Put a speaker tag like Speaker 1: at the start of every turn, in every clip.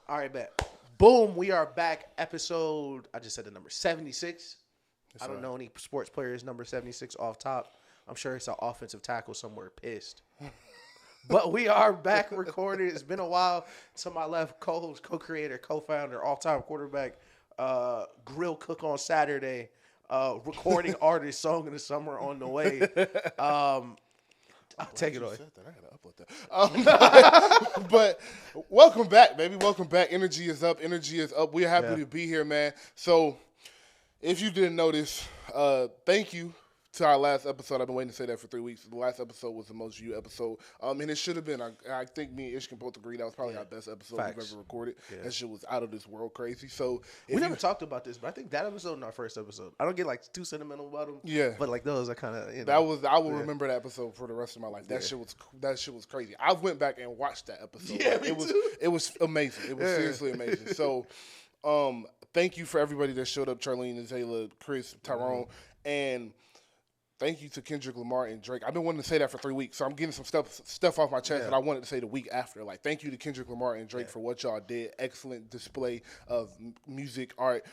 Speaker 1: All right, bet. Boom, we are back. Episode, I just said the number 76. I don't know any sports players number 76 off top. I'm sure it's an offensive tackle somewhere pissed. But we are back recording. It's been a while. To my left, co-host, co-creator, co-founder, all-time quarterback, grill cook on Saturday, recording artist, song in the summer on the way. I'll take it away.
Speaker 2: I gotta upload that. But welcome back, baby. Welcome back. Energy is up. Energy is up. We're happy to be here, man. So, if you didn't notice, thank you to our last episode. I've been waiting to say that for 3 weeks. The last episode was the most viewed episode. And it should have been, I think me and Ish can both agree, that was probably our best episode we've ever recorded. Yeah. That shit was out of this world crazy. So
Speaker 1: we never talked about this, but I think that episode and our first episode, I don't get like too sentimental about them. Yeah. But like those, I kind of, you know.
Speaker 2: I will remember that episode for the rest of my life. That shit was crazy. I went back and watched that episode.
Speaker 1: Yeah,
Speaker 2: it was amazing. It was seriously amazing. So, thank you for everybody that showed up, Charlene, Zayla, Chris, Tyrone, and thank you to Kendrick Lamar and Drake. I've been wanting to say that for 3 weeks, so I'm getting some stuff off my chest that I wanted to say the week after. Like, thank you to Kendrick Lamar and Drake for what y'all did. Excellent display of music, art.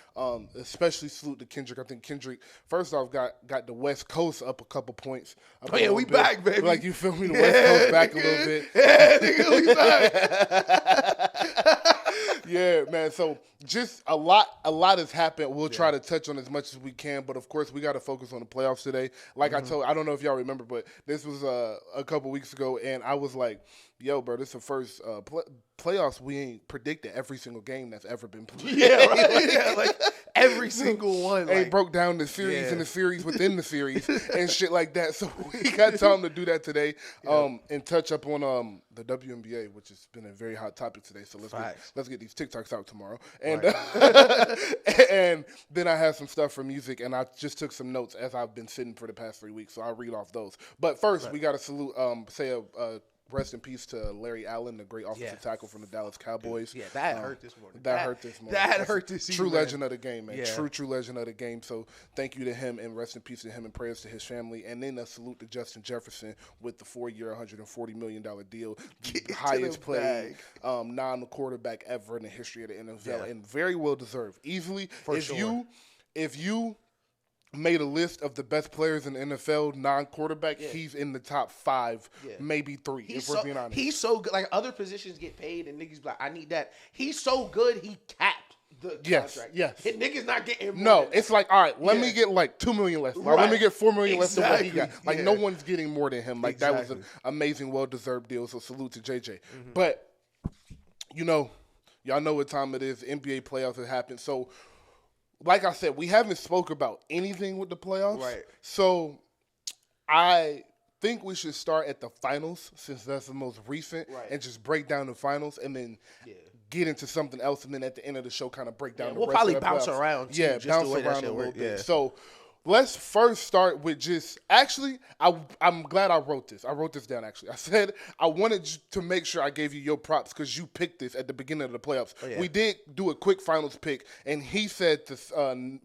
Speaker 2: Especially salute to Kendrick. I think Kendrick, first off, got the West Coast up a couple points.
Speaker 1: We back, baby.
Speaker 2: Like, you feel me? The West Coast back a little bit.
Speaker 1: Yeah, nigga, we back.
Speaker 2: Yeah, man. So just a lot has happened. We'll try to touch on as much as we can, but of course we got to focus on the playoffs today. Like I don't know if y'all remember, but this was a couple weeks ago, and I was like, "Yo, bro, this is the first playoffs we ain't predicted every single game that's ever been played."
Speaker 1: Yeah, right. Like every single one.
Speaker 2: Ain't broke down the series and the series within the series and shit like that. So we got time to do that today, and touch up on the WNBA, which has been a very hot topic today. So let's get these TikToks out tomorrow. And and then I have some stuff for music, and I just took some notes as I've been sitting for the past 3 weeks. So I'll read off those. But first, we got to salute, say a rest in peace to Larry Allen, the great offensive tackle from the Dallas Cowboys.
Speaker 1: Yeah, that hurt this morning.
Speaker 2: That hurt this morning.
Speaker 1: That hurt this season.
Speaker 2: True legend of the game, man. Yeah. True legend of the game. So thank you to him, and rest in peace to him, and prayers to his family. And then a salute to Justin Jefferson with the 4-year, $140 million deal. The highest played non-quarterback ever in the history of the NFL, and very well deserved. Easily, if you made a list of the best players in the NFL, non-quarterback, he's in the top 5, maybe 3, if we're being honest.
Speaker 1: He's so good. Like, other positions get paid, and niggas be like, I need that. He's so good, he capped the contract.
Speaker 2: Yes.
Speaker 1: And niggas not getting more.
Speaker 2: No, it's like, all right, let me get like $2 million less. Right. Let me get $4 million less than what he got. Like, no one's getting more than him. Like, that was an amazing, well-deserved deal, so salute to JJ. But, y'all know what time it is. NBA playoffs have happened, so like I said, we haven't spoke about anything with the playoffs.
Speaker 1: Right.
Speaker 2: So I think we should start at the finals, since that's the most recent, and just break down the finals, and then get into something else, and then at the end of the show kind of break down the rest of the playoffs.
Speaker 1: We'll probably bounce around, too.
Speaker 2: Yeah, bounce around a little bit. So let's first start with just, actually, I'm glad I wrote this. I wrote this down, actually. I said I wanted to make sure I gave you your props because you picked this at the beginning of the playoffs. Oh, yeah. We did do a quick finals pick, and he said the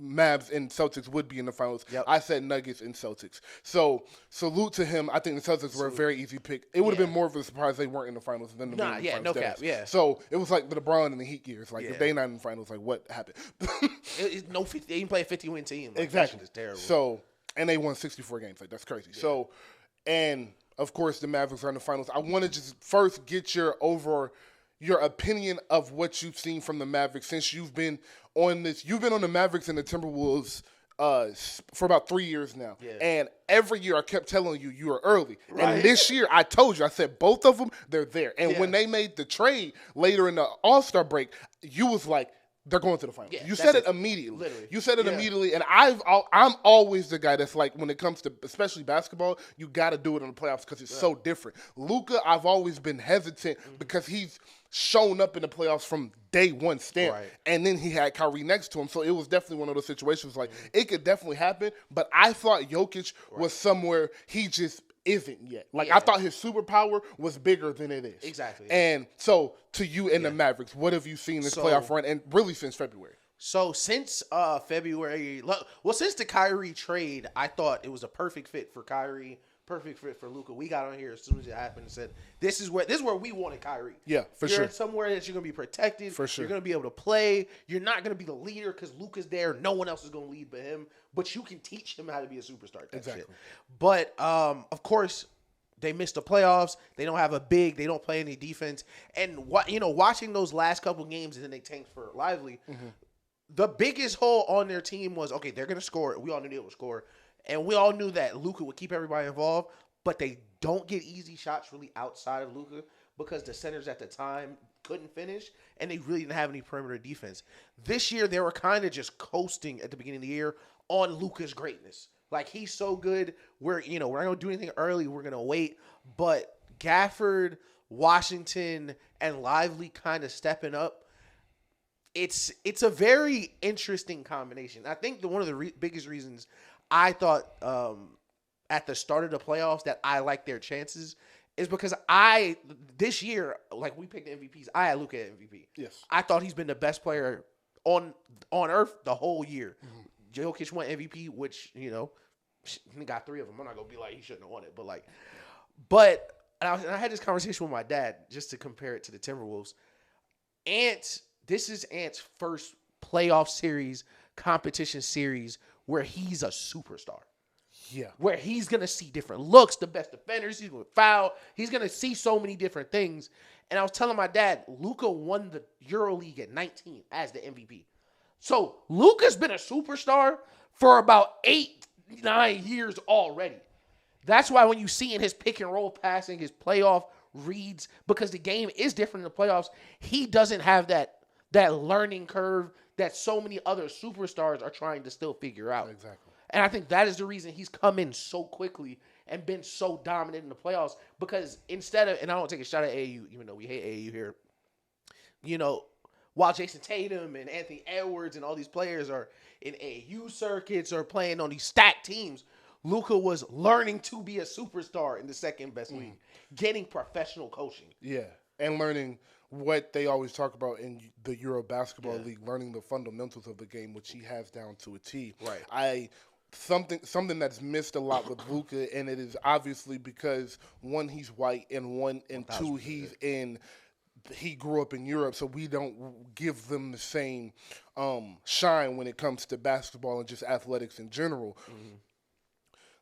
Speaker 2: Mavs and Celtics would be in the finals. Yep. I said Nuggets and Celtics. So salute to him. I think the Celtics were a very easy pick. It would have been more of a surprise they weren't in the finals than the finals.
Speaker 1: No cap,
Speaker 2: So it was like the LeBron and the Heat years. Like, if they not in the finals, like, what happened?
Speaker 1: They didn't play a 50-win team. Like,
Speaker 2: exactly.
Speaker 1: That shit is terrible.
Speaker 2: So, and they won 64 games. Like, that's crazy. Yeah. So, and of course, the Mavericks are in the finals. I want to just first get your opinion of what you've seen from the Mavericks since you've been on this. You've been on the Mavericks and the Timberwolves for about 3 years now. Yeah. And every year I kept telling you were early. Right. And this year I told you, I said both of them, they're there. And when they made the trade later in the All-Star break, you was like, they're going to the finals. Yeah, you said it immediately. Literally. You said it immediately, and I'm always the guy that's like, when it comes to especially basketball, you got to do it in the playoffs because it's so different. Luka, I've always been hesitant because he's shown up in the playoffs from day one stamp, and then he had Kyrie next to him, so it was definitely one of those situations like it could definitely happen, but I thought Jokic was somewhere he just isn't yet. Like, I thought his superpower was bigger than it is.
Speaker 1: Exactly.
Speaker 2: And so, to you and the Mavericks, what have you seen this playoff run, and really since February?
Speaker 1: So, since February, since the Kyrie trade, I thought it was a perfect fit for Kyrie, perfect fit for Luka. We got on here as soon as it happened and said, this is where we wanted Kyrie.
Speaker 2: Yeah, for
Speaker 1: you're
Speaker 2: sure.
Speaker 1: Somewhere that you're gonna be protected.
Speaker 2: For sure.
Speaker 1: You're gonna be able to play. You're not gonna be the leader because Luka's there. No one else is gonna lead but him. But you can teach him how to be a superstar. Exactly. Shit. But of course, they missed the playoffs. They don't have a big. They don't play any defense. And watching those last couple games and then they tanked for Lively. Mm-hmm. The biggest hole on their team was, okay, they're going to score. We all knew they would score. And we all knew that Luka would keep everybody involved, but they don't get easy shots really outside of Luka because the centers at the time couldn't finish, and they really didn't have any perimeter defense. This year, they were kind of just coasting at the beginning of the year on Luka's greatness. Like, he's so good. We're not going to do anything early. We're going to wait. But Gafford, Washington, and Lively kind of stepping up. It's a very interesting combination. I think one of the biggest reasons I thought at the start of the playoffs that I like their chances is because this year, like we picked the MVPs, I had Luka at MVP.
Speaker 2: Yes.
Speaker 1: I thought he's been the best player on earth the whole year. Mm-hmm. Jokic won MVP, which, he got 3 of them. I'm not going to be like he shouldn't have won it. But I had this conversation with my dad just to compare it to the Timberwolves. This is Ant's first playoff series, competition series, where he's a superstar.
Speaker 2: Yeah.
Speaker 1: Where he's going to see different looks, the best defenders, he's going to foul. He's going to see so many different things. And I was telling my dad, Luka won the EuroLeague at 19 as the MVP. So Luka's been a superstar for about 8-9 years already. That's why when you see in his pick and roll passing, his playoff reads, because the game is different in the playoffs, he doesn't have that learning curve that so many other superstars are trying to still figure out.
Speaker 2: Exactly.
Speaker 1: And I think that is the reason he's come in so quickly and been so dominant in the playoffs, because instead of, and I don't take a shot at AAU, even though we hate AAU here, while Jason Tatum and Anthony Edwards and all these players are in AAU circuits or playing on these stacked teams, Luka was learning to be a superstar in the second best league, getting professional coaching.
Speaker 2: Yeah, and learning what they always talk about in the Euro Basketball League, learning the fundamentals of the game, which he has down to a T.
Speaker 1: Right.
Speaker 2: Something that's missed a lot with Luka, and it is obviously because, one, he's white, and two, he grew up in Europe, so we don't give them the same shine when it comes to basketball and just athletics in general. Mm-hmm.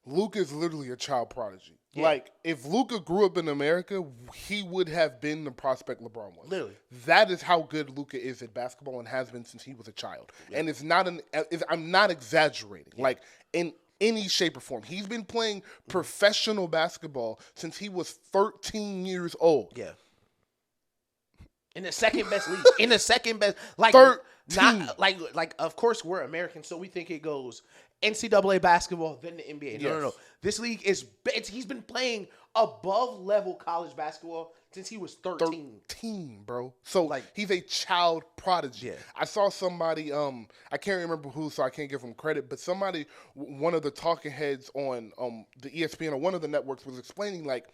Speaker 2: Luka is literally a child prodigy. Yeah. Like, if Luka grew up in America, he would have been the prospect LeBron was.
Speaker 1: Literally.
Speaker 2: That is how good Luka is at basketball and has been since he was a child. Yeah. And I'm not exaggerating. Yeah. Like, in any shape or form. He's been playing professional basketball since he was 13 years old.
Speaker 1: Yeah. In the second best league. Like,
Speaker 2: 13.
Speaker 1: Like, of course, we're Americans, so we think it goes NCAA basketball, then the NBA. No. This league he's been playing above level college basketball since he was 13.
Speaker 2: 13, bro. So, like, he's a child prodigy. Yeah. I saw somebody, I can't remember who, so I can't give him credit, but somebody, one of the talking heads on the ESPN or one of the networks was explaining, like,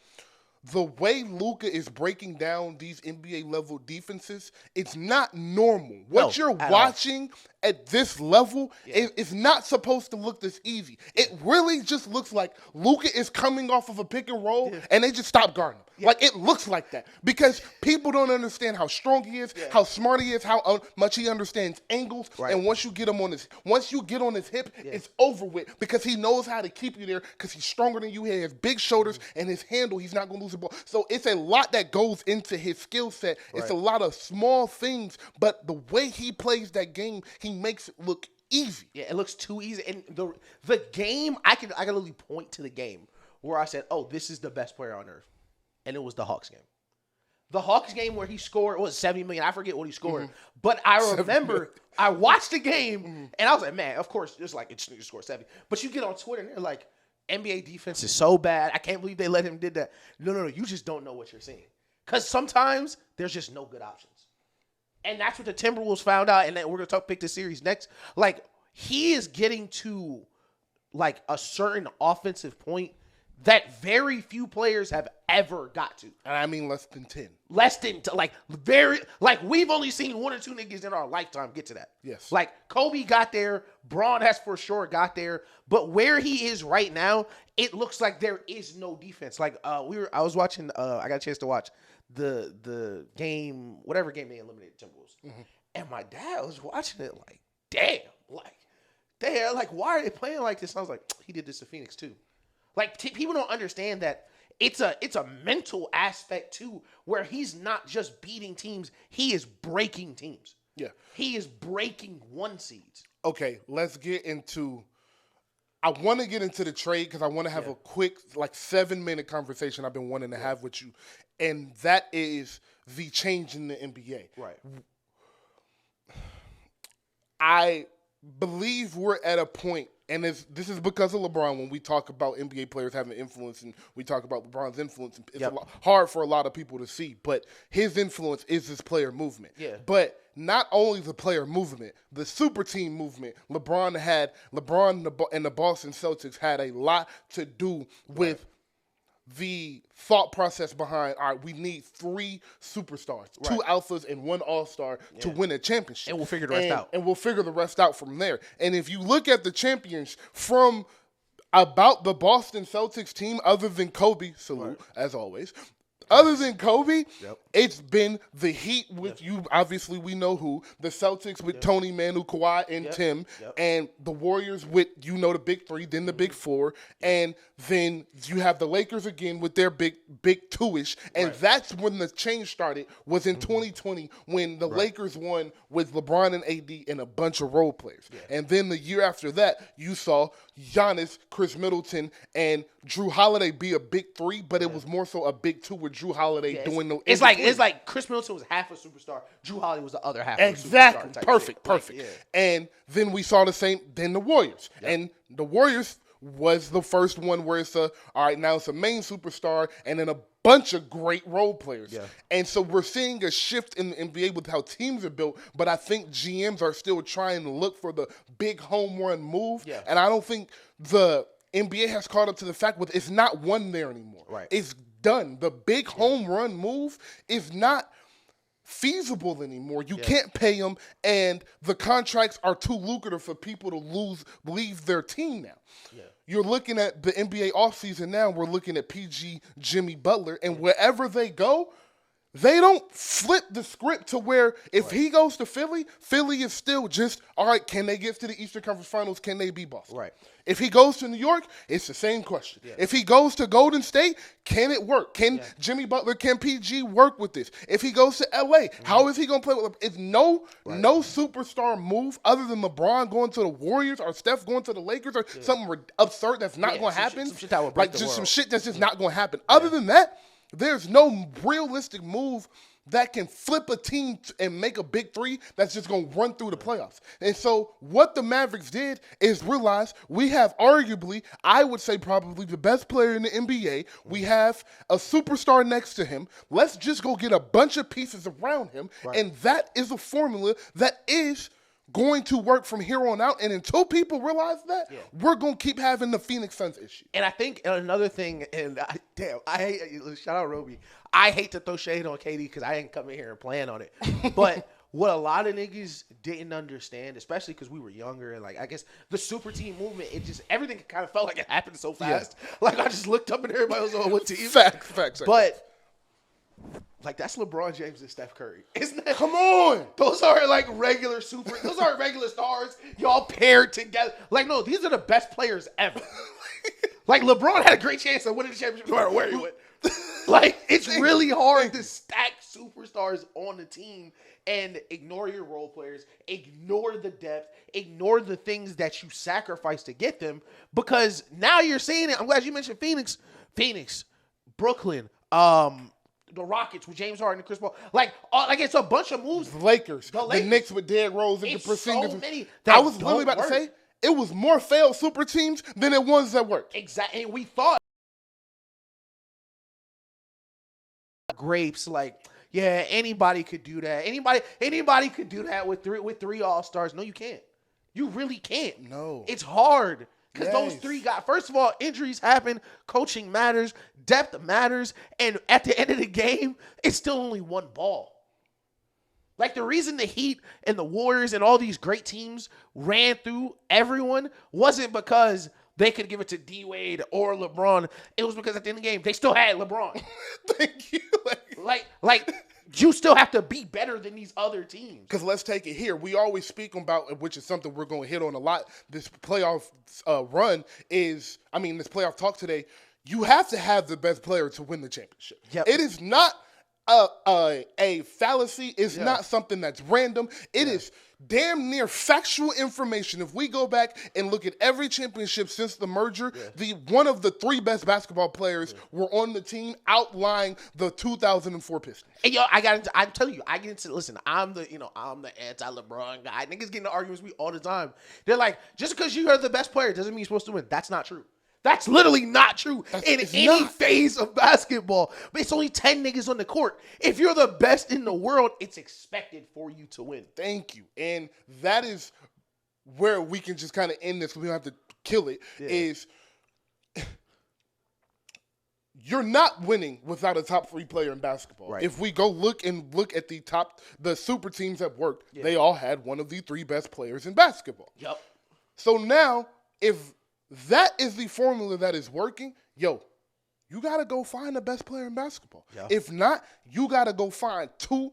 Speaker 2: the way Luka is breaking down these NBA level defenses, it's not normal. What you're watching at this level is not supposed to look this easy. It really just looks like Luka is coming off of a pick and roll and they just stop guarding him. Yeah. Like, it looks like that because people don't understand how strong he is, how smart he is, how much he understands angles. Right. And once you get on his hip, it's over with because he knows how to keep you there because he's stronger than you. He has big shoulders and his handle, he's not going to lose the ball. So it's a lot that goes into his skill set. Right. It's a lot of small things, but the way he plays that game, he makes it look easy.
Speaker 1: Yeah, it looks too easy. And the game, I can literally point to the game where I said, oh, this is the best player on earth. And it was the Hawks game. The Hawks game where he scored, what, 70 million? I forget what he scored. Mm-hmm. But I remember I watched the game, and I was like, man, of course, it's like it's just scored 70. But you get on Twitter, and they're like, NBA defense is so bad. I can't believe they let him did that. No. You just don't know what you're seeing. Because sometimes there's just no good options. And that's what the Timberwolves found out, and then we're going to pick the series next. Like, he is getting to, like, a certain offensive point that very few players have ever got to.
Speaker 2: And I mean less than 10.
Speaker 1: Less than, we've only seen one or two niggas in our lifetime get to that.
Speaker 2: Yes.
Speaker 1: Like, Kobe got there. Braun has for sure got there. But where he is right now, it looks like there is no defense. Like, I was watching, I got a chance to watch the game, whatever game they eliminated Timberwolves. Mm-hmm. And my dad was watching it like, damn, why are they playing like this? And I was like, he did this to Phoenix too. Like, people don't understand that it's a mental aspect too, where he's not just beating teams, he is breaking teams.
Speaker 2: Yeah.
Speaker 1: He is breaking one seeds.
Speaker 2: Okay, let's get into I want to get into the trade because I want to have a quick 7-minute conversation I've been wanting to have with you. And that is the change in the NBA.
Speaker 1: Right.
Speaker 2: I believe we're at a point, and this is because of LeBron, when we talk about NBA players having influence and we talk about LeBron's influence, it's hard for a lot of people to see, but his influence is this player movement.
Speaker 1: Yeah.
Speaker 2: But not only the player movement, the super team movement, LeBron and the Boston Celtics had a lot to do with the thought process behind, all right, we need 3 superstars, 2 alphas and 1 all-star to win a championship.
Speaker 1: And we'll figure the rest out.
Speaker 2: And we'll figure the rest out from there. And if you look at the champions from about the Boston Celtics team, other than Kobe, salute, as always, other than Kobe, it's been the Heat with you. Obviously, we know who. The Celtics with Tony, Manu, Kawhi, and Tim. And the Warriors with, the big 3, then the big 4. And then you have the Lakers again with their big 2-ish. And that's when the change started, was in 2020 when the Lakers won with LeBron and AD and a bunch of role players. Yeah. And then the year after that, you saw Giannis, Chris Middleton, and Drew Holiday be a big 3, but it was more so a big 2 with Drew Holiday doing the.
Speaker 1: It's like Chris Middleton was half a superstar. Drew Holiday was the other half.
Speaker 2: Exactly.
Speaker 1: Of a superstar.
Speaker 2: Perfect.
Speaker 1: Like,
Speaker 2: And then we saw the same. Then the Warriors, and the Warriors was the first one where it's now it's a main superstar and then a bunch of great role players. Yeah. And so we're seeing a shift in the NBA with how teams are built, but I think GMs are still trying to look for the big home run move. Yeah. And I don't think the NBA has caught up to the fact with it's not one there anymore.
Speaker 1: Right.
Speaker 2: It's done. The big home run move is not feasible anymore. You can't pay them, and the contracts are too lucrative for people to leave their team now. Yeah. You're looking at the NBA offseason now, we're looking at PG, Jimmy Butler, and wherever they go, they don't flip the script to where if he goes to Philly, Philly is still just, all right, can they get to the Eastern Conference Finals? Can they beat Boston?
Speaker 1: Right.
Speaker 2: If he goes to New York, it's the same question. Yeah. If he goes to Golden State, can it work? Can Jimmy Butler, can PG work with this? If he goes to LA, how is he going to play with them? It's no superstar move other than LeBron going to the Warriors or Steph going to the Lakers or something absurd that's not going to happen.
Speaker 1: Some shit that would break the world.
Speaker 2: Some shit that's just not going to happen. Other than that, there's no realistic move that can flip a team and make a big 3 that's just going to run through the playoffs. And so what the Mavericks did is realize we have arguably, I would say probably the best player in the NBA. We have a superstar next to him. Let's just go get a bunch of pieces around him. Right. And that is a formula that is going to work from here on out. And until people realize that, we're going to keep having the Phoenix Suns issue.
Speaker 1: And I think another thing, and I hate, shout out Roby, I hate to throw shade on KD because I ain't coming here and plan on it. But what a lot of niggas didn't understand, especially because we were younger, and I guess the super team movement, everything kind of felt like it happened so fast. Yeah. I just looked up and everybody was on what team.
Speaker 2: Facts.
Speaker 1: But that's LeBron James and Steph Curry. Isn't that?
Speaker 2: Come on.
Speaker 1: Those aren't those aren't regular stars. Y'all paired together. No, these are the best players ever. LeBron had a great chance of winning the championship no matter where he went. It's really hard to stack superstars on the team and ignore your role players, ignore the depth, ignore the things that you sacrifice to get them, because now you're seeing it. I'm glad you mentioned Phoenix, Brooklyn, the Rockets with James Harden and Chris Paul. It's a bunch of moves.
Speaker 2: The Lakers. The Knicks with Derrick Rose and Porzingis.
Speaker 1: So many
Speaker 2: I was literally about to say, it was more failed super teams than it was that worked.
Speaker 1: Exactly. And we thought grapes, anybody could do that. Anybody could do that with three all-stars. No, you can't. You really can't.
Speaker 2: No.
Speaker 1: It's hard. Because those three got, first of all, injuries happen, coaching matters, depth matters, and at the end of the game, it's still only one ball. Like, the reason the Heat and the Warriors and all these great teams ran through everyone wasn't because they could give it to D-Wade or LeBron. It was because at the end of the game, they still had LeBron.
Speaker 2: Thank you.
Speaker 1: Like, you still have to be better than these other teams.
Speaker 2: Because let's take it here. We always speak about, which is something we're going to hit on a lot, this playoff run is, this playoff talk today, you have to have the best player to win the championship.
Speaker 1: Yep.
Speaker 2: It is not a fallacy. It's not something that's random. It is damn near factual information. If we go back and look at every championship since the merger, one of the three best basketball players were on the team, outlying the 2004 Pistons.
Speaker 1: And I'm telling you, I get into, listen, I'm the anti-LeBron guy. Niggas get into arguments with me all the time. They're like, just because you are the best player doesn't mean you're supposed to win. That's not true. That's literally not true in any phase of basketball. But it's only 10 niggas on the court. If you're the best in the world, it's expected for you to win.
Speaker 2: Thank you. And that is where we can just kind of end this. We don't have to kill it. Is you're not winning without a top three player in basketball. Right. If we go look at the super teams that worked, they all had one of the three best players in basketball.
Speaker 1: Yep.
Speaker 2: So now, if that is the formula that is working, you got to go find the best player in basketball. Yeah. If not, you got to go find two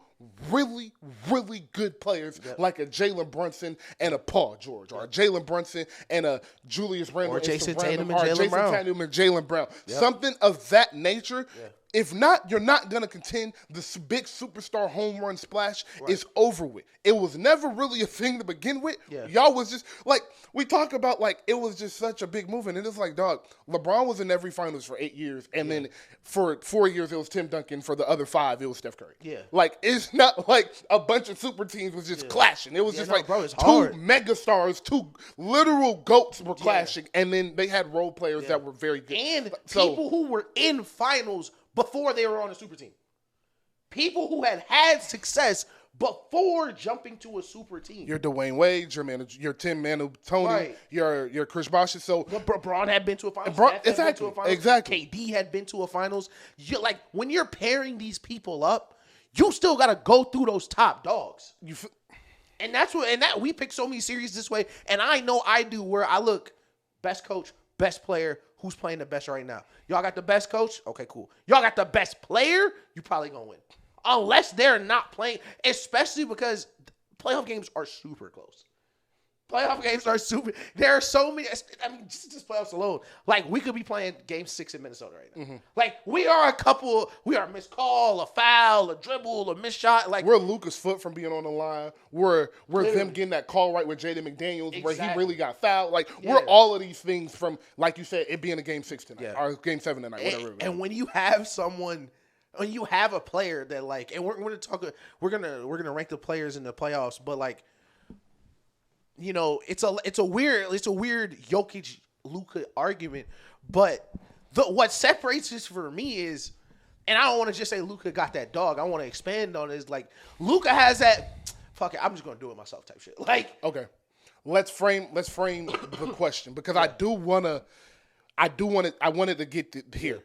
Speaker 2: really, really good players like a Jalen Brunson and a Paul George, or a Jalen Brunson and a Julius Randle,
Speaker 1: or Jason Tatum and Jalen Brown.
Speaker 2: Yep. Something of that nature. Yeah. If not, you're not going to contend. This big superstar home run splash is over with. It was never really a thing to begin with. Yeah. Y'all was just, like, we talk about, like, it was just such a big move. And it's like, dog, LeBron was in every finals for 8 years. And then for 4 years, it was Tim Duncan. For the other 5, it was Steph Curry. Yeah. Like, it's not like a bunch of super teams was just clashing. It was just two megastars, two literal GOATs were clashing. And then they had role players that were very good.
Speaker 1: And people who were in finals before they were on a super team. People who had success before jumping to a super team.
Speaker 2: Your Dwayne Wade, your Tim Manu Tony, your Chris Bosh. So
Speaker 1: Braun had been to a finals.
Speaker 2: Exactly.
Speaker 1: KD had been to a finals. When you're pairing these people up, you still got to go through those top dogs. And that's what we pick so many series this way. And I know I do, where I look best coach, best player, who's playing the best right now. Y'all got the best coach? Okay, cool. Y'all got the best player? You probably going to win. Unless they're not playing, especially because playoff games are super close. Playoff games are super. There are so many. Just playoffs alone. Like, we could be playing Game 6 in Minnesota right now. Mm-hmm. Like, we are a missed call, a foul, a dribble, a missed shot. Like,
Speaker 2: we're Luka's foot from being on the line. We're them getting that call right with Jaden McDaniels where he really got fouled. Like, we're all of these things from, like you said, it being a Game 6 tonight or Game 7 tonight, whatever.
Speaker 1: And when you have someone, when you have a player that, like, and we're gonna rank the players in the playoffs, but, like, you know, it's a weird Jokic Luka argument, but what separates this for me is, and I don't want to just say Luka got that dog. I want to expand on it. Is like Luka has that. Fuck it, I'm just gonna do it myself type shit. Like,
Speaker 2: okay, let's frame the question, because I wanted to get here.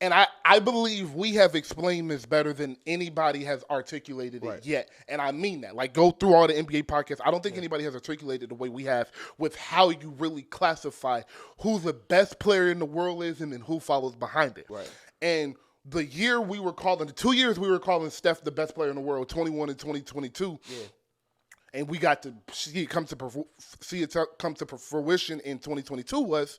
Speaker 2: And I believe we have explained this better than anybody has articulated it yet. And I mean that. Like, go through all the NBA podcasts. I don't think anybody has articulated the way we have with how you really classify who the best player in the world is and then who follows behind it. Right. And the 2 years we were calling Steph the best player in the world, 21 and 2022. Yeah. And we got to see it come to fruition in 2022 was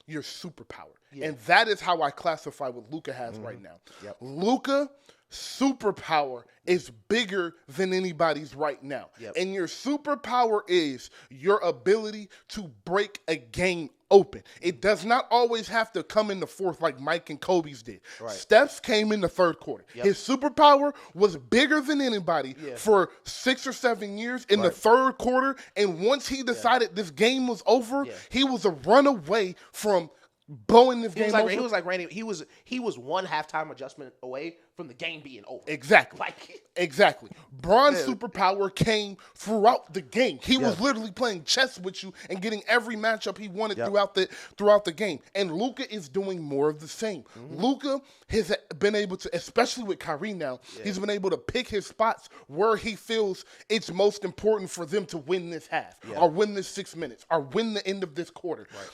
Speaker 2: your superpower. Yeah. And that is how I classify what Luka has right now. Yep. Luka, superpower is bigger than anybody's right now. Yep. And your superpower is your ability to break a game open. It does not always have to come in the fourth like Mike and Kobe's did. Right. Steph's came in the third quarter. Yep. His superpower was bigger than anybody for 6 or 7 years in the third quarter. And once he decided this game was over, he was a run away from blowing this game over.
Speaker 1: He was one halftime adjustment away from the game being over.
Speaker 2: Exactly. Exactly. Bron's superpower came throughout the game. He was literally playing chess with you and getting every matchup he wanted throughout the game. And Luka is doing more of the same. Luka has been able to, especially with Kyrie now, he's been able to pick his spots where he feels it's most important for them to win this half or win this 6 minutes or win the end of this quarter. Right.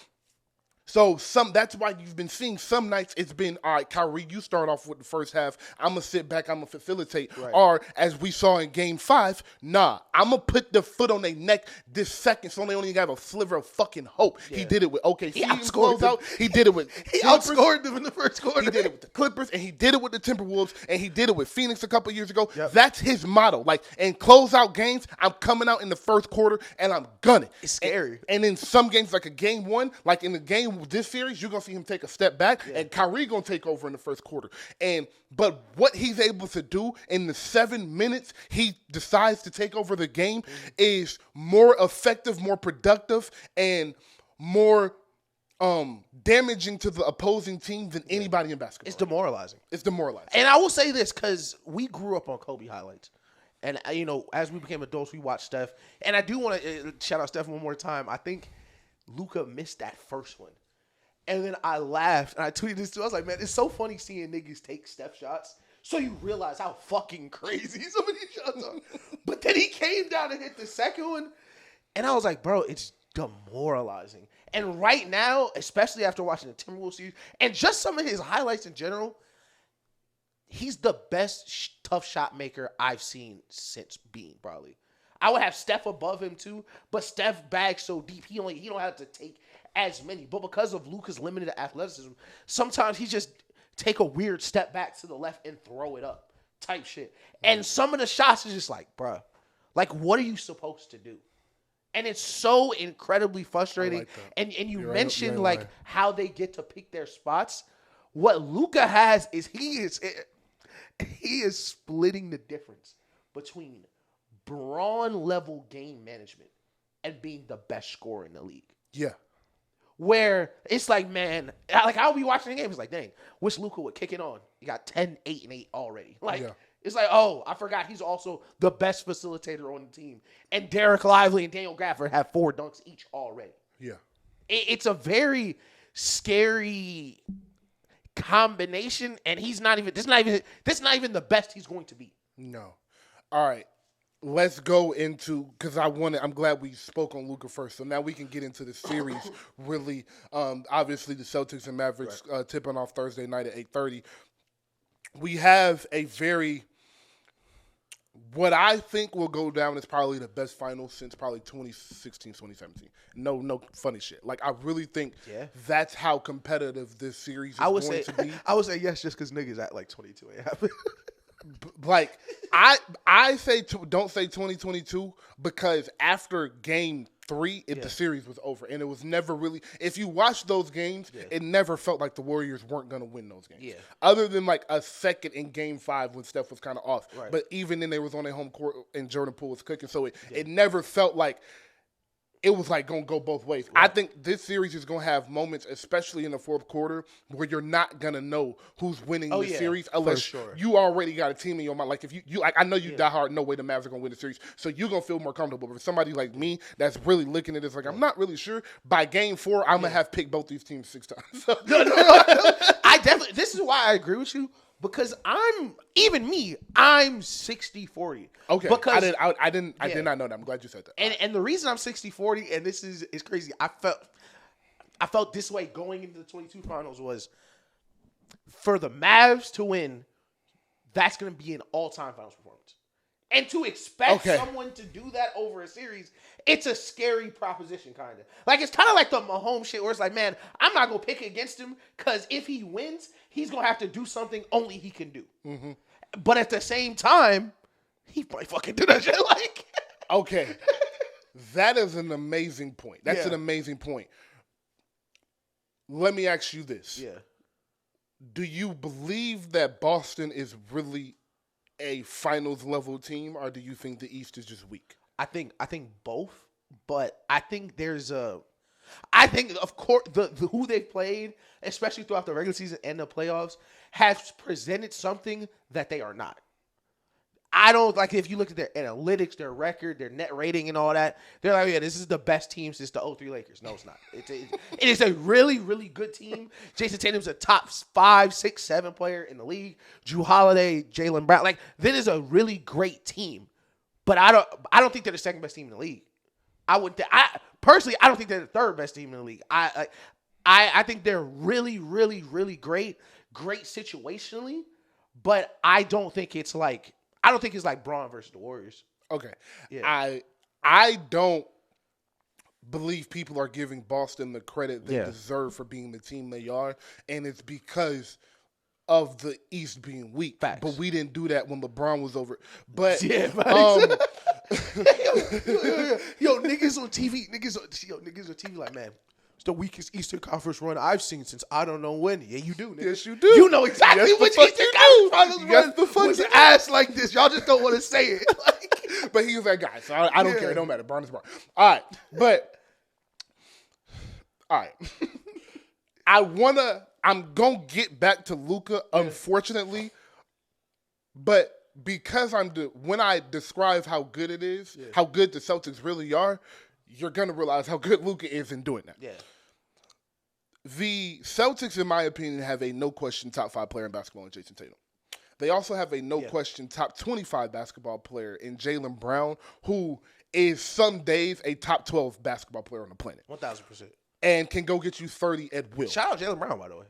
Speaker 2: So that's why you've been seeing some nights it's been, all right, Kyrie, you start off with the first half. I'm going to sit back. I'm going to facilitate. Right. Or as we saw in game 5, nah, I'm going to put the foot on their neck this second so they only have a sliver of fucking hope. Yeah. He did it with OKC. He outscored them. He did it with
Speaker 1: He outscored them in the first quarter.
Speaker 2: He did it with the Clippers, and he did it with the Timberwolves, and he did it with Phoenix a couple years ago. Yep. That's his motto. Like, in closeout games, I'm coming out in the first quarter, and I'm gunning.
Speaker 1: It's scary.
Speaker 2: And in some games, like a game 1, like in the game this series, you're going to see him take a step back, and Kyrie going to take over in the first quarter. But what he's able to do in the 7 minutes he decides to take over the game is more effective, more productive, and more damaging to the opposing team than anybody in basketball.
Speaker 1: It's demoralizing.
Speaker 2: And
Speaker 1: I will say this, because we grew up on Kobe highlights. And, as we became adults, we watched Steph. And I do want to shout out Steph one more time. I think Luka missed that first one. And then I laughed, and I tweeted this too. I was like, man, it's so funny seeing niggas take step shots so you realize how fucking crazy some of these shots are. But then he came down and hit the second one, and I was like, bro, it's demoralizing. And right now, especially after watching the Timberwolves series, and just some of his highlights in general, he's the best tough shot maker I've seen since Bean, probably. I would have Steph above him too, but Steph bags so deep, he don't have to take as many. But because of Luka's limited athleticism, sometimes he just take a weird step back to the left and throw it up type shit. And some of the shots is just like, bruh, like, what are you supposed to do? And it's so incredibly frustrating. Like and you mentioned like how they get to pick their spots. What Luka has is he is splitting the difference between Braun level game management and being the best scorer in the league.
Speaker 2: Yeah.
Speaker 1: Where it's like, man, like I'll be watching the game. It's like, dang, wish Luka would kick it on. You got 10, 8, and 8 already. Like, it's like, oh, I forgot he's also the best facilitator on the team. And Derek Lively and Daniel Gafford have 4 dunks each already.
Speaker 2: Yeah.
Speaker 1: It's a very scary combination, and this is not even the best he's going to be.
Speaker 2: No. All right. Let's go into, because I'm glad we spoke on Luka first, so now we can get into the series really. Obviously, the Celtics and Mavericks tipping off Thursday night at 8:30. We have a what I think will go down is probably the best finals since probably 2016, 2017. No funny shit. Like, I really think that's how competitive this series is going to be.
Speaker 1: I would say yes, just because niggas at like 22 ain't happening.
Speaker 2: Like, I say don't say 2022 because after game 3, the series was over, and it was never really. If you watch those games, it never felt like the Warriors weren't gonna win those games. Yeah. Other than like a second in game 5 when Steph was kind of off, but even then they was on their home court and Jordan Poole was cooking, so it never felt like. It was like going to go both ways. Right. I think this series is going to have moments, especially in the fourth quarter, where you're not going to know who's winning the series unless you already got a team in your mind. Like, if you like, I know you die hard, no way the Mavs are going to win the series, so you're going to feel more comfortable. But for somebody like me that's really looking at this, like, I'm not really sure, by game 4, I'm going to have picked both these teams 6 times.
Speaker 1: No. I definitely, this is why I agree with you. Because I'm 60-40.
Speaker 2: Okay,
Speaker 1: because
Speaker 2: I did not know that. I'm glad you said that.
Speaker 1: And the reason I'm 60-40, and this is crazy. I felt this way going into the 22 finals was for the Mavs to win. That's going to be an all-time finals performance, and to expect someone to do that over a series, it's a scary proposition, kind of. Like, it's kind of like the Mahomes shit where it's like, man, I'm not going to pick against him because if he wins, he's going to have to do something only he can do. Mm-hmm. But at the same time, he might fucking do that shit like.
Speaker 2: Okay. That is an amazing point. That's an amazing point. Let me ask you this.
Speaker 1: Yeah.
Speaker 2: Do you believe that Boston is really a finals level team, or do you think the East is just weak?
Speaker 1: I think both, but I think there's a I think, of course, the who they've played, especially throughout the regular season and the playoffs, has presented something that they are not. I don't like if you look at their analytics, their record, their net rating, and all that. They're like, yeah, this is the best team since the 03 Lakers. No, it's not. It is a really, really good team. Jason Tatum's a top 5, 6, 7 player in the league. Drew Holiday, Jaylen Brown, like that is a really great team. But I don't think they're the second best team in the league. Personally, I don't think they're the third best team in the league. I think they're really, really, really great situationally, but I don't think it's like Braun versus the Warriors.
Speaker 2: Okay.
Speaker 1: Yeah.
Speaker 2: I don't believe people are giving Boston the credit they deserve for being the team they are, and it's because of the East being weak.
Speaker 1: Facts.
Speaker 2: But we didn't do that when LeBron was over. But
Speaker 1: niggas on TV like, man, it's the weakest Eastern Conference run I've seen since I don't know when. Yeah, you do, nigga.
Speaker 2: Yes, you do.
Speaker 1: You know exactly which Eastern Conference Finals run was ass like this. Y'all just don't want to say it.
Speaker 2: But he was that guy, so I don't care. It don't matter. Braun is Braun. All right. But, all right. I'm going to get back to Luka, unfortunately. But because when I describe how good it is, how good the Celtics really are, you're going to realize how good Luka is in doing that.
Speaker 1: Yeah.
Speaker 2: The Celtics, in my opinion, have a no-question top 5 player in basketball in Jason Tatum. They also have a no-question top 25 basketball player in Jaylen Brown, who is some days a top 12 basketball player on the planet.
Speaker 1: 1,000%.
Speaker 2: And can go get you 30 at will.
Speaker 1: Shout out Jaylen Brown, by the way.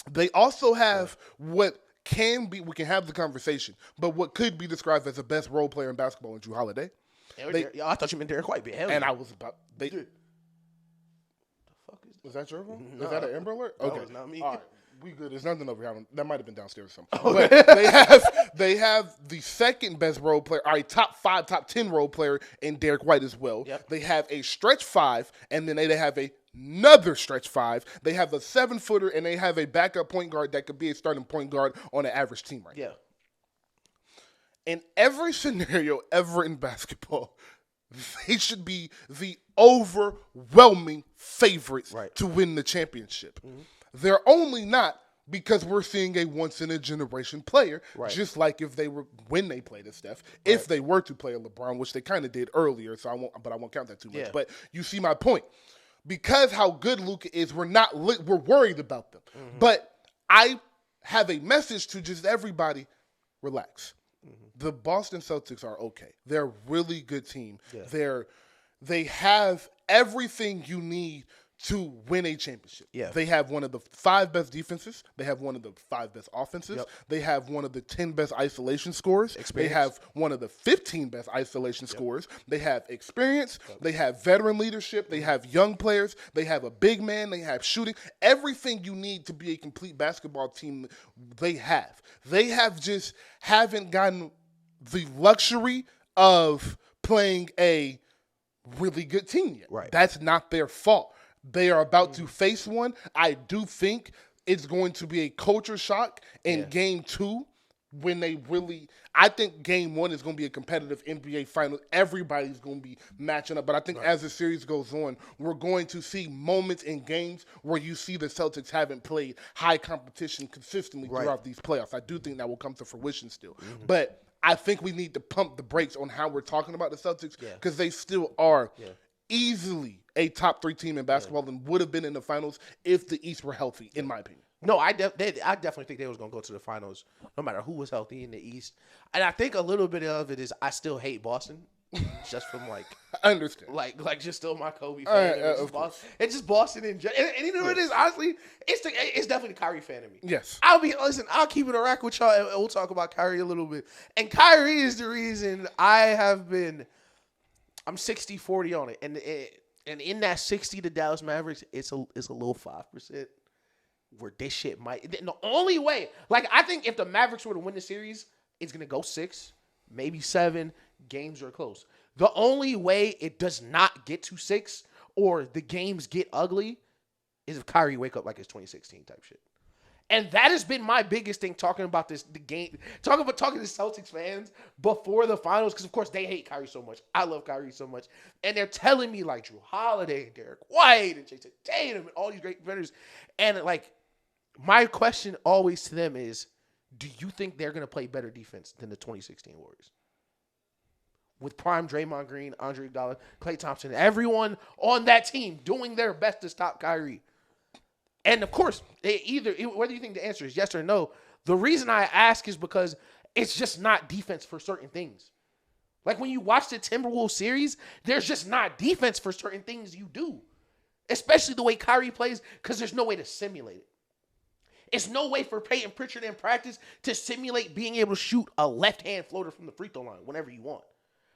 Speaker 2: They also have what can be, we can have the conversation, but what could be described as the best role player in basketball in Drew Holiday.
Speaker 1: I thought you meant Derek White.
Speaker 2: I was about... The fuck is that your phone? No. Is that an Amber Alert? Okay.
Speaker 1: No, it's not me.
Speaker 2: All right. We good. There's nothing over here. That might have been downstairs or something. But they have the second best role player, top 5, top 10 role player in Derek White as well.
Speaker 1: Yep.
Speaker 2: They have a stretch 5, and then they have another stretch 5. They have a 7-footer, and they have a backup point guard that could be a starting point guard on an average team right now. In every scenario ever in basketball, they should be the overwhelming favorites to win the championship. Mm-hmm. They're only not because we're seeing a once-in-a-generation player, just like when they played a Steph, if they were to play a LeBron, which they kind of did earlier, so I won't count that too much. Yeah. But you see my point. Because how good Luka is, we're worried about them. Mm-hmm. But I have a message to just everybody: relax. Mm-hmm. The Boston Celtics are okay. They're a really good team. Yeah. They have everything you need to win a championship. Yeah. They have one of the 5 best defenses. They have one of the 5 best offenses. Yep. They have one of the 10 best isolation scorers. They have one of the 15 best isolation scorers. They have experience. Yep. They have veteran leadership. They have young players. They have a big man. They have shooting. Everything you need to be a complete basketball team, they have. They haven't gotten the luxury of playing a really good team yet. Right. That's not their fault. They are about to face one. I do think it's going to be a culture shock in Game 2 when I think Game 1 is going to be a competitive NBA final. Everybody's going to be matching up. But I think as the series goes on, we're going to see moments in games where you see the Celtics haven't played high competition consistently throughout these playoffs. I do think that will come to fruition still. Mm-hmm. But I think we need to pump the brakes on how we're talking about the Celtics because they still are easily a top 3 team in basketball and would have been in the finals if the East were healthy, in my opinion.
Speaker 1: No, I definitely think they was going to go to the finals no matter who was healthy in the East. And I think a little bit of it is I still hate Boston. Just from I
Speaker 2: understand.
Speaker 1: Like just still my Kobe fan. It's just Boston in general. And you know what it is? Honestly, it's definitely the Kyrie fan of me.
Speaker 2: Yes.
Speaker 1: I'll keep it a rack with y'all and we'll talk about Kyrie a little bit. And Kyrie is the reason I'm 60-40 on it. And in that 60 to Dallas Mavericks, it's a little 5% where this shit might. The only way, I think if the Mavericks were to win the series, it's going to go 6, maybe 7. Games are close. The only way it does not get to 6 or the games get ugly is if Kyrie wake up like it's 2016 type shit. And that has been my biggest thing talking about the game, talking to Celtics fans before the finals, because of course they hate Kyrie so much. I love Kyrie so much. And they're telling me like Drew Holiday and Derek White and Jason Tatum and all these great defenders. And like my question always to them is, do you think they're going to play better defense than the 2016 Warriors? With prime Draymond Green, Andre Iguodala, Klay Thompson, everyone on that team doing their best to stop Kyrie. And of course, whether you think the answer is yes or no, the reason I ask is because it's just not defense for certain things. Like when you watch the Timberwolves series, there's just not defense for certain things you do. Especially the way Kyrie plays, because there's no way to simulate it. It's no way for Peyton Pritchard in practice to simulate being able to shoot a left-hand floater from the free throw line whenever you want.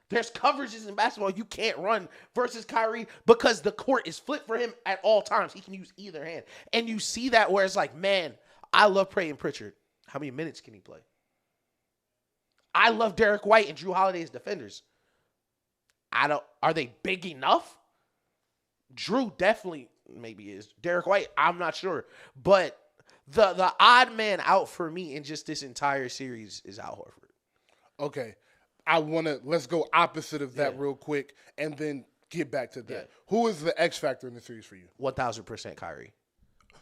Speaker 1: There's coverages in basketball you can't run versus Kyrie because the court is flipped for him at all times. He can use either hand. And you see that where it's like, man, I love Peyton Pritchard. How many minutes can he play? I love Derek White and Drew Holiday as defenders. Are they big enough? Drew definitely maybe is. Derek White, I'm not sure. But the odd man out for me in just this entire series is Al Horford.
Speaker 2: Okay. Let's go opposite of that real quick and then get back to that. Yeah. Who is the X factor in the series for you?
Speaker 1: 1,000% Kyrie.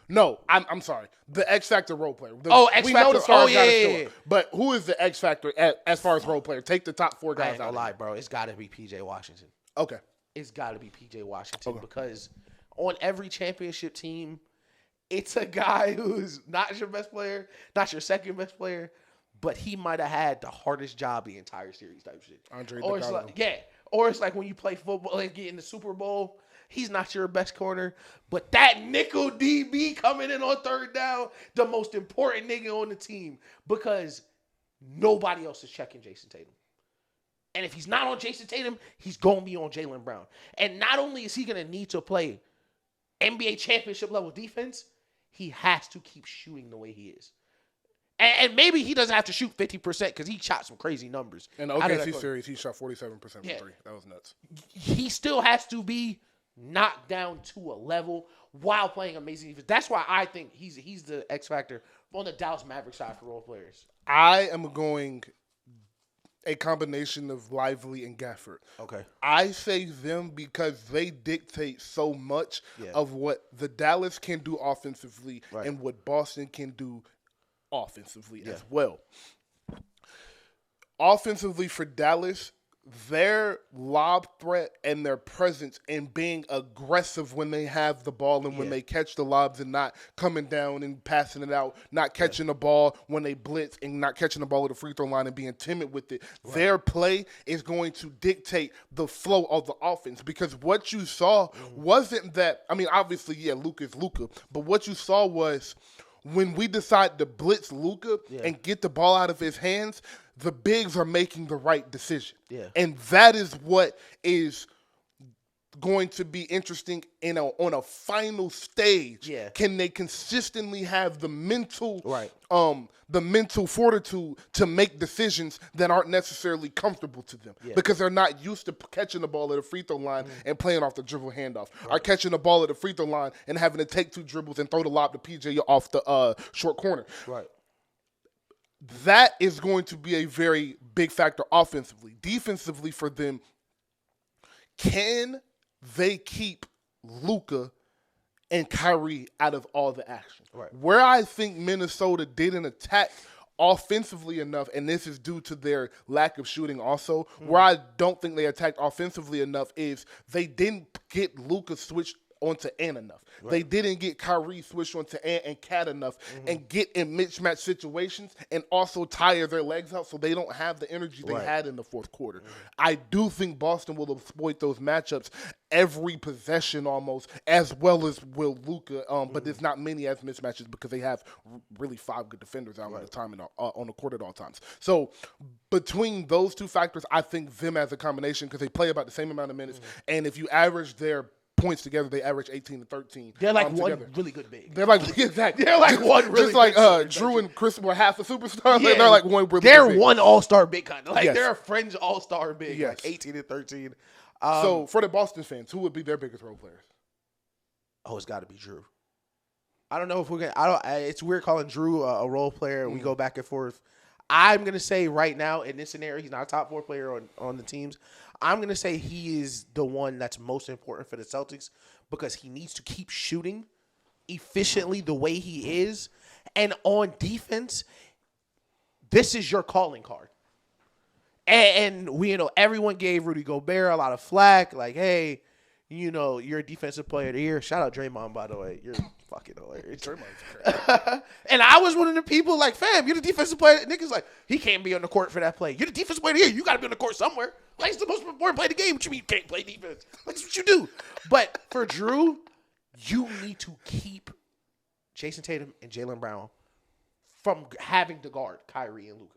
Speaker 2: No, I'm sorry. The X factor role player.
Speaker 1: X factor.
Speaker 2: We know the stars got to show up. But who is the X factor as far as role player? Take the top 4 guys out.
Speaker 1: I ain't gonna lie, bro. It's got to be PJ Washington.
Speaker 2: Okay.
Speaker 1: It's got to be PJ Washington because on every championship team, it's a guy who's not your best player, not your second best player, but he might have had the hardest job the entire series type shit. Or it's like when you play football and get in the Super Bowl, he's not your best corner, but that nickel DB coming in on third down, the most important nigga on the team because nobody else is checking Jason Tatum. And if he's not on Jason Tatum, he's going to be on Jaylen Brown. And not only is he going to need to play NBA championship level defense, he has to keep shooting the way he is. And maybe he doesn't have to shoot 50% because he shot some crazy numbers.
Speaker 2: In the OKC series, he shot 47% from 3. That was nuts.
Speaker 1: He still has to be knocked down to a level while playing amazing defense. That's why I think he's the X factor on the Dallas Mavericks side for role players.
Speaker 2: I am going a combination of Lively and Gafford.
Speaker 1: Okay.
Speaker 2: I say them because they dictate so much of what the Dallas can do offensively and what Boston can do offensively as well. Offensively for Dallas, their lob threat and their presence in being aggressive when they have the ball and when they catch the lobs and not coming down and passing it out, not catching the ball when they blitz and not catching the ball at the free throw line and being timid with it. Their play is going to dictate the flow of the offense because what you saw wasn't that, I mean, obviously, Luka is Luka, but what you saw was when we decide to blitz Luka and get the ball out of his hands, the bigs are making the right decision. Yeah. And that is what is going to be interesting on a final stage. Yeah. Can they consistently have the mental fortitude to make decisions that aren't necessarily comfortable to them because they're not used to catching the ball at a free throw line and playing off the dribble handoff, or catching the ball at the free throw line and having to take 2 dribbles and throw the lob to PJ off the short corner. Right. That is going to be a very big factor offensively. Defensively for them, can they keep Luka and Kyrie out of all the action? Right. Where I think Minnesota didn't attack offensively enough, and this is due to their lack of shooting also, where I don't think they attacked offensively enough is they didn't get Luka switched onto Ant enough. Right. They didn't get Kyrie switched onto Ant and Cat enough and get in mismatch situations and also tire their legs out so they don't have the energy they had in the fourth quarter. I do think Boston will exploit those matchups every possession almost, as well as will Luka, but there's not many as mismatches because they have really 5 good defenders out at the time and on the court at all times. So between those two factors, I think them as a combination because they play about the same amount of minutes, and if you average their points together, they average 18 to 13.
Speaker 1: They're like one really good big.
Speaker 2: They're like exactly.
Speaker 1: They're like one really
Speaker 2: just like Drew and Chris were half a superstar. Yeah. They're like one really
Speaker 1: They're
Speaker 2: big.
Speaker 1: one all-star big kind of. Like they're a fringe all-star big.
Speaker 2: Yes.
Speaker 1: Like 18 and 13.
Speaker 2: So for the Boston fans, who would be their biggest role players?
Speaker 1: Oh, it's got to be Drew. I don't know if we're gonna. It's weird calling Drew a role player. We go back and forth. I'm gonna say right now in this scenario, he's not a top 4 player on the teams. I'm gonna say he is the one that's most important for the Celtics because he needs to keep shooting efficiently the way he is, and on defense, this is your calling card. And we, everyone gave Rudy Gobert a lot of flack, like, hey, you're a defensive player of the year. Shout out Draymond, by the way. You're fucking hilarious. Draymond's crazy. And I was one of the people like, fam, you're the defensive player. Niggas like, he can't be on the court for that play. You're the defensive player of the year. You got to be on the court somewhere. Like, it's the most important play of the game. What you mean you can't play defense? Like, that's what you do. But for Drew, you need to keep Jason Tatum and Jaylen Brown from having to guard Kyrie and Luka.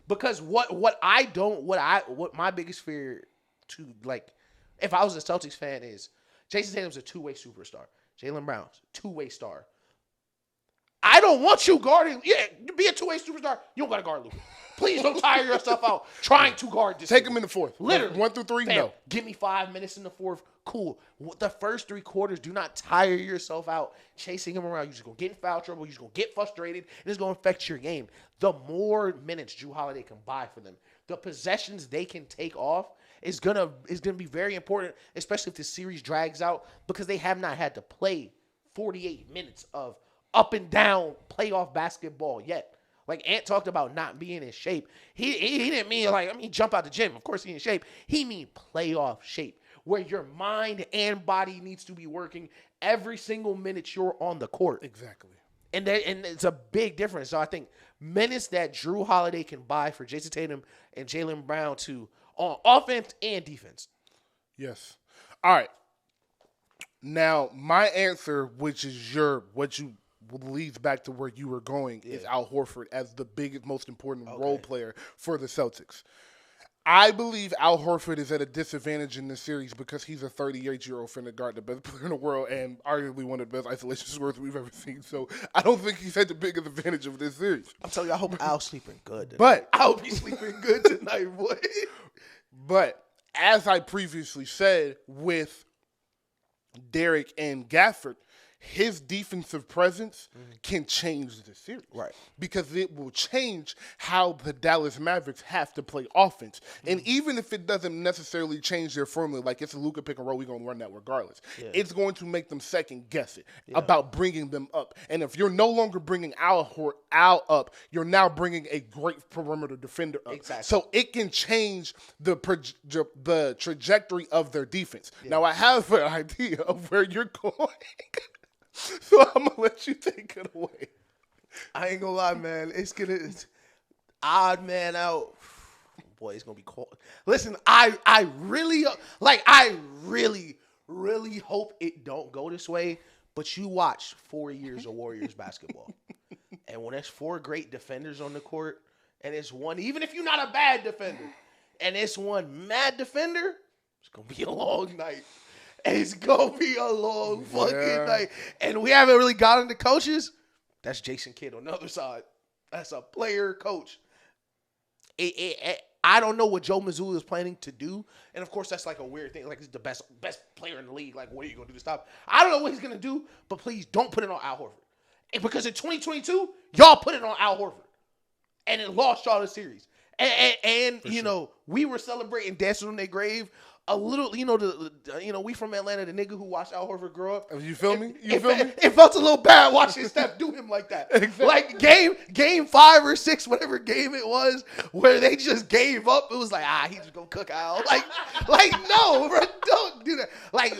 Speaker 1: Because what my biggest fear to, like, if I was a Celtics fan is Jason Tatum's a two-way superstar. Jaylen Brown's a two-way star. I don't want you guarding. Yeah, be a two-way superstar. You don't got to guard Luka. Please don't tire yourself out trying to guard this.
Speaker 2: Take him in the fourth.
Speaker 1: Literally.
Speaker 2: 1 through 3,
Speaker 1: Fam,
Speaker 2: no.
Speaker 1: Give me 5 minutes in the fourth. Cool. The first 3 quarters, do not tire yourself out chasing him around. You're just going to get in foul trouble. You're just going to get frustrated, and it's going to affect your game. The more minutes Jrue Holiday can buy for them, the possessions they can take off is gonna be very important, especially if the series drags out, because they have not had to play 48 minutes of up and down playoff basketball yet. Like Ant talked about not being in shape. He didn't mean jump out the gym. Of course he in shape. He mean playoff shape, where your mind and body needs to be working every single minute you're on the court.
Speaker 2: Exactly.
Speaker 1: And it's a big difference. So I think minutes that Jrue Holiday can buy for Jason Tatum and Jaylen Brown on offense and defense.
Speaker 2: Yes. All right. Now, my answer, which is what you leads back to where you were going, is Al Horford as the biggest, most important role player for the Celtics. I believe Al Horford is at a disadvantage in this series because he's a 38-year-old finna guard the best player in the world and arguably one of the best isolation scorers we've ever seen. So I don't think he's had the biggest advantage of this series.
Speaker 1: I'm telling you, I hope Al's sleeping good tonight.
Speaker 2: But
Speaker 1: I'll be sleeping good tonight, boy.
Speaker 2: But as I previously said with Derek and Gafford, his defensive presence can change the series.
Speaker 1: Right.
Speaker 2: Because it will change how the Dallas Mavericks have to play offense. And even if it doesn't necessarily change their formula, like it's a Luka pick and roll, we're going to run that regardless. Yeah. It's going to make them second guess it about bringing them up. And if you're no longer bringing Al up, you're now bringing a great perimeter defender up.
Speaker 1: Exactly.
Speaker 2: So it can change the trajectory of their defense. Yeah. Now, I have an idea of where you're going. So I'm going to let you take it away.
Speaker 1: I ain't going to lie, man. It's odd man out. Boy, it's going to be cold. Listen, I really hope it don't go this way. But you watch 4 years of Warriors basketball. And when there's 4 great defenders on the court, and it's one, even if you're not a bad defender, and it's one mad defender, it's going to be a long night. It's going to be a long fucking night. And we haven't really gotten to coaches. That's Jason Kidd on the other side. That's a player coach. I don't know what Joe Mazzulla is planning to do. And, of course, that's like a weird thing. Like, he's the best player in the league. Like, what are you going to do to stop? I don't know what he's going to do, but please don't put it on Al Horford. And because in 2022, y'all put it on Al Horford. And it lost y'all the series. And you know, we were celebrating dancing on their grave. A little, we from Atlanta, the nigga who watched Al Horford grow up.
Speaker 2: You feel me? You feel me?
Speaker 1: It felt a little bad watching Steph do him like that. Exactly. Like game 5 or 6, whatever game it was, where they just gave up. It was like, he's just gonna cook Al. Like no, bro, don't do that. Like,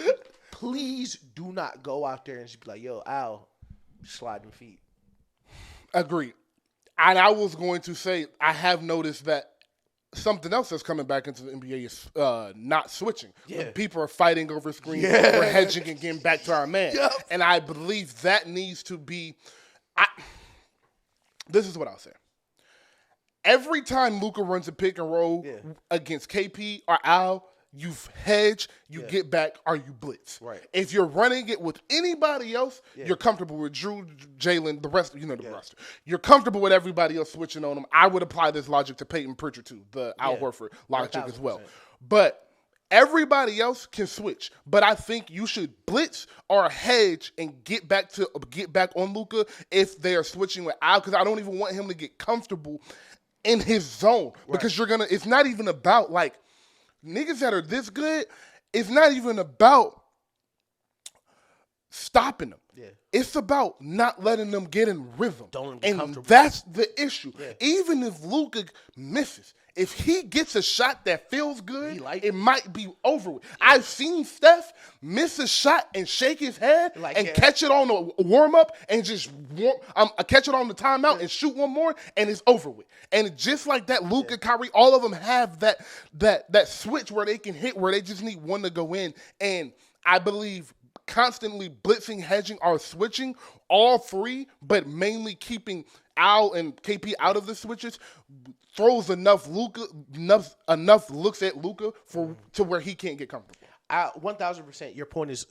Speaker 1: please do not go out there and just be like, yo, Al, sliding feet.
Speaker 2: Agreed. And I was going to say, I have noticed that something else that's coming back into the NBA is not switching. Yeah. When people are fighting over screens. Yeah. We're hedging and getting back to our man. Yep. And I believe that needs to be this is what I'll say. Every time Luka runs a pick and roll against KP or Al, you hedge, you get back, or you blitz.
Speaker 1: Right.
Speaker 2: If you're running it with anybody else, you're comfortable with Jrue, Jaylen, the rest, the roster. You're comfortable with everybody else switching on them. I would apply this logic to Peyton Pritchard too, the Al Horford logic 1,000%. As well. But Everybody else can switch, but I think you should blitz or hedge and get back on Luka if they are switching with Al, because I don't even want him to get comfortable in his zone, because it's not even about like niggas that are this good. It's not even about stopping them. Yeah. It's about not letting them get in rhythm.
Speaker 1: Don't get comfortable.
Speaker 2: That's the issue. Yeah. Even if Luka misses, if he gets a shot that feels good, it might be over with. Yeah. I've seen Steph miss a shot and shake his head and catch it on the warm-up and just catch it on the timeout and shoot one more, and it's over with. And just like that, Luka, Kyrie, all of them have that switch where they can hit, where they just need one to go in. And I believe constantly blitzing, hedging, or switching, all three, but mainly keeping Al and KP out of the switches, throws enough looks at Luka to where he can't get comfortable.
Speaker 1: 1,000%. Your point is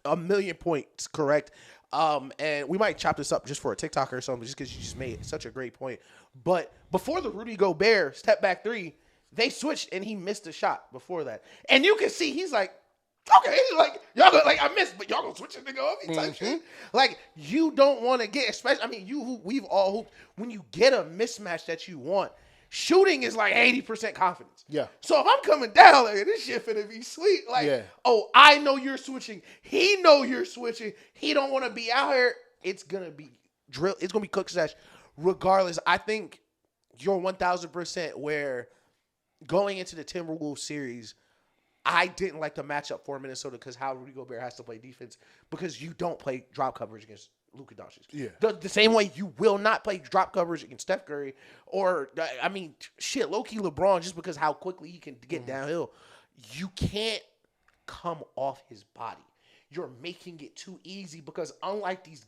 Speaker 1: a million points correct. And we might chop this up just for a TikTok or something, just because you just made such a great point. But before the Rudy Gobert step back three, they switched and he missed a shot before that, and you can see he's like, okay, like y'all gonna, like I missed, but y'all gonna switch this nigga off me type shit. Like you don't want to get, especially. I mean, we've all hooped. When you get a mismatch that you want, shooting is like 80% confidence.
Speaker 2: Yeah.
Speaker 1: So if I'm coming down, like this shit finna be sweet. Like, oh, I know you're switching. He know you're switching. He don't want to be out here. It's gonna be drill. It's gonna be cook stash. Regardless, I think you're 1,000% where going into the Timberwolves series, I didn't like the matchup for Minnesota because how Rudy Gobert has to play defense, because you don't play drop coverage against Luka Doncic.
Speaker 2: Yeah.
Speaker 1: The same way you will not play drop coverage against Steph Curry or, I mean, shit, low-key LeBron, just because how quickly he can get downhill. You can't come off his body. You're making it too easy because unlike these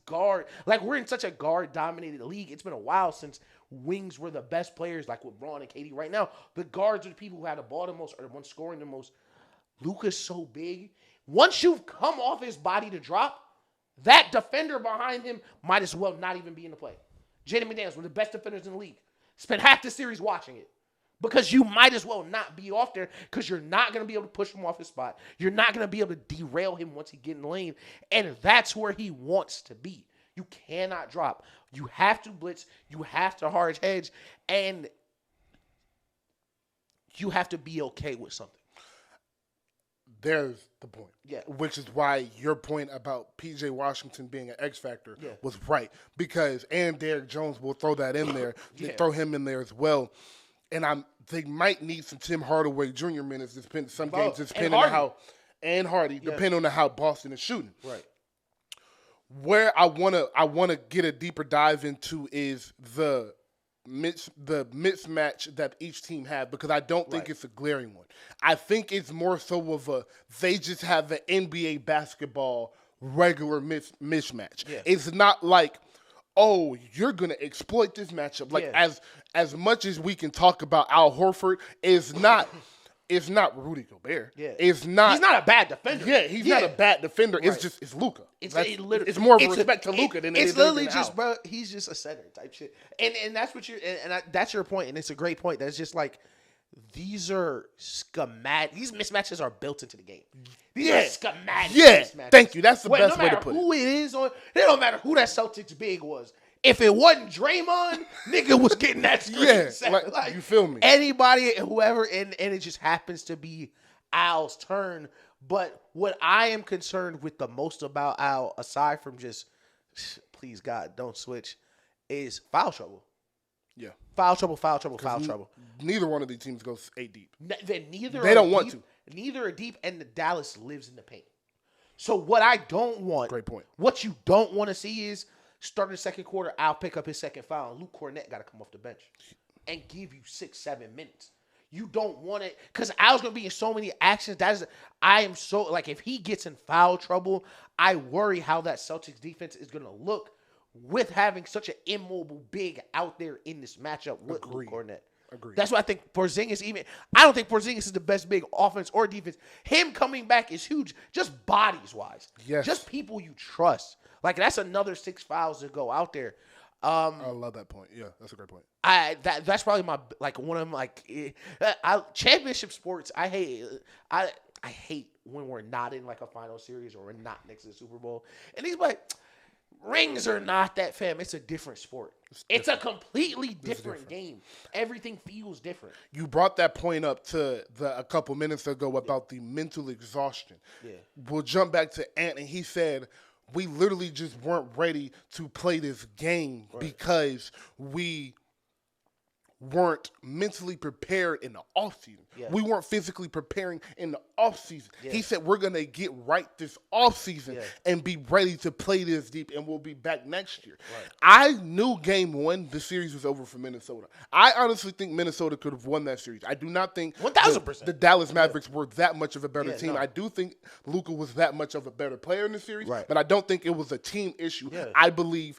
Speaker 1: like we're in such a guard-dominated league. It's been a while since wings were the best players, like with Braun and KD. Right now, the guards are the people who had the ball the most or the ones scoring the most. Luka's so big. Once you've come off his body to drop, that defender behind him might as well not even be in the play. Jaden McDaniels, one of the best defenders in the league. Spent half the series watching it. Because you might as well not be off there, because you're not going to be able to push him off his spot. You're not going to be able to derail him once he gets in the lane. And that's where he wants to be. You cannot drop. You have to blitz. You have to hard hedge. And you have to be okay with something.
Speaker 2: There's the point.
Speaker 1: Yeah.
Speaker 2: Which is why your point about P.J. Washington being an X factor was right. Because, and Derrick Jones will throw that in there. Throw him in there as well. And they might need some Tim Hardaway Jr. minutes. Some games, depending on how, and Hardy, depending on how Boston is shooting.
Speaker 1: Right.
Speaker 2: Where I wanna get a deeper dive into is the mismatch that each team have, because I don't think it's a glaring one. I think it's more so of they just have an NBA basketball regular mismatch. Yeah. It's not like, oh, you're going to exploit this matchup. Like, as much as we can talk about Al Horford, it's not Rudy Gobert.
Speaker 1: Yeah.
Speaker 2: He's not
Speaker 1: a bad defender.
Speaker 2: Yeah, he's not a bad defender. Right. It's Luka. It's more of a respect to Luka than it is.
Speaker 1: It's literally just, bro, he's just a center type shit. And that's what that's your point, and it's a great point. That's just like, these are schematic. These mismatches are built into the game. These are schematic mismatches.
Speaker 2: Thank you. That's the best way to put it.
Speaker 1: No matter who it is on, it don't matter who that Celtics big was. If it wasn't Draymond, nigga was getting that screen set.
Speaker 2: Like, you feel me?
Speaker 1: Anybody, whoever, and it just happens to be Al's turn. But what I am concerned with the most about Al, aside from just, please God, don't switch, is foul trouble.
Speaker 2: Yeah.
Speaker 1: Foul trouble.
Speaker 2: Neither one of these teams goes 8 deep.
Speaker 1: They don't want to. Neither are deep, and the Dallas lives in the paint. So what I don't want,
Speaker 2: great point.
Speaker 1: What you don't want to see is start the second quarter, I'll pick up his second foul, and Luke Cornett got to come off the bench and give you 6-7 minutes. You don't want it, because Al's going to be in so many actions. I am so, like, if he gets in foul trouble, I worry how that Celtics defense is going to look with having such an immobile big out there in this matchup with Luke Cornett.
Speaker 2: Agreed.
Speaker 1: That's why I think Porzingis I don't think Porzingis is the best big offense or defense. Him coming back is huge, just bodies-wise.
Speaker 2: Yes.
Speaker 1: Just people you trust. Like, that's another 6 fouls to go out there.
Speaker 2: I love that point. Yeah, that's a great point.
Speaker 1: That's probably my one of my championship sports. I hate when we're not in like a final series or we're not next to the Super Bowl. And he's like, rings are not that, fam. It's a different sport. It's a completely different game. Everything feels different.
Speaker 2: You brought that point up to a couple minutes ago about the mental exhaustion.
Speaker 1: Yeah.
Speaker 2: We'll jump back to Ant, and he said, we literally just weren't ready to play this game because we weren't mentally prepared in the offseason. Yeah. We weren't physically preparing in the offseason. Yeah. He said we're going to get right this offseason and be ready to play this deep, and we'll be back next year. Right. I knew game one, the series was over for Minnesota. I honestly think Minnesota could have won that series. I do not think
Speaker 1: 1,000%
Speaker 2: the Dallas Mavericks were that much of a better team. No. I do think Luka was that much of a better player in the series, but I don't think it was a team issue. Yeah. I believe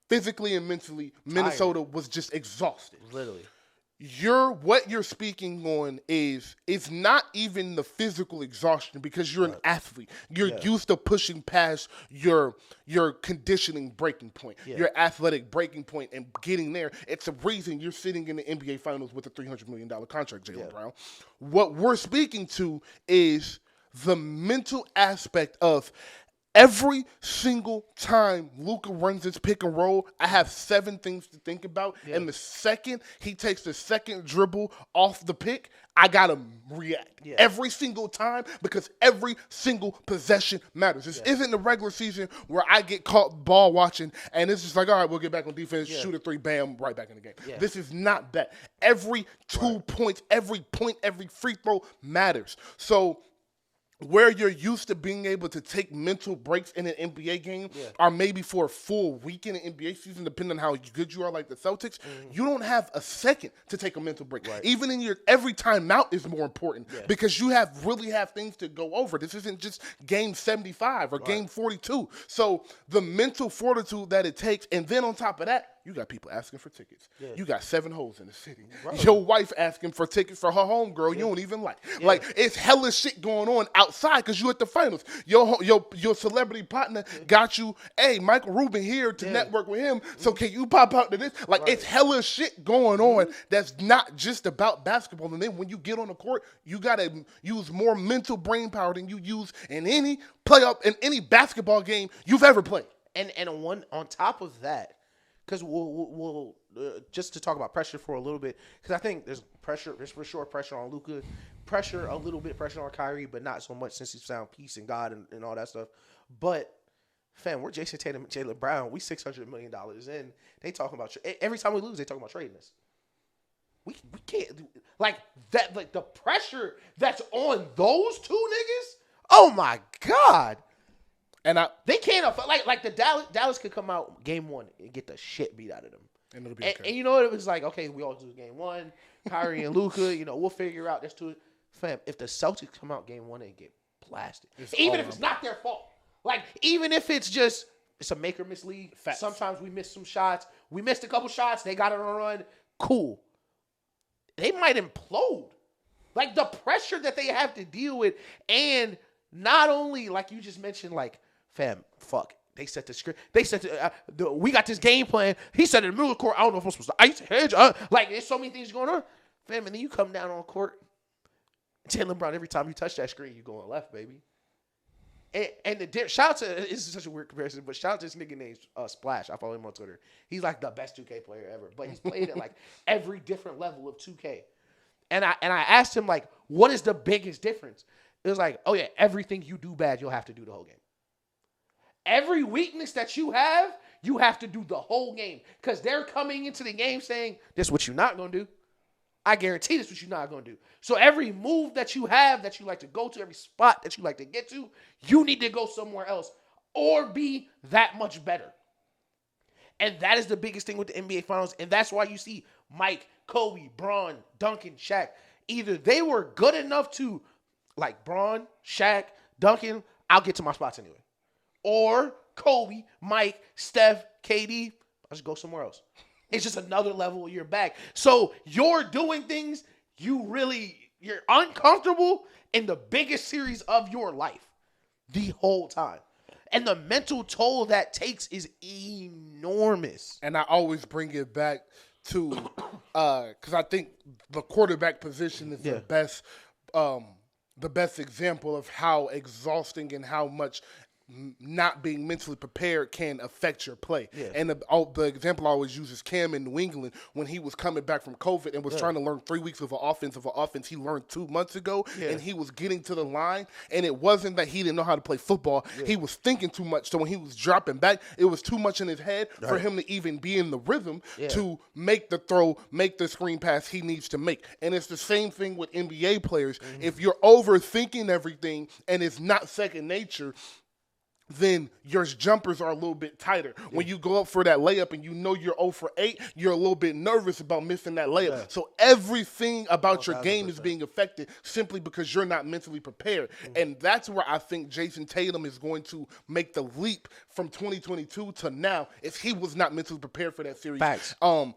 Speaker 2: physically and mentally, Minnesota was just exhausted.
Speaker 1: Literally.
Speaker 2: What you're speaking on is not even the physical exhaustion because you're an athlete. You're used to pushing past your conditioning breaking point, your athletic breaking point, and getting there. It's a reason you're sitting in the NBA Finals with a $300 million contract, Jaylen Brown. What we're speaking to is the mental aspect of every single time Luka runs his pick and roll, I have 7 things to think about. Yeah. And the second he takes the second dribble off the pick, I got to react. Yeah. Every single time, because every single possession matters. This isn't the regular season where I get caught ball watching and it's just like, all right, we'll get back on defense, shoot a 3, bam, right back in the game. Yeah. This is not that. Every 2 points, every point, every free throw matters. So where you're used to being able to take mental breaks in an NBA game or maybe for a full week in an NBA season, depending on how good you are like the Celtics, you don't have a second to take a mental break. Right. Even in your every timeout is more important because you really have things to go over. This isn't just game 75 or game 42. So the mental fortitude that it takes, and then on top of that, you got people asking for tickets. Yeah. You got 7 hoes in the city. Right. Your wife asking for tickets for her homegirl you don't even like. Yeah. Like, it's hella shit going on outside because you at the finals. Your celebrity partner got you, hey, Michael Rubin here to network with him, so can you pop out to this? Like, it's hella shit going on that's not just about basketball. And then when you get on the court, you got to use more mental brain power than you use in any in any basketball game you've ever played.
Speaker 1: And on top of that, because we'll just to talk about pressure for a little bit, because I think there's for sure pressure on Luka, a little bit pressure on Kyrie, but not so much since he's found peace in God and all that stuff. But fam, we're Jason Tatum and Jaylen Brown. We $600 million in. They talking about every time we lose, they talking about trading us. We can't do like that. Like the pressure that's on those 2 niggas. Oh my God.
Speaker 2: And
Speaker 1: they can't like the Dallas could come out game 1 and get the shit beat out of them. And it'll be okay. And you know what? It was like, okay, we all do game 1. Kyrie and Luka, we'll figure out this 2. Fam, if the Celtics come out game 1 and get blasted, even if it's not their fault, like even if it's a make or miss league. Facts. Sometimes we miss some shots. We missed a couple shots. They got it on a run. Cool. They might implode. Like the pressure that they have to deal with, and not only like you just mentioned, like. Fam, fuck. They set the script. They set we got this game plan. He said in the middle of the court, I don't know if I'm supposed to ice, hedge. Like, there's so many things going on. Fam, and then you come down on court. Jaylen Brown, every time you touch that screen, you going left, baby. And shout out to, this is such a weird comparison, but shout out to this nigga named Splash. I follow him on Twitter. He's like the best 2K player ever. But he's played at like every different level of 2K. And I asked him, like, what is the biggest difference? It was like, oh yeah, everything you do bad, you'll have to do the whole game. Every weakness that you have to do the whole game. Because they're coming into the game saying, this is what you're not going to do. I guarantee this is what you're not going to do. So every move that you have that you like to go to, every spot that you like to get to, you need to go somewhere else or be that much better. And that is the biggest thing with the NBA Finals. And that's why you see Mike, Kobe, Bron, Duncan, Shaq. Either they were good enough to, like Bron, Shaq, Duncan, I'll get to my spots anyway. Or Kobe, Mike, Steph, KD, I'll just go somewhere else. It's just another level of your back. So you're doing things you're uncomfortable in the biggest series of your life the whole time. And the mental toll that takes is enormous. enormous.
Speaker 2: And I always bring it back to because I think the quarterback position is the best example of how exhausting and how much not being mentally prepared can affect your play. Yeah. And the example I always use is Cam in New England when he was coming back from COVID and was trying to learn 3 weeks of an offense he learned 2 months ago, and he was getting to the line, and it wasn't that he didn't know how to play football. Yeah. He was thinking too much, so when he was dropping back, it was too much in his head for him to even be in the rhythm to make the throw, make the screen pass he needs to make. And it's the same thing with NBA players. Mm-hmm. If you're overthinking everything and it's not second nature, then your jumpers are a little bit tighter. Yeah. When you go up for that layup and you know you're 0 for 8, you're a little bit nervous about missing that layup. Yeah. So everything about your game is being affected simply because you're not mentally prepared. Mm-hmm. And that's where I think Jason Tatum is going to make the leap from 2022 to now if he was not mentally prepared for that series.
Speaker 1: Facts.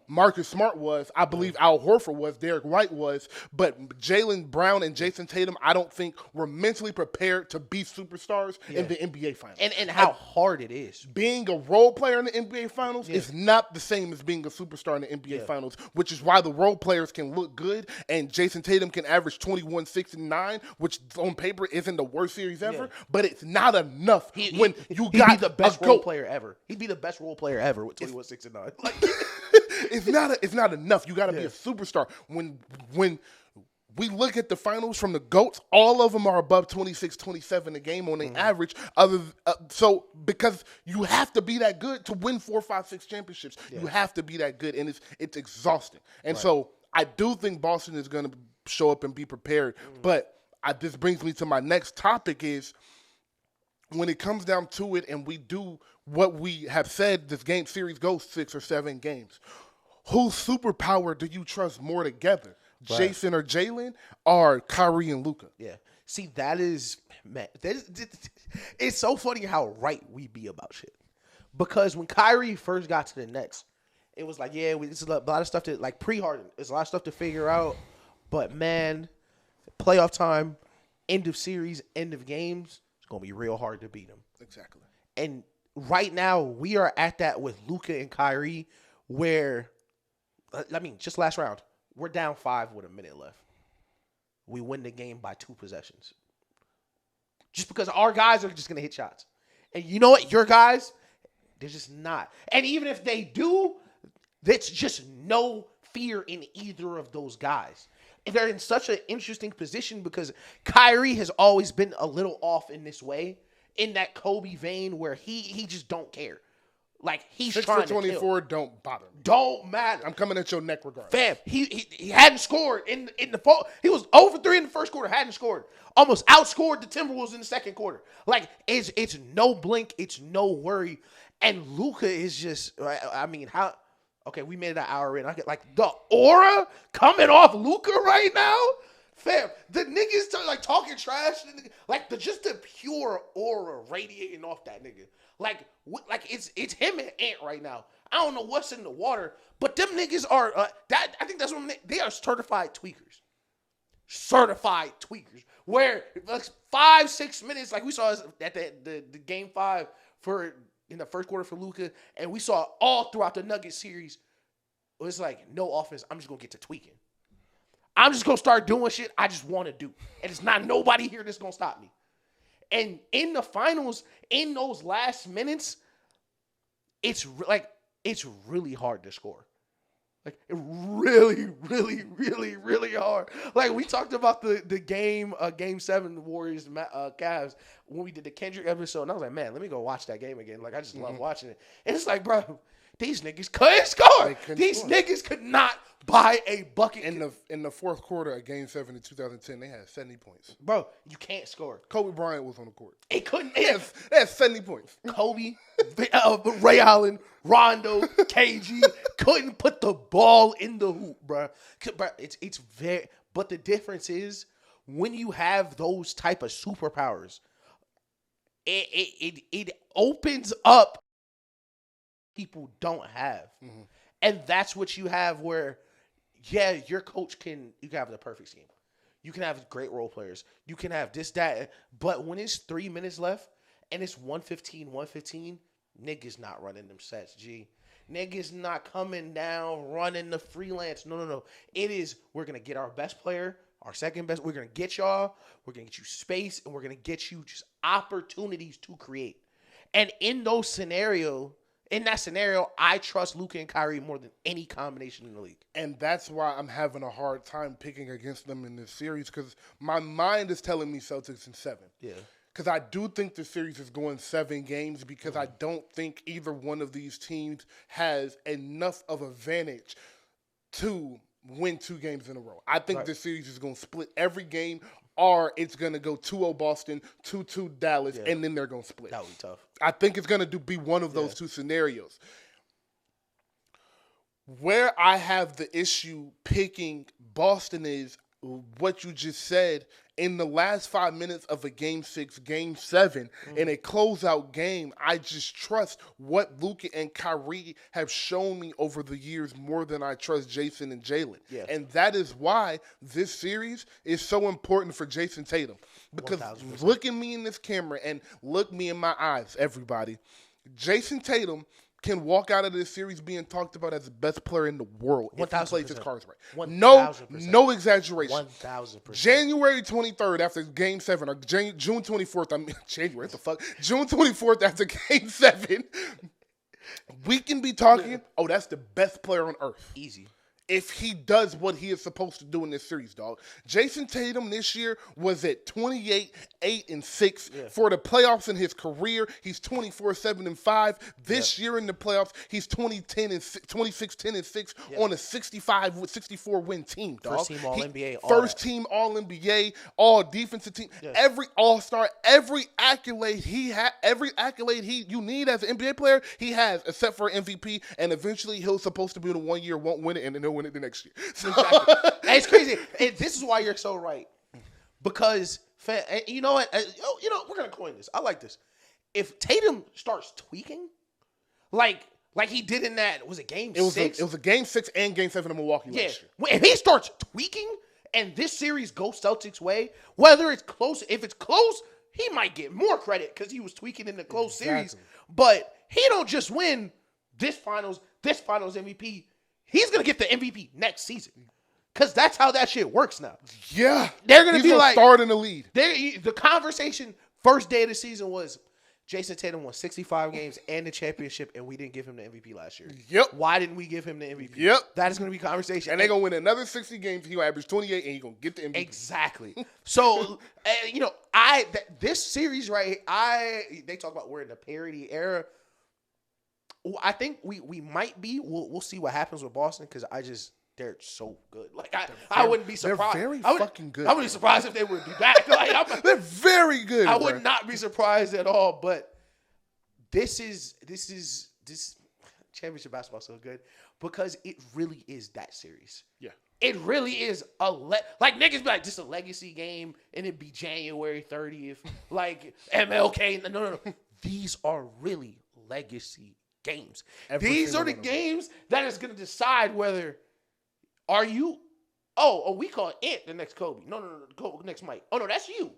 Speaker 2: Marcus Smart was, I believe Al Horford was, Derek White was, but Jaylen Brown and Jason Tatum, I don't think were mentally prepared to be superstars in the NBA Finals.
Speaker 1: And how hard it is.
Speaker 2: Being a role player in the NBA Finals is not the same as being a superstar in the NBA Finals, which is why the role players can look good, and Jason Tatum can average 21, 6, and 9, which on paper isn't the worst series ever, but it's not enough when you got
Speaker 1: be the best role player ever. He'd be the best role player ever with 21, 6, and 9. Like,
Speaker 2: it's not enough. You got to be a superstar. When we look at the finals from the GOATs, all of them are above 26, 27 a game on the average. So because you have to be that good to win 4, 5, 6 championships. Yeah. You have to be that good, and it's exhausting. And so I do think Boston is going to show up and be prepared. But this brings me to my next topic is when it comes down to it and we do what we have said, this game series goes 6 or 7 games. Whose superpower do you trust more together? Right. Jason or Jalen, or Kyrie and Luka?
Speaker 1: Yeah. See, that is, man, it's so funny how right we be about shit. Because when Kyrie first got to the Nets, it was like, it's a lot of stuff to, like, pre-Harden. There's a lot of stuff to figure out. But, man, playoff time, end of series, end of games, it's going to be real hard to beat them.
Speaker 2: Exactly.
Speaker 1: And right now, we are at that with Luka and Kyrie where, just last round. We're down 5 with a minute left. We win the game by 2 possessions. Just because our guys are just going to hit shots. And you know what? Your guys, they're just not. And even if they do, there's just no fear in either of those guys. And they're in such an interesting position because Kyrie has always been a little off in this way, in that Kobe vein where he just don't care. Like, he's
Speaker 2: 6
Speaker 1: trying
Speaker 2: for 24
Speaker 1: to kill.
Speaker 2: Don't bother me.
Speaker 1: Don't matter.
Speaker 2: I'm coming at your neck regardless.
Speaker 1: Fam, he hadn't scored in the fall. He was 0 for 3 in the first quarter, hadn't scored. Almost outscored the Timberwolves in the second quarter. Like, it's no blink, it's no worry. And Luka is just, how, okay, we made it an hour in. I get, like, the aura coming off Luka right now? Fam, the niggas talking trash, like just the pure aura radiating off that nigga. Like it's him and Ant right now. I don't know what's in the water, but them niggas are I think that's what they are certified tweakers. Certified tweakers. Where 5-6 minutes, like we saw at the game 5 in the first quarter for Luka, and we saw all throughout the Nuggets series. It was like no offense. I'm just gonna get to tweaking. I'm just going to start doing shit I just want to do. And it's not nobody here that's going to stop me. And in the finals, in those last minutes, it's really hard to score. Like, really, really, really, really hard. Like, we talked about the game 7 Warriors Cavs when we did the Kendrick episode. And I was like, man, let me go watch that game again. Like, I just love watching it. And it's like, bro, these niggas couldn't score. Niggas could not buy a bucket.
Speaker 2: In the fourth quarter of Game 7 in 2010, they had 70 points.
Speaker 1: Bro, you can't score.
Speaker 2: Kobe Bryant was on the court.
Speaker 1: It couldn't.
Speaker 2: They had 70 points.
Speaker 1: Kobe, Ray Allen, Rondo, KG couldn't put the ball in the hoop, bro. It's very. But the difference is when you have those type of superpowers, it opens up people don't have. Mm-hmm. And that's what you have where, your coach you can have the perfect scheme. You can have great role players. You can have this, that. But when it's 3 minutes left and it's 115, niggas not running them sets, G. Niggas not coming down, running the freelance. No. It is, we're going to get our best player, our second best. We're going to get y'all. We're going to get you space, and we're going to get you just opportunities to create. And in that scenario, I trust Luka and Kyrie more than any combination in the league.
Speaker 2: And that's why I'm having a hard time picking against them in this series, because my mind is telling me Celtics in 7.
Speaker 1: Yeah.
Speaker 2: Because I do think the series is going 7 games, because I don't think either one of these teams has enough of advantage to win 2 games in a row. I think this series is going to split every game, or it's going to go 2-0 Boston, 2-2 Dallas, and then they're going to split.
Speaker 1: That would be tough.
Speaker 2: I think it's going to be one of those 2 scenarios. Where I have the issue picking Boston is what you just said. In the last 5 minutes of a Game 6, Game 7, in a closeout game, I just trust what Luka and Kyrie have shown me over the years more than I trust Jason and Jalen. Yeah. And that is why this series is so important for Jason Tatum. Because 1,000%. Look at me in this camera and look me in my eyes, everybody. Jason Tatum can walk out of this series being talked about as the best player in the world if he plays his cards right. No exaggeration.
Speaker 1: 1,000%.
Speaker 2: January 23rd after Game 7, or June 24th, January, what the fuck? June 24th after Game 7, we can be talking, that's the best player on earth.
Speaker 1: Easy.
Speaker 2: If he does what he is supposed to do in this series, dog. Jason Tatum this year was at 28, 8, and 6 for the playoffs in his career. He's 24, 7, and 5. This year in the playoffs, he's 26, 10, and 6 on a 64 win team, dog.
Speaker 1: First team All-NBA.
Speaker 2: First team All-NBA, all defensive team. Every All-Star, every accolade you need as an NBA player, he has, except for MVP, and eventually he'll supposed to be in 1 year, won't win it, and then he'll win it the next year.
Speaker 1: Exactly. It's crazy. This is why you're so right. Because, you know what? We're going to coin this. I like this. If Tatum starts tweaking, like he did in that, was it Game 6?
Speaker 2: It was a Game 6 and Game 7 in Milwaukee last year.
Speaker 1: If he starts tweaking and this series goes Celtics' way, whether it's close, if it's close, he might get more credit because he was tweaking in the close series. But he don't just win this finals MVP. He's going to get the MVP next season. Because that's how that shit works now.
Speaker 2: Yeah.
Speaker 1: They're going to be like,
Speaker 2: start in the lead.
Speaker 1: The conversation first day of the season was Jason Tatum won 65 games and the championship, and we didn't give him the MVP last year.
Speaker 2: Yep.
Speaker 1: Why didn't we give him the MVP?
Speaker 2: Yep.
Speaker 1: That is going to be conversation.
Speaker 2: And they're going to win another 60 games. He'll average 28, and he's going to get the MVP.
Speaker 1: Exactly. So, this series right here, they talk about we're in the parity era. I think we might be. We'll see what happens with Boston because they're so good. Like I wouldn't be surprised.
Speaker 2: They're very fucking good.
Speaker 1: I wouldn't be surprised if they would be back.
Speaker 2: They're very good.
Speaker 1: I would not be surprised at all. But this championship basketball is so good because it really is that series.
Speaker 2: Yeah.
Speaker 1: It really is like niggas be like just a legacy game and it'd be January 30th like MLK. No. These are really legacy games. These are the games that is going to decide whether are you we call it the next Kobe. No, next Mike. Oh no, that's you.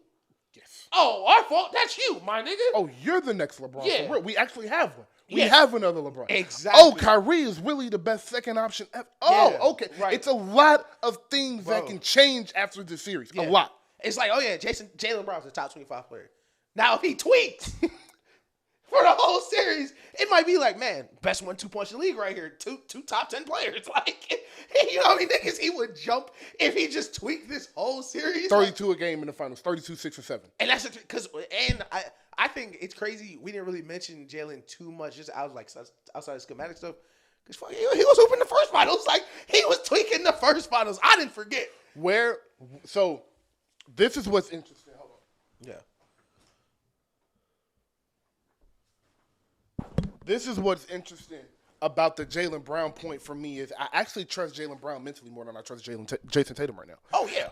Speaker 2: Yes.
Speaker 1: Oh, our fault. That's you, my nigga.
Speaker 2: Oh, you're the next LeBron.
Speaker 1: Yeah.
Speaker 2: So we actually have one. We have another LeBron.
Speaker 1: Exactly.
Speaker 2: Oh, Kyrie is really the best second option ever. Oh, okay. Right. It's a lot of things that can change after the series. A lot.
Speaker 1: It's like, Jalen Brown's the top 25 player. Now, if he tweaks for the whole series, it might be like, man, best 1-2 punch in the league right here. Two top 10 players. Like, you know how many niggas he would jump if he just tweaked this whole series?
Speaker 2: 32 a game in the finals. 32, 6, and 7.
Speaker 1: And that's because, I think it's crazy. We didn't really mention Jalen too much, just outside of schematic stuff. Because he was hooping the first finals. Like, he was tweaking the first finals. I didn't forget.
Speaker 2: So, this is what's interesting. Hold on.
Speaker 1: Yeah.
Speaker 2: This is what's interesting about the Jaylen Brown point for me is I actually trust Jaylen Brown mentally more than I trust Jason Tatum right now.
Speaker 1: Oh, yeah.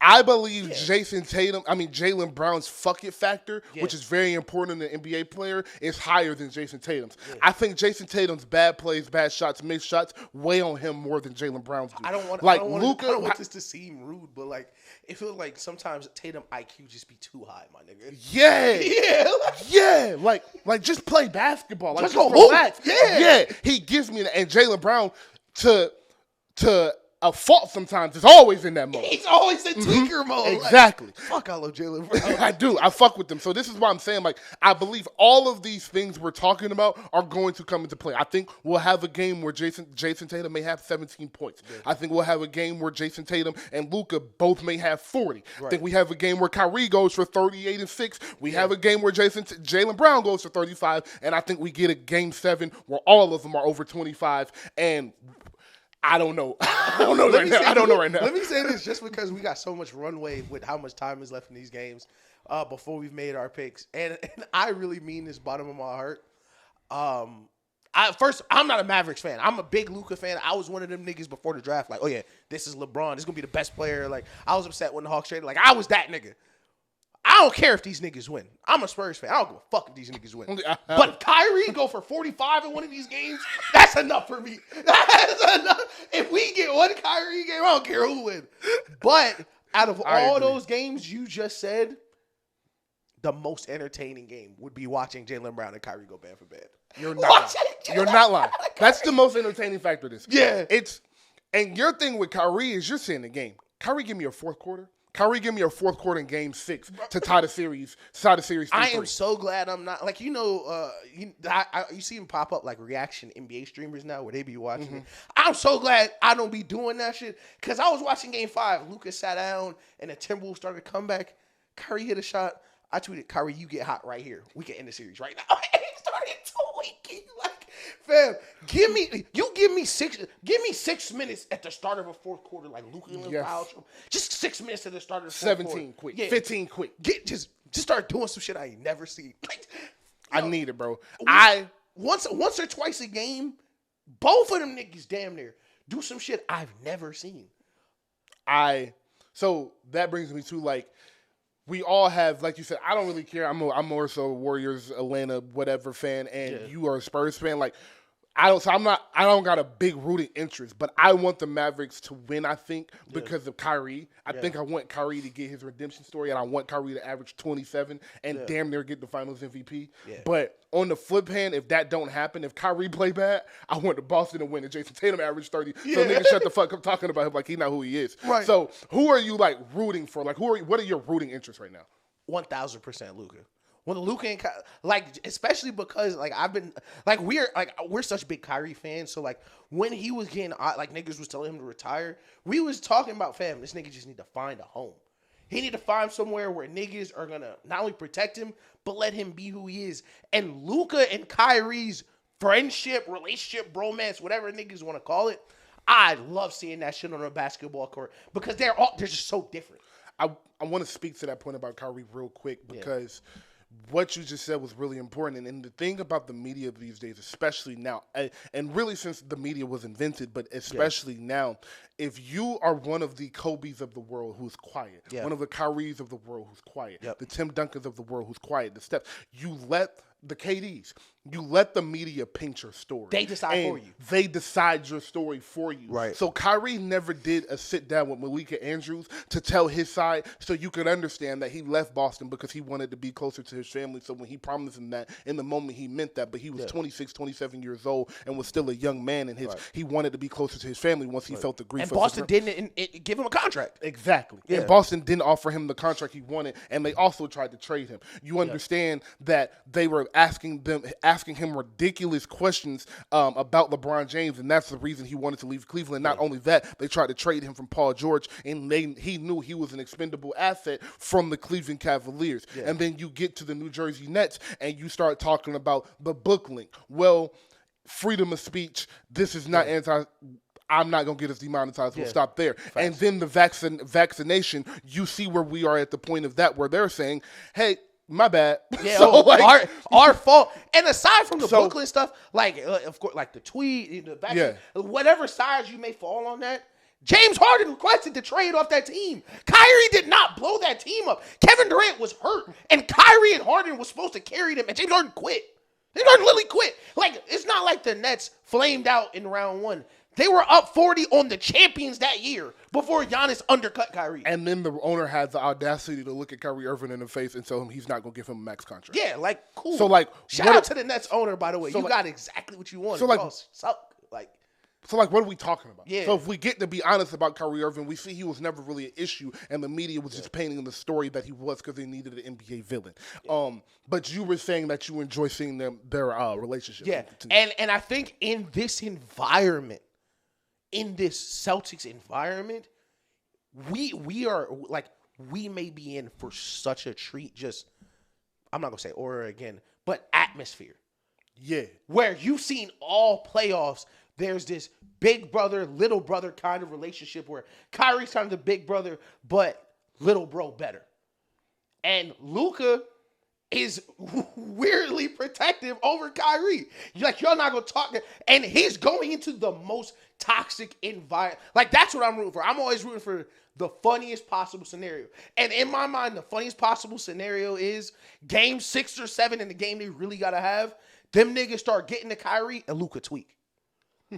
Speaker 2: I believe Jaylen Brown's fuck it factor, which is very important in an NBA player, is higher than Jason Tatum's. Yeah. I think Jason Tatum's bad plays, bad shots, missed shots weigh on him more than Jaylen Brown's do.
Speaker 1: I don't want this to seem rude, but like it feels like sometimes Tatum IQ just be too high, my nigga.
Speaker 2: Yeah. Yeah. Like just play basketball. Like,
Speaker 1: just go relax. Yeah.
Speaker 2: he gives me, and Jaylen Brown to a fault sometimes is always in that mode.
Speaker 1: He's always in tweaker mode.
Speaker 2: Exactly.
Speaker 1: Like, fuck, I love Jaylen Brown.
Speaker 2: I do. I fuck with them. So this is why I'm saying, like, I believe all of these things we're talking about are going to come into play. I think we'll have a game where Jason Tatum may have 17 points. Yeah. I think we'll have a game where Jason Tatum and Luka both may have 40. Right. I think we have a game where Kyrie goes for 38 and 6. We have a game where Jaylen Brown goes for 35. And I think we get a game 7 where all of them are over 25. And I don't know. I don't know right now.
Speaker 1: Let me say this, just because we got so much runway with how much time is left in these games before we've made our picks. And I really mean this bottom of my heart. I'm not a Mavericks fan. I'm a big Luka fan. I was one of them niggas before the draft. Like, oh, yeah, this is LeBron. This is going to be the best player. Like, I was upset when the Hawks traded. Like, I was that nigga. I don't care if these niggas win. I'm a Spurs fan. I don't give a fuck if these niggas win. But Kyrie go for 45 in one of these games, that's enough for me. That's enough. If we get one Kyrie game, I don't care who wins. But out of all those games you just said, the most entertaining game would be watching Jaylen Brown and Kyrie go band for band.
Speaker 2: You're not lying. You're not lying. That's the most entertaining factor of this.
Speaker 1: Yeah.
Speaker 2: And your thing with Kyrie is you're seeing the game. Kyrie, give me a fourth quarter. Kyrie, give me a fourth quarter in game 6 to tie the series. I
Speaker 1: am so glad I'm not, like, you see him pop up like reaction NBA streamers now where they be watching it. I'm so glad I don't be doing that shit, because I was watching game 5. Luka sat down and the Timberwolves started to come back. Kyrie hit a shot. I tweeted, Kyrie, you get hot right here. We can end the series right now. And he started tweaking. Like, fam, give me 6 minutes at the start of a fourth quarter, like Luka and foul. Just 6 minutes at the start of the fourth quarter.
Speaker 2: 17 quick. Yeah. 15 quick.
Speaker 1: Just start doing some shit I ain't never seen. Like,
Speaker 2: I need it, bro.
Speaker 1: Once or twice a game, both of them niggas damn near do some shit I've never seen.
Speaker 2: So that brings me to, like, we all have, like you said, I don't really care. I'm more so a Warriors, Atlanta, whatever fan, and you are a Spurs fan. Like, I don't got a big rooting interest, but I want the Mavericks to win, I think, because of Kyrie. I think I want Kyrie to get his redemption story, and I want Kyrie to average 27 and damn near get the finals MVP. Yeah. But on the flip hand, if that don't happen, if Kyrie play bad, I want the Boston to win and Jason Tatum average 30. So niggas shut the fuck up talking about him like he not who he is. Right. So who are you, like, rooting for? Like, what are your rooting interests right now?
Speaker 1: 1,000% Luka. When Luka and like, especially because, like, we're such big Kyrie fans, so, like, when he was getting, like, niggas was telling him to retire, we was talking about, fam, this nigga just need to find a home. He need to find somewhere where niggas are gonna not only protect him, but let him be who he is. And Luka and Kyrie's friendship, relationship, bromance, whatever niggas want to call it, I love seeing that shit on a basketball court because they're just so different.
Speaker 2: I want to speak to that point about Kyrie real quick because what you just said was really important. And the thing about the media these days, especially now, and really since the media was invented, but especially now, if you are one of the Kobe's of the world who's quiet, one of the Kyries of the world who's quiet, the Tim Duncans of the world who's quiet, the Stephs, you let the KDs, you let the media paint your story.
Speaker 1: They decide for you.
Speaker 2: They decide your story for you.
Speaker 1: Right.
Speaker 2: So Kyrie never did a sit down with Malika Andrews to tell his side so you could understand that he left Boston because he wanted to be closer to his family. So when he promised him that, in the moment he meant that, but he was 26, 27 years old and was still a young man, and he wanted to be closer to his family once he felt the grief.
Speaker 1: And Boston didn't give him a contract.
Speaker 2: Exactly. Yeah. And Boston didn't offer him the contract he wanted, and they also tried to trade him. You understand that they were asking him ridiculous questions about LeBron James, and that's the reason he wanted to leave Cleveland. Not only that, they tried to trade him from Paul George, and he knew he was an expendable asset from the Cleveland Cavaliers. Yeah. And then you get to the New Jersey Nets, and you start talking about the book link. Well, freedom of speech, this is not I'm not going to get us demonetized. We'll stop there. Facts. And then the vaccination, you see where we are at the point of that, where they're saying, hey, my bad.
Speaker 1: Yeah, so, our fault. And aside from the Brooklyn stuff, like, of course, like the tweet, the vaccine, whatever sides you may fall on that, James Harden requested to trade off that team. Kyrie did not blow that team up. Kevin Durant was hurt, and Kyrie and Harden was supposed to carry them, and James Harden quit. James Harden literally quit. Like, it's not like the Nets flamed out in round 1. They were up 40 on the champions that year before Giannis undercut Kyrie.
Speaker 2: And then the owner has the audacity to look at Kyrie Irving in the face and tell him he's not going to give him a max contract.
Speaker 1: Yeah, like, cool.
Speaker 2: So, like,
Speaker 1: shout out to the Nets owner, by the way. You got exactly what you wanted.
Speaker 2: So, like, what are we talking about?
Speaker 1: Yeah.
Speaker 2: So if we get to be honest about Kyrie Irving, we see he was never really an issue, and the media was just painting the story that he was because they needed an NBA villain. Yeah. But you were saying that you enjoy seeing their relationship.
Speaker 1: Yeah, and I think in this environment, in this Celtics environment, we are like, we may be in for such a treat. Just, I'm not gonna say aura again, but atmosphere.
Speaker 2: Yeah,
Speaker 1: where you've seen all playoffs. There's this big brother, little brother kind of relationship where Kyrie's kind of the big brother, but little bro better. And Luka is weirdly protective over Kyrie. Y'all not going to talk. And he's going into the most toxic environment. Like, that's what I'm rooting for. I'm always rooting for the funniest possible scenario. And in my mind, the funniest possible scenario is game 6 or 7 in the game they really got to have. Them niggas start getting to Kyrie and Luka tweak.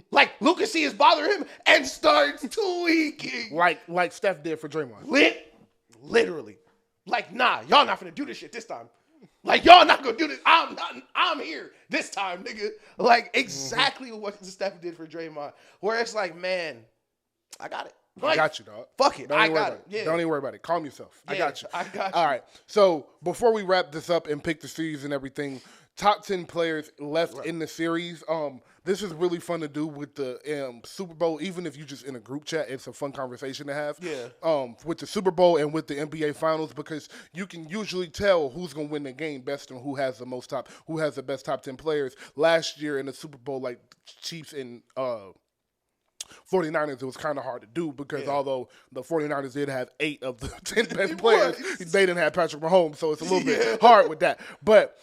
Speaker 1: Like, Luka sees bother him and starts tweaking.
Speaker 2: Like Steph did for Draymond.
Speaker 1: Literally. Like, nah, y'all not finna do this shit this time. Like, y'all not gonna do this. I'm here this time, nigga. Like, exactly what Steph did for Draymond. Where it's like, man, I got it. Like,
Speaker 2: I got you, dog.
Speaker 1: Fuck it. I got it.
Speaker 2: Yeah. Don't even worry about it. Calm yourself.
Speaker 1: Yeah,
Speaker 2: I got you.
Speaker 1: I got you.
Speaker 2: All right. So before we wrap this up and pick the series and everything, top 10 players left in the series. This is really fun to do with the Super Bowl. Even if you just in a group chat, it's a fun conversation to have.
Speaker 1: Yeah.
Speaker 2: With the Super Bowl and with the NBA Finals, because you can usually tell who's gonna win the game best and who has the best top 10 players. Last year in the Super Bowl, like Chiefs and 49ers, it was kind of hard to do because although the 49ers did have 8 of the 10 best players, they didn't have Patrick Mahomes, so it's a little bit hard with that. But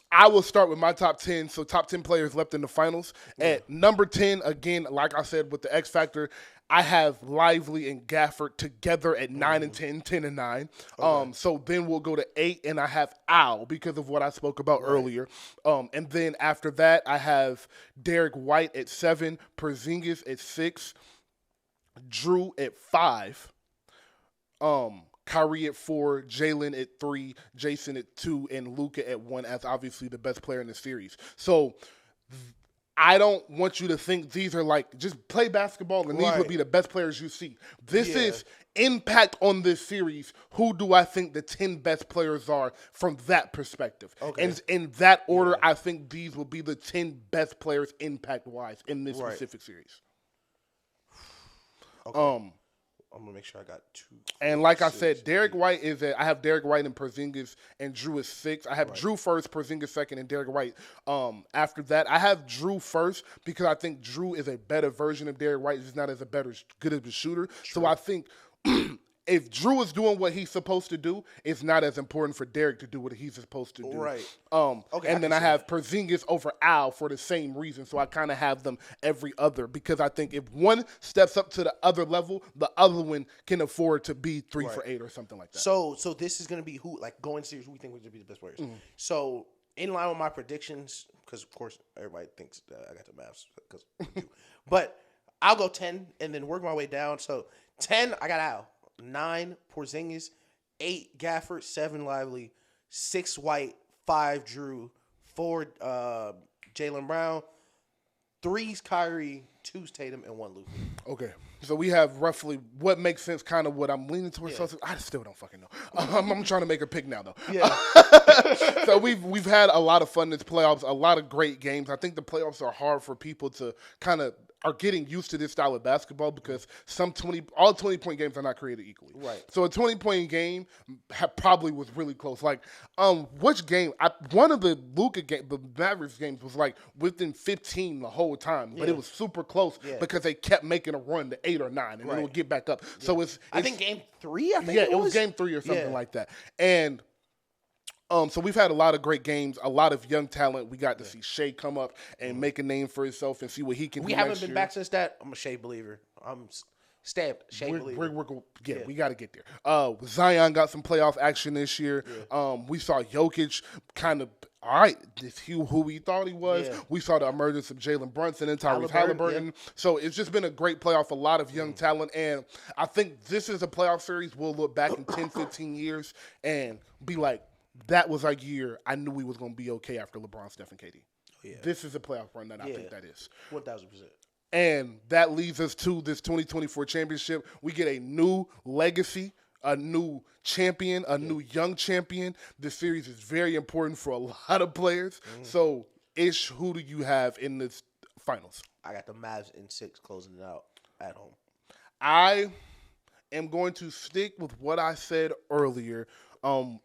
Speaker 2: I will start with my top 10. So top 10 players left in the finals. At number 10, again, like I said, with the X Factor, I have Lively and Gafford together at 9 and 10, 10 and 9. Okay. So then we'll go to 8, and I have Al because of what I spoke about earlier. And then after that, I have Derek White at 7, Porzingis at 6, Drew at 5, Kyrie at 4, Jalen at 3, Jason at 2, and Luka at 1 as obviously the best player in the series. So I don't want you to think these are like, just play basketball and these would be the best players you see. This is impact on this series. Who do I think the 10 best players are from that perspective? Okay. And in that order, I think these will be the 10 best players impact-wise in this specific series.
Speaker 1: Okay. I'm going to make sure I got 2.
Speaker 2: And like I said, Derek White is I have Derek White and Porzingis, and Drew is 6. I have Drew first, Porzingis second, and Derek White after that. I have Drew first because I think Drew is a better version of Derek White. He's not as good of a shooter. True. So I think if Drew is doing what he's supposed to do, it's not as important for Derek to do what he's supposed to do. Right. Okay. And then I have Porzingis over Al for the same reason. So I kind of have them every other because I think if one steps up to the other level, the other one can afford to be 3 for 8 or something like that.
Speaker 1: So this is going to be who, like, going series, who we think would be the best players. Mm-hmm. So in line with my predictions, because of course everybody thinks that I got the maths, but I'll go 10 and then work my way down. So 10, I got Al. 9, Porzingis. 8, Gafford. 7, Lively. 6, White. 5, Drew. 4, Jaylen Brown. 3's Kyrie. 2's Tatum. And 1 Luka.
Speaker 2: Okay. So we have roughly what makes sense, kind of what I'm leaning towards. Yeah. I still don't fucking know. I'm trying to make a pick now, though. Yeah. So we've had a lot of fun this playoffs, a lot of great games. I think the playoffs are hard for people to kind of are getting used to this style of basketball because all 20-point games are not created equally. Right. So a 20-point game probably was really close. Like, which game? One of the the Mavericks games was like within 15 the whole time, but it was super close because they kept making a run to 8 or 9, and then it would get back up. Yeah. So
Speaker 1: I think game 3.
Speaker 2: It was game 3 or something like that, and. So we've had a lot of great games, a lot of young talent. We got to see Shea come up and make a name for himself and see what he can do.
Speaker 1: We haven't been back since that. I'm a Shea believer. I'm Stamped. Shane Believer.
Speaker 2: We got to get there. Zion got some playoff action this year.
Speaker 1: Yeah.
Speaker 2: We saw Jokic kind of, all right, this who we thought he was.
Speaker 1: Yeah.
Speaker 2: We saw the emergence of Jalen Brunson and Tyrese Halliburton.
Speaker 1: Yeah.
Speaker 2: So it's just been a great playoff, a lot of young talent. And I think this is a playoff series we'll look back in 10, 15 years and be like, that was our year. I knew we was going to be okay after LeBron, Steph, and KD.
Speaker 1: Yeah.
Speaker 2: This is a playoff run that I think that is.
Speaker 1: 1,000%.
Speaker 2: And that leads us to this 2024 championship. We get a new legacy, a new champion, a new young champion. This series is very important for a lot of players. So, Ish, who do you have in this finals?
Speaker 1: I got the Mavs in 6 closing it out at home.
Speaker 2: I am going to stick with what I said earlier. I'm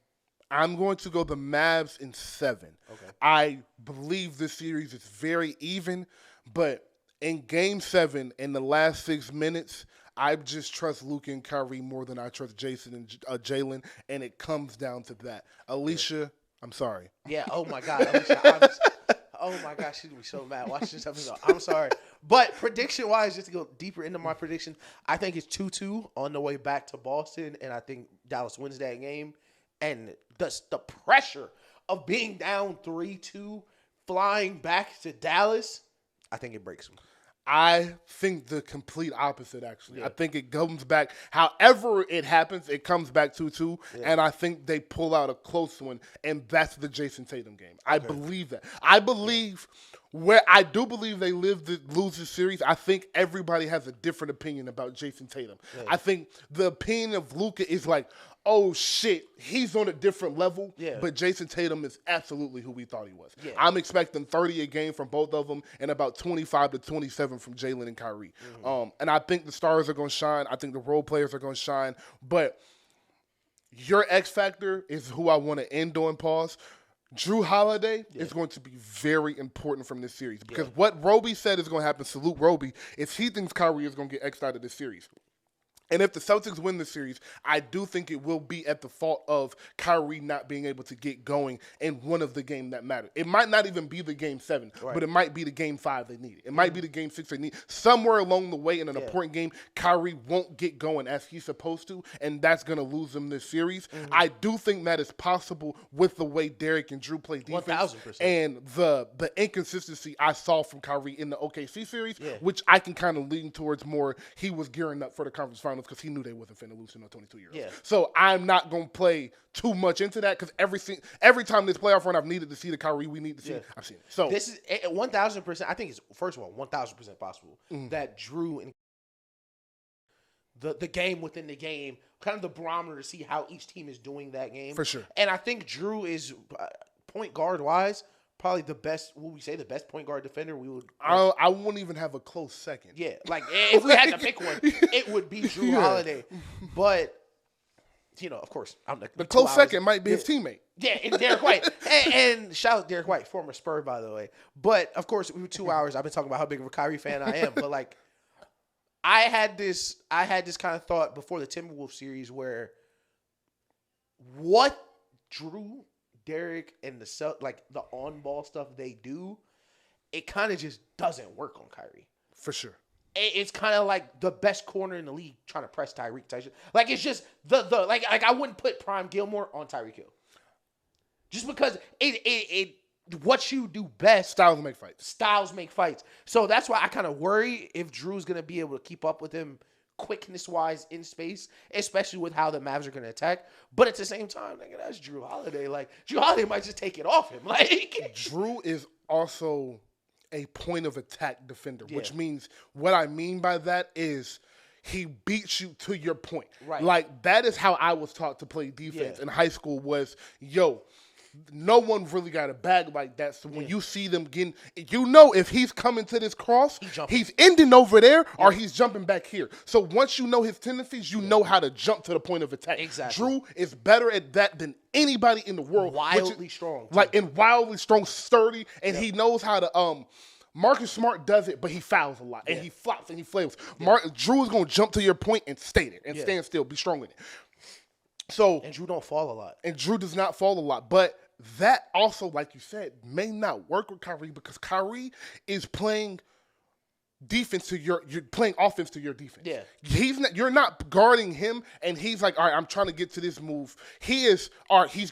Speaker 2: going to go the Mavs in 7.
Speaker 1: Okay.
Speaker 2: I believe this series is very even, but in Game 7, in the last 6 minutes, I just trust Luka and Kyrie more than I trust Jason and Jalen, and it comes down to that. Alicia, I'm sorry.
Speaker 1: Yeah, oh my God. Alicia, oh my gosh, she's going to be so mad. Watch this episode. I'm sorry. But prediction-wise, just to go deeper into my prediction, I think it's 2-2 on the way back to Boston, and I think Dallas wins that game. And the pressure of being down 3-2, flying back to Dallas, I think it breaks them.
Speaker 2: I think the complete opposite, actually. Yeah. I think it comes back. However it happens, it comes back 2-2, and I think they pull out a close one, and that's the Jason Tatum game. I believe that. I believe I do believe they lose this series. I think everybody has a different opinion about Jason Tatum. Yeah. I think the opinion of Luka is like, oh, shit, he's on a different level, but Jason Tatum is absolutely who we thought he was. Yeah. I'm expecting 30 a game from both of them and about 25 to 27 from Jalen and Kyrie. And I think the stars are going to shine. I think the role players are going to shine. But your X factor is who I want to end on, pause. Drew Holiday is going to be very important from this series because what Roby said is going to happen, salute Roby, is he thinks Kyrie is going to get X'd out of this series. And if the Celtics win the series, I do think it will be at the fault of Kyrie not being able to get going in one of the games that matter. It might not even be the Game 7, but it might be the Game 5 they need. It might be the Game 6 they need. Somewhere along the way in an important game, Kyrie won't get going as he's supposed to, and that's going to lose them this series. I do think that is possible with the way Derek and Drew play defense.
Speaker 1: 1,000%.
Speaker 2: And the inconsistency I saw from Kyrie in the OKC series, which I can kind of lean towards more. He was gearing up for the conference finals because he knew they wasn't finna lose to no 22-year-olds. Yeah. So I'm not going to play too much into that because every time this playoff run I've needed to see the Kyrie we need to see, I've seen it. So
Speaker 1: this is 1,000%. I think it's, first of all, 1,000% possible that Drew and the game within the game, kind of the barometer to see how each team is doing that game.
Speaker 2: For sure.
Speaker 1: And I think Drew is, point guard-wise, probably the best, would we say the best point guard defender we would?
Speaker 2: I wouldn't even have a close second.
Speaker 1: Yeah, like if we had to pick one, it would be Drew Holiday. But, of course, I'm the
Speaker 2: close second might be his teammate.
Speaker 1: Yeah, and Derek White. and shout out Derek White, former Spur, by the way. But, of course, we were 2 hours. I've been talking about how big of a Kyrie fan I am. But, like, I had this kind of thought before the Timberwolves series where what Drew, Derek, and the on-ball stuff they do, it kind of just doesn't work on Kyrie.
Speaker 2: For sure.
Speaker 1: It's kind of like the best corner in the league trying to press Tyreek Tyson. Like, it's just like I wouldn't put Prime Gilmore on Tyreek Hill. Just because it what you do best.
Speaker 2: Styles make fights.
Speaker 1: So that's why I kind of worry if Drew's going to be able to keep up with him quickness-wise in space, especially with how the Mavs are going to attack. But at the same time, that's Drew Holiday. Like, Drew Holiday might just take it off him. Like,
Speaker 2: Drew is also a point of attack defender, which means what I mean by that is he beats you to your point.
Speaker 1: Right.
Speaker 2: Like, that is how I was taught to play defense in high school was, no one really got a bag like that. So when you see them getting, if he's coming to this cross, he's ending over there or he's jumping back here. So once you know his tendencies, you know how to jump to the point of attack.
Speaker 1: Exactly.
Speaker 2: Drew is better at that than anybody in the world.
Speaker 1: Wildly strong.
Speaker 2: Wildly strong, sturdy, and he knows how to Marcus Smart does it, but he fouls a lot, and he flops and he flails. Drew is going to jump to your point and stay there and stand still, be strong with it.
Speaker 1: And Drew don't fall a lot.
Speaker 2: And Drew does not fall a lot. But that also, like you said, may not work with Kyrie because Kyrie is playing defense to you're playing offense to your defense.
Speaker 1: Yeah.
Speaker 2: You're not guarding him, and he's like, all right, I'm trying to get to this move. He's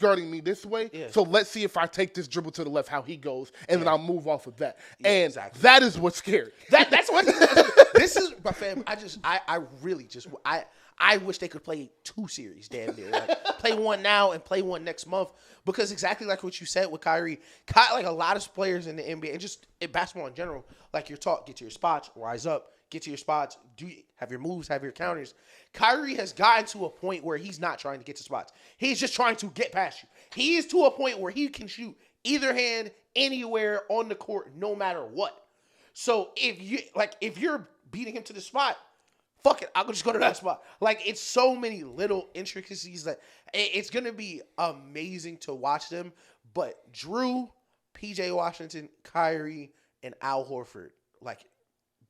Speaker 2: guarding me this way. Yeah. So let's see if I take this dribble to the left, how he goes, and then I'll move off of that. Yeah, and exactly. That is what's scary.
Speaker 1: That's what this is. My fam, I really just I wish they could play 2 series, damn near. Like, play one now and play one next month, because exactly like what you said with Kyrie, like a lot of players in the NBA and just in basketball in general, like you're taught, get to your spots, rise up, get to your spots, have your moves, have your counters. Kyrie has gotten to a point where he's not trying to get to spots. He's just trying to get past you. He is to a point where he can shoot either hand, anywhere on the court, no matter what. So if you're beating him to the spot, fuck it, I'll just go to that spot. Like, it's so many little intricacies that it's going to be amazing to watch them. But Drew, PJ Washington, Kyrie, and Al Horford, like,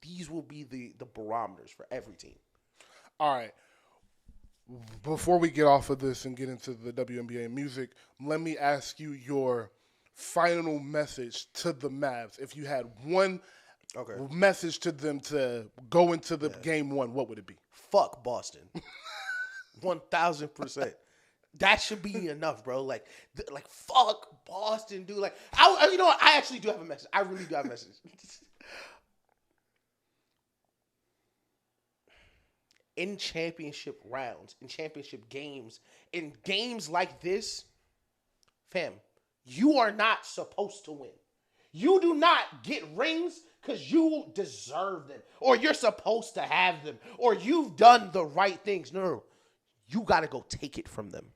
Speaker 1: these will be the barometers for every team.
Speaker 2: All right. Before we get off of this and get into the WNBA music, let me ask you your final message to the Mavs. If you had one message to them to go into the game one, what would it be?
Speaker 1: Fuck Boston. 1,000%. That should be enough, bro. Like fuck Boston, dude. Like, you know what? I actually do have a message. I really do have a message. In championship rounds, in championship games, in games like this, fam, you are not supposed to win. You do not get rings because you deserve them, or you're supposed to have them, or you've done the right things. No. You got to go take it from them.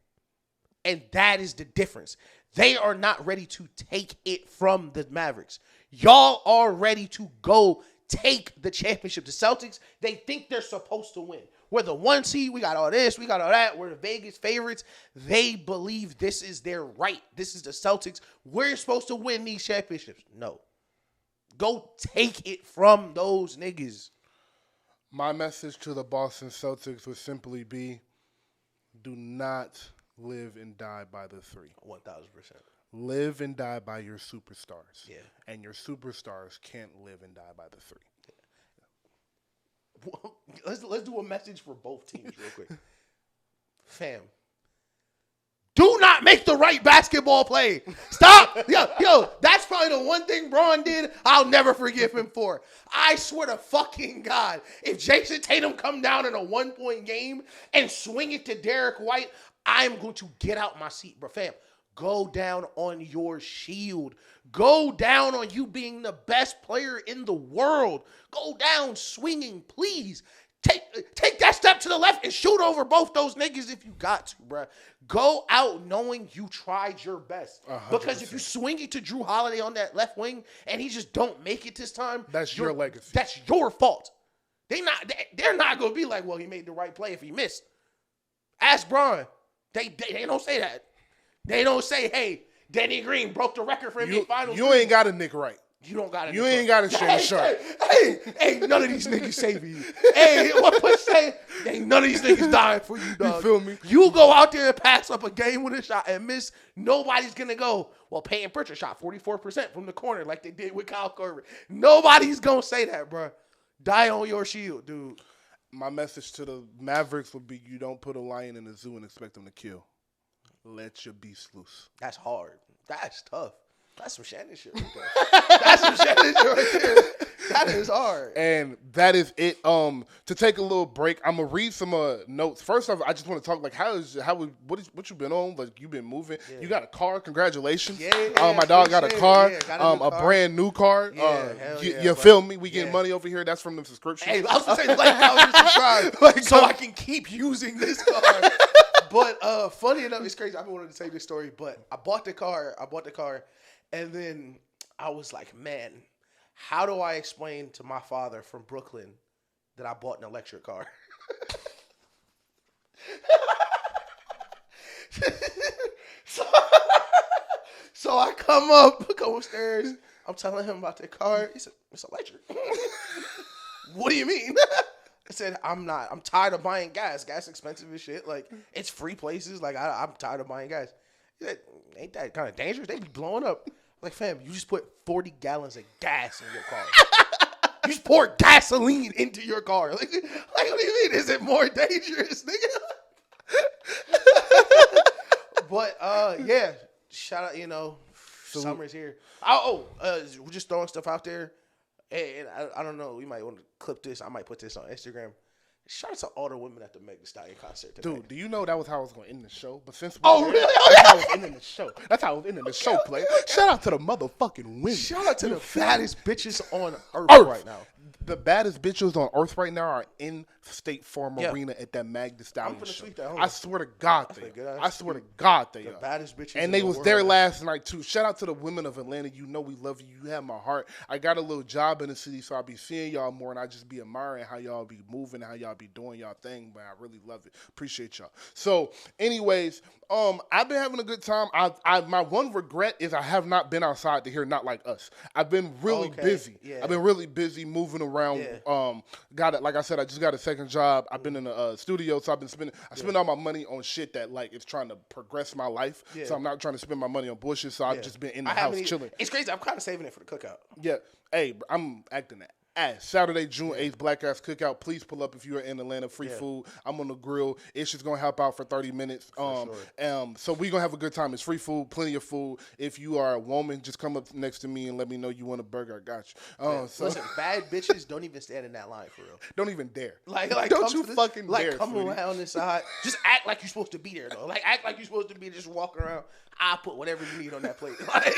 Speaker 1: And that is the difference. They are not ready to take it from the Mavericks. Y'all are ready to go take the championship. The Celtics, they think they're supposed to win. We're the 1 seed. We got all this. We got all that. We're the Vegas favorites. They believe this is their right. This is the Celtics. We're supposed to win these championships. No. Go take it from those niggas.
Speaker 2: My message to the Boston Celtics would simply be, do not live and die by the 3.
Speaker 1: 1,000%.
Speaker 2: Live and die by your superstars.
Speaker 1: Yeah.
Speaker 2: And your superstars can't live and die by the 3.
Speaker 1: Let's do a message for both teams real quick. Fam. Do not make the right basketball play. Stop. Yo, that's probably the one thing Braun did I'll never forgive him for. I swear to fucking God, if Jason Tatum come down in a 1-point game and swing it to Derek White, I'm going to get out my seat, bro. Fam, go down on your shield. Go down on you being the best player in the world. Go down swinging, please. Take that step to the left and shoot over both those niggas if you got to, bro. Go out knowing you tried your best. 100%. Because if you swing it to Drew Holiday on that left wing and he just don't make it this time,
Speaker 2: that's your legacy.
Speaker 1: That's your fault. They're not going to be like, well, he made the right play if he missed. Ask Braun. They don't say that. They don't say, hey, Danny Green broke the record for NBA Finals.
Speaker 2: You ain't got a Nick right.
Speaker 1: You don't got to.
Speaker 2: You ain't got to Shannon Sharp.
Speaker 1: Hey, none of these niggas saving you. Hey, what Push say? Ain't none of these niggas dying for you, dog.
Speaker 2: You feel me?
Speaker 1: You go out there and pass up a game with a shot and miss. Nobody's gonna go, well, Peyton Pritchard shot 44% from the corner like they did with Kyle Korver. Nobody's gonna say that, bro. Die on your shield, dude.
Speaker 2: My message to the Mavericks would be: you don't put a lion in a zoo and expect them to kill. Let your beast loose.
Speaker 1: That's hard. That's tough. That's some Shannon shit right there. That's some Shannon shit right there. That is hard.
Speaker 2: And that is it. To take a little break, I'm gonna read some notes. First off, I just want to talk like what you been on? Like, you been moving? Yeah. You got a car? Congratulations.
Speaker 1: Yeah.
Speaker 2: My dog got a car.
Speaker 1: Got
Speaker 2: a brand new car. You feel me? We getting money over here. That's from the subscription.
Speaker 1: Hey, I was gonna say like how you subscribe so I can keep using this car. But funny enough, it's crazy. I've been wanting to tell you this story, but I bought the car. And then I was like, man, how do I explain to my father from Brooklyn that I bought an electric car? So I come upstairs. I'm telling him about the car. He said, it's electric. What do you mean? I said, I'm tired of buying gas. Gas expensive as shit. Like, it's free places. Like, I'm tired of buying gas. He said, ain't that kind of dangerous? They be blowing up. Like, fam, you just put 40 gallons of gas in your car. You just poured gasoline into your car. Like, what do you mean? Is it more dangerous, nigga? But yeah, shout out. Summer's here. We're just throwing stuff out there. And I don't know. We might want to clip this. I might put this on Instagram. Shout out to all the women at the Meg Thee Stallion concert today.
Speaker 2: Dude, do you know that was how I was going to end the show? But since
Speaker 1: really?
Speaker 2: That's how I was ending the show. That's how I was ending the show, player. Shout out to the motherfucking women.
Speaker 1: Shout out to the baddest bitches on earth right now.
Speaker 2: The baddest bitches on earth right now are in State Farm Arena at that Meg Thee Stallion show. I swear to God they are. I swear to God they are.
Speaker 1: The baddest bitches
Speaker 2: and they was there last night too. Shout out to the women of Atlanta. You know we love you. You have my heart. I got a little job in the city, so I'll be seeing y'all more, and I just be admiring how y'all be moving, how y'all be doing y'all thing. But I really love it. Appreciate y'all. So, anyways, I've been having a good time. My one regret is I have not been outside to hear Not Like Us. I've been really busy. Yeah. I've been really busy moving around. Yeah. Like I said, I just got a second job. I've been in a studio, so I spend all my money on shit that like is trying to progress my life. Yeah. So I'm not trying to spend my money on bullshit. So I've just been in the house chilling.
Speaker 1: It's crazy. I'm kind of saving it for the cookout.
Speaker 2: Yeah. Hey, I'm acting that. Saturday, June 8th, Black Ass Cookout. Please pull up if you are in Atlanta. Free food. I'm on the grill. It's just going to help out for 30 minutes. So we're going to have a good time. It's free food, plenty of food. If you are a woman, just come up next to me and let me know you want a burger. I got you.
Speaker 1: Listen, bad bitches don't even stand in that line for real.
Speaker 2: Don't even dare.
Speaker 1: Like
Speaker 2: don't you fucking dare.
Speaker 1: Come around this side. Just act like you're supposed to be there, though. Like, act like you're supposed to be just walking around. I'll put whatever you need on that plate. Like...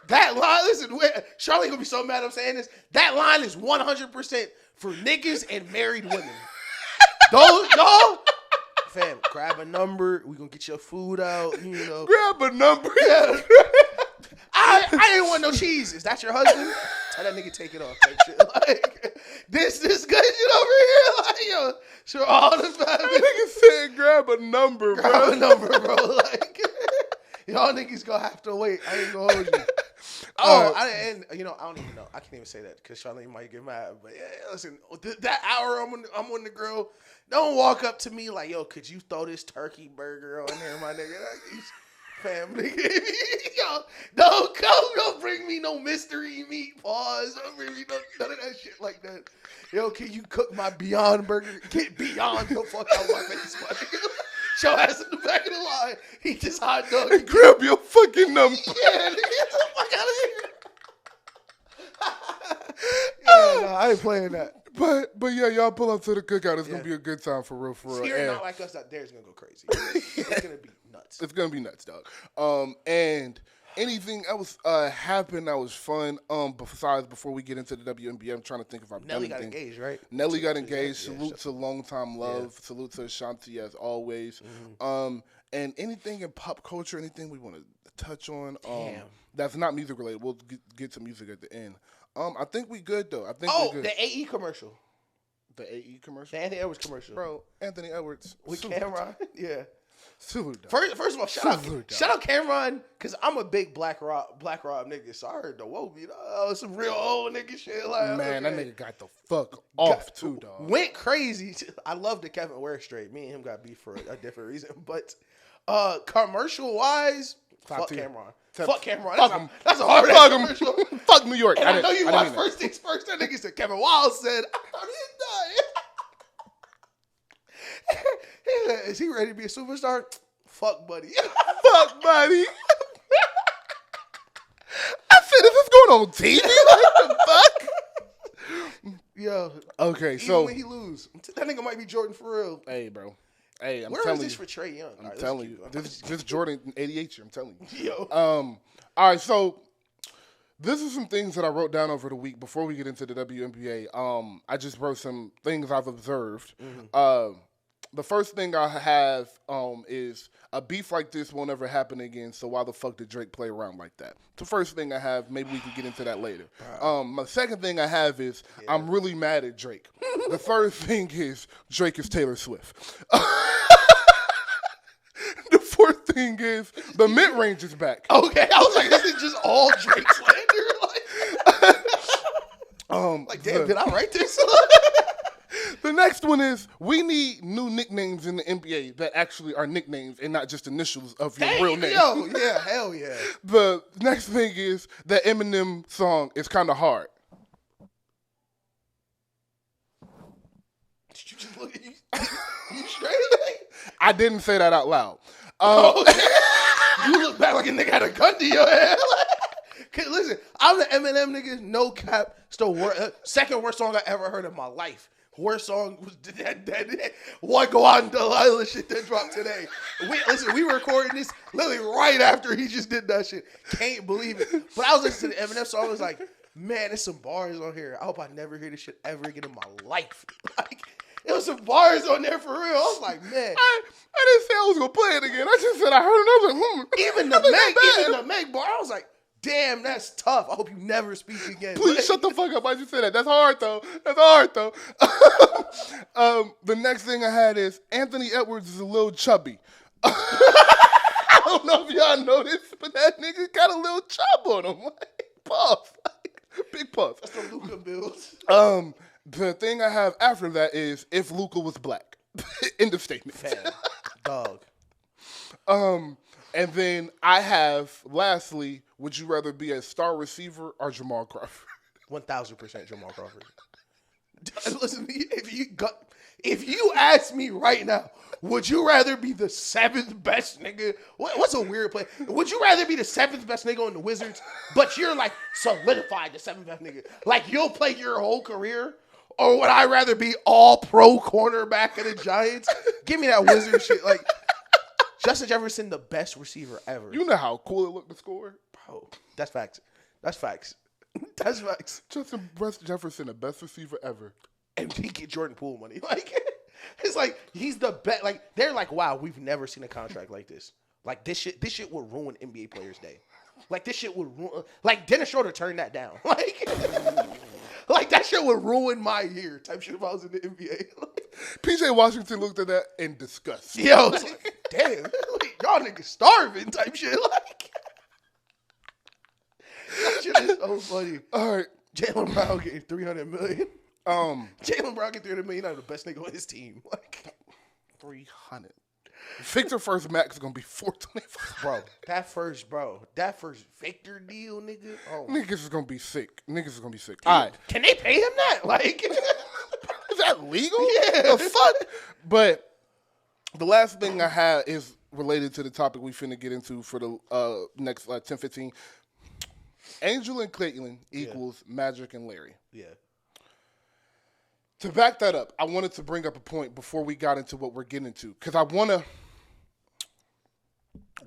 Speaker 1: That line, listen, Charlie gonna be so mad I'm saying this. That line is 100% for niggas and married women. Those, y'all, fam, grab a number. We gonna get your food out,
Speaker 2: Grab a number.
Speaker 1: Yeah. I didn't want no cheese. Is that your husband? Tell that nigga take it off. Type shit. Like, this good shit over here. Like, yo, sure, all the time.
Speaker 2: Nigga said grab a number, bro.
Speaker 1: Grab a number, bro. Like, y'all niggas gonna have to wait. I ain't gonna hold you. I don't even know. I can't even say that because Charlene might get mad. But yeah, listen, that hour I'm on the grill. Don't walk up to me like, yo, could you throw this turkey burger on there, my nigga? Family, yo, don't bring me no mystery meat. Pause. Don't bring me none of that shit like that. Yo, can you cook my Beyond burger? Get Beyond the fuck out of my face, my nigga. Show ass in the back of the line. Eat this hot dog.
Speaker 2: And grab your fucking number.
Speaker 1: Yeah, nigga, get the fuck out of here. Yeah, no, I ain't playing that.
Speaker 2: But yeah, y'all pull up to the cookout. It's gonna be a good time for real.
Speaker 1: Hearing Not Like Us out there is gonna go crazy. It's gonna be nuts.
Speaker 2: It's gonna be nuts, dog. And anything else happened that was fun? Besides, before we get into the WNBA, I'm trying to think if I've
Speaker 1: Nelly got engaged, right?
Speaker 2: Nelly got engaged. Salute to Longtime Love. Yeah. Salute to Ashanti as always. Mm-hmm. And anything in pop culture, anything we want to touch on? That's not music related. We'll get to music at the end. I think we good though. I think we good.
Speaker 1: The AE commercial.
Speaker 2: The AE commercial.
Speaker 1: The Anthony Edwards commercial.
Speaker 2: Bro, Anthony Edwards
Speaker 1: with Cameron. Yeah.
Speaker 2: Salute,
Speaker 1: first of all, shout out Cameron, because I'm a big Black Rob nigga, so I heard the whoa beat. Some real old nigga shit. Like,
Speaker 2: man, that nigga got the fuck off too, dog.
Speaker 1: Went crazy. I love the Kevin Ware straight. Me and him got beef for a different reason. But commercial wise, fuck Cameron. Fuck Cameron. That's a hard ass commercial.
Speaker 2: Fuck New York.
Speaker 1: And I know you watched First Things First. That nigga said Kevin Wild said, is he ready to be a superstar? Fuck buddy.
Speaker 2: Fuck buddy. I said, is this going on TV? What the fuck?
Speaker 1: Yo.
Speaker 2: Okay,
Speaker 1: even
Speaker 2: so
Speaker 1: when he lose, that nigga might be Jordan for real.
Speaker 2: Hey, bro. Hey,
Speaker 1: Where is this for Trae Young?
Speaker 2: I'm telling you. This Jordan 88 year, I'm telling you.
Speaker 1: Yo.
Speaker 2: All right, so this is some things that I wrote down over the week before we get into the WNBA. I just wrote some things I've observed. Mm-hmm. The first thing I have is a beef like this won't ever happen again, so why the fuck did Drake play around like that? The first thing I have, maybe we can get into that later. My second thing I have is I'm really mad at Drake. The third thing is Drake is Taylor Swift. The fourth thing is the mid-range is back.
Speaker 1: Okay, I was like, this is just all Drake slander. Like, damn, did I write this?
Speaker 2: The next one is we need new nicknames in the NBA that actually are nicknames and not just initials of your real name.
Speaker 1: Yo, yeah, hell yeah.
Speaker 2: The next thing is that Eminem song is kind of hard.
Speaker 1: you just look at you straight?
Speaker 2: I didn't say that out loud.
Speaker 1: You look back like a nigga had a gun to your head. Listen, I'm the Eminem nigga, no cap. Still, second worst song I ever heard in my life. Worst song was that one go out and Delilah shit that dropped today. We were recording this literally right after he just did that shit. Can't believe it. But I was listening to the Eminem song. I was like, man, there's some bars on here. I hope I never hear this shit ever again in my life. Like, it was some bars on there for real. I was like, man.
Speaker 2: I didn't say I was gonna play it again. I just said I heard it. I was like,
Speaker 1: Even the Meg bar, I was like, damn, that's tough. I hope you never speak again.
Speaker 2: Please shut the fuck up. Why'd you say that? That's hard though. The next thing I had is Anthony Edwards is a little chubby. I don't know if y'all know this, but that nigga got a little chub on him. Like, puff. Like, big puff.
Speaker 1: That's the Luka bills.
Speaker 2: The thing I have after that is if Luka was black. End of statement.
Speaker 1: Fam. Dog.
Speaker 2: And then I have, lastly, would you rather be a star receiver or Jamal Crawford?
Speaker 1: 1,000% Jamal Crawford. Listen, if you ask me right now, would you rather be the 7th best nigga? What's a weird play? Would you rather be the 7th best nigga on the Wizards, but you're like solidified the 7th best nigga? Like you'll play your whole career? Or would I rather be all pro cornerback of the Giants? Give me that Wizard shit. Like, Justin Jefferson, the best receiver ever.
Speaker 2: You know how cool it looked to score?
Speaker 1: Bro, that's facts.
Speaker 2: Justin Jefferson, the best receiver ever.
Speaker 1: And he get Jordan Poole money. Like, it's like, he's the best. Like, they're like, wow, we've never seen a contract like this. Like, this shit would ruin NBA players' day. Like, this shit would ruin. Like, Dennis Schroeder turned that down. Like that shit would ruin my year type shit if I was in the NBA.
Speaker 2: PJ Washington looked at that in disgust.
Speaker 1: Yo, it's like, damn, like, y'all niggas starving type shit. Like, that shit is so funny.
Speaker 2: All right.
Speaker 1: Jaylen Brown getting $300 million. Jaylen Brown getting $300 million out of the best nigga on his team. Like,
Speaker 2: 300. Victor first max is gonna be 425.
Speaker 1: That first Victor deal, nigga. Oh,
Speaker 2: niggas is gonna be sick. All right.
Speaker 1: Can they pay him that? Like,
Speaker 2: is that legal?
Speaker 1: Yeah.
Speaker 2: The fuck? But the last thing I have is related to the topic we finna get into for the next 10, 15. Angel and Caitlin equals Magic and Larry.
Speaker 1: Yeah.
Speaker 2: To back that up, I wanted to bring up a point before we got into what we're getting into. Because I want to,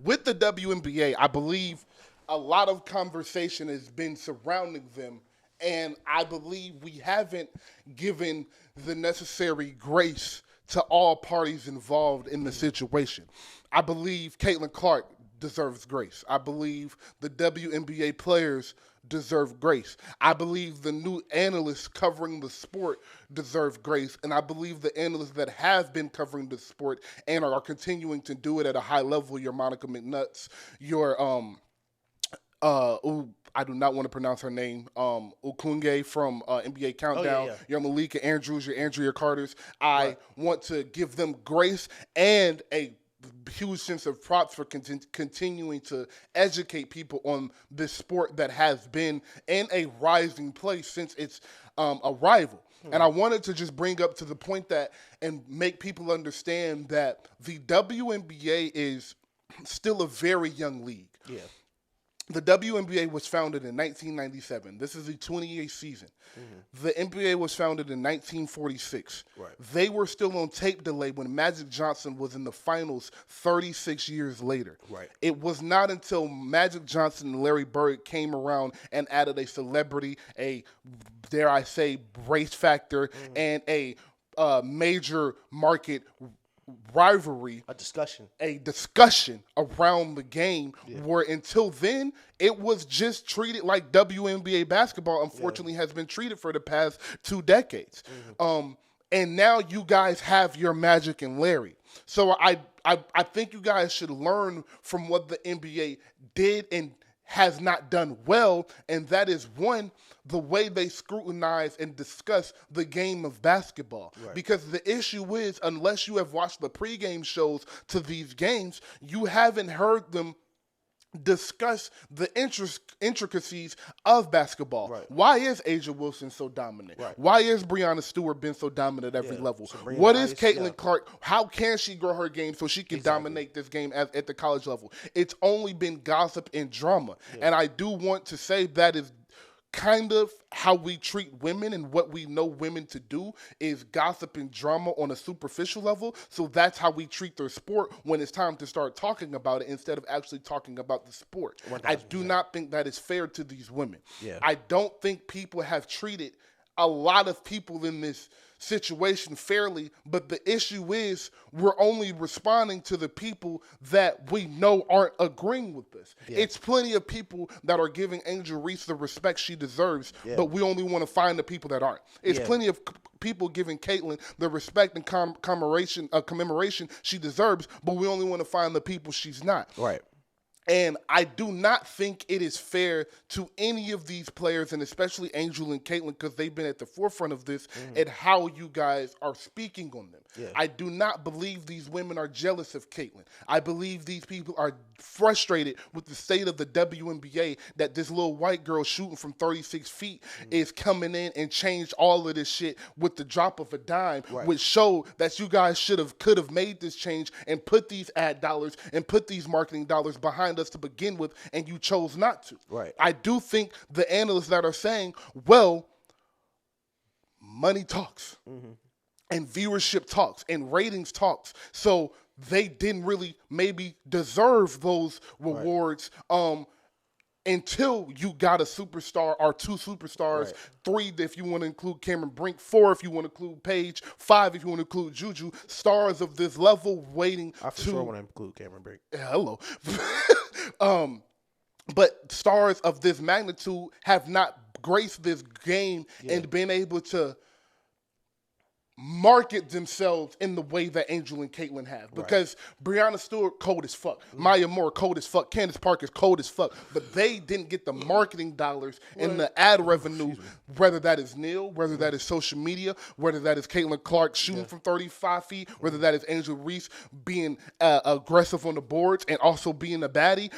Speaker 2: with the WNBA, I believe a lot of conversation has been surrounding them. And I believe we haven't given the necessary grace to all parties involved in the situation. I believe Caitlin Clark deserves grace. I believe the WNBA players deserve grace. I believe the new analysts covering the sport deserve grace, and I believe the analysts that have been covering the sport and are continuing to do it at a high level, your Monica McNutts, your I do not want to pronounce her name, Ukunge from NBA Countdown, your Malika Andrews, your Andrea Carters. I want to give them grace and a huge sense of props for continuing to educate people on this sport that has been in a rising place since its arrival. And I wanted to just bring up to the point that and make people understand that the WNBA is still a very young league.
Speaker 1: Yeah.
Speaker 2: The WNBA was founded in 1997. This is the 28th season. Mm-hmm. The NBA was founded in 1946. Right. They were still on tape delay when Magic Johnson was in the finals 36 years later. Right. It was not until Magic Johnson and Larry Bird came around and added a celebrity, a, dare I say, race factor, and a major market rivalry, a discussion around the game, where until then it was just treated like WNBA basketball unfortunately has been treated for the past 2 decades. And now you guys have your Magic and Larry. So I think you guys should learn from what the NBA did and has not done well, and that is, one, the way they scrutinize and discuss the game of basketball. Right. Because the issue is, unless you have watched the pregame shows to these games, you haven't heard them discuss the intricacies of basketball.
Speaker 1: Right.
Speaker 2: Why is Asia Wilson so dominant?
Speaker 1: Right.
Speaker 2: Why is Breonna Stewart been so dominant at every level?
Speaker 1: Sabrina
Speaker 2: What is
Speaker 1: Ice,
Speaker 2: Caitlin Clark? How can she grow her game so she can dominate this game at the college level? It's only been gossip and drama. And I do want to say that is kind of how we treat women, and what we know women to do is gossip and drama on a superficial level. So that's how we treat their sport when it's time to start talking about it instead of actually talking about the sport.
Speaker 1: 1000%.
Speaker 2: I do not think that is fair to these women.
Speaker 1: Yeah.
Speaker 2: I don't think people have treated a lot of people in this situation fairly, but the issue is we're only responding to the people that we know aren't agreeing with this. Yeah. It's plenty of people that are giving Angel Reese the respect she deserves, but we only want to find the people that aren't. It's plenty of people giving Caitlin the respect and commemoration she deserves, but we only want to find the people she's not.
Speaker 1: Right.
Speaker 2: And I do not think it is fair to any of these players, and especially Angel and Caitlin, because they've been at the forefront of this, and how you guys are speaking on them. Yeah. I do not believe these women are jealous of Caitlin. I believe these people are frustrated with the state of the WNBA, that this little white girl shooting from 36 feet is coming in and changed all of this shit with the drop of a dime, which showed that you guys could have made this change and put these ad dollars and put these marketing dollars behind us to begin with, and you chose not to.
Speaker 1: Right.
Speaker 2: I do think the analysts that are saying, well, money talks, and viewership talks, and ratings talks, so they didn't really maybe deserve those rewards until you got a superstar or two superstars, 3 if you want to include Cameron Brink, 4 if you want to include Paige, 5 if you want to include Juju, stars of this level waiting
Speaker 1: I for sure want to include Cameron Brink.
Speaker 2: Hello. But stars of this magnitude have not graced this game and been able to market themselves in the way that Angel and Caitlin have. Because Breonna Stewart, cold as fuck. Maya Moore, cold as fuck. Candace Parker's cold as fuck. But they didn't get the marketing dollars and the ad revenue, whether that is Neil, whether that is social media, whether that is Caitlin Clark shooting from 35 feet, whether that is Angel Reese being aggressive on the boards and also being a baddie.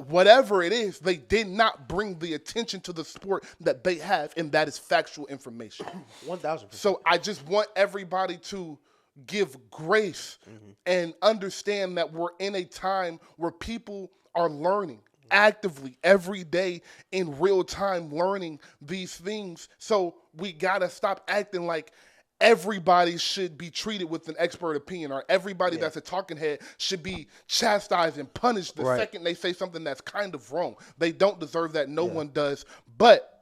Speaker 2: Whatever it is, they did not bring the attention to the sport that they have, and that is factual information.
Speaker 1: 1000%.
Speaker 2: So I just want everybody to give grace and understand that we're in a time where people are learning actively every day in real time, learning these things. So we gotta stop acting like everybody should be treated with an expert opinion, or everybody that's a talking head should be chastised and punished the second they say something that's kind of wrong. They don't deserve that. No one does. But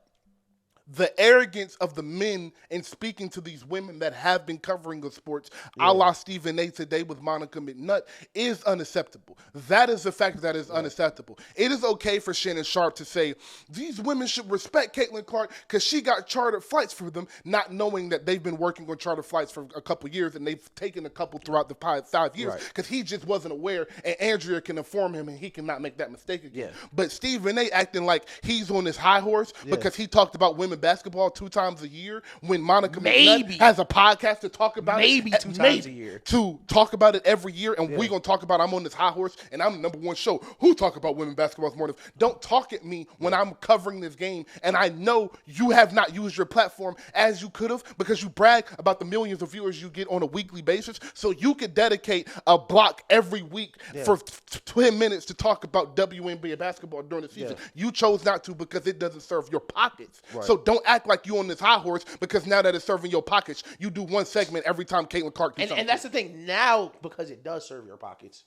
Speaker 2: the arrogance of the men in speaking to these women that have been covering the sports, a la Stephen A. today with Monica McNutt, is unacceptable. That is a fact that is unacceptable. It is okay for Shannon Sharp to say, these women should respect Caitlin Clark because she got chartered flights for them, not knowing that they've been working on charter flights for a couple years, and they've taken a couple throughout the 5 years because he just wasn't aware, and Andrea can inform him, and he cannot make that mistake again. But Stephen A. acting like he's on this high horse because he talked about women basketball 2 times a year, when Monica McNutt has a podcast to talk about
Speaker 1: it 2 times a year,
Speaker 2: to talk about it every year, and we're gonna talk about I'm on this high horse and I'm the #1 show. Who talk about women basketball more? Don't talk at me when I'm covering this game, and I know you have not used your platform as you could have, because you brag about the millions of viewers you get on a weekly basis, so you could dedicate a block every week for 10 minutes to talk about WNBA basketball during the season. You chose not to because it doesn't serve your pockets. So don't act like you on this high horse, because now that it's serving your pockets, you do one segment every time Caitlin Clark does something.
Speaker 1: And that's the thing now, because it does serve your pockets.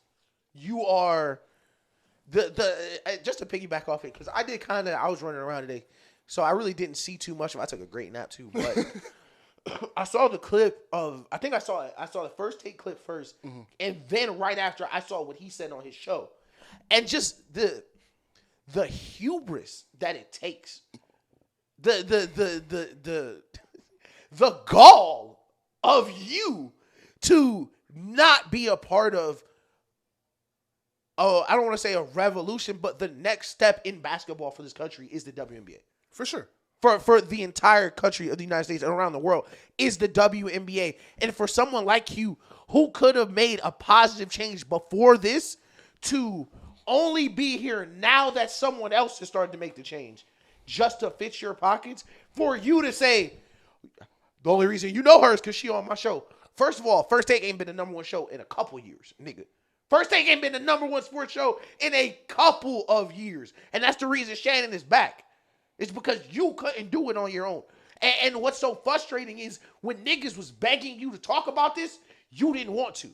Speaker 1: You are just to piggyback off it, because I was running around today, so I really didn't see too much of it. I took a great nap too, but I saw the clip of, I saw the first take clip first, and then right after I saw what he said on his show, and just the hubris that it takes. The gall of you to not be a part of, I don't want to say a revolution, but the next step in basketball for this country is the WNBA.
Speaker 2: For sure.
Speaker 1: For the entire country of the United States and around the world is the WNBA. And for someone like you who could have made a positive change before this, to only be here now that someone else has started to make the change just to fit your pockets for you to say, the only reason you know her is because she on my show. First of all, First Take ain't been the number one show in a couple years, nigga. First Take ain't been the number one sports show in a couple of years. And that's the reason Shannon is back. It's because you couldn't do it on your own. And what's so frustrating is when niggas was begging you to talk about this, you didn't want to.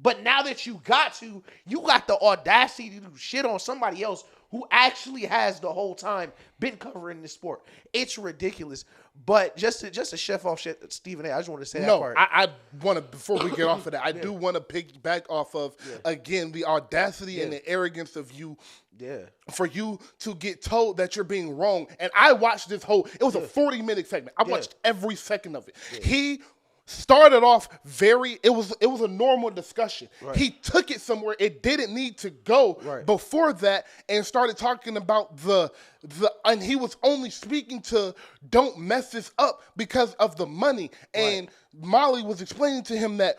Speaker 1: But now that you got to, you got the audacity to do shit on somebody else who actually has the whole time been covering this sport. It's ridiculous. But just to chef off shit, Stephen A., I just want to say that part.
Speaker 2: I want to, before we get off of that, I do want to piggyback off of, again, the audacity and the arrogance of you.
Speaker 1: Yeah.
Speaker 2: For you to get told that you're being wrong. And I watched this whole, it was a 40-minute segment. I watched every second of it. Yeah. He started off it was a normal discussion. Right. He took it somewhere it didn't need to go before that and started talking about and he was only speaking to don't mess this up because of the money. And Molly was explaining to him that,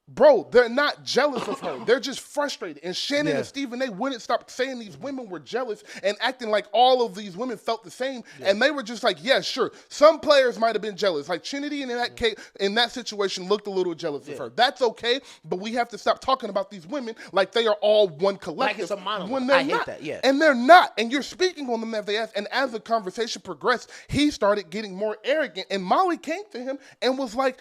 Speaker 2: bro, they're not jealous of her. They're just frustrated. And Shannon and Stephen A. wouldn't stop saying these women were jealous and acting like all of these women felt the same. Yeah. And they were just like, yeah, sure. Some players might have been jealous. Like Trinity in that case, in that situation looked a little jealous of her. That's okay, but we have to stop talking about these women like they are all one collective.
Speaker 1: Like it's a monolith.
Speaker 2: When they're not.
Speaker 1: Hate that, yeah.
Speaker 2: And they're not. And you're speaking on them as they ask. And as the conversation progressed, he started getting more arrogant. And Molly came to him and was like,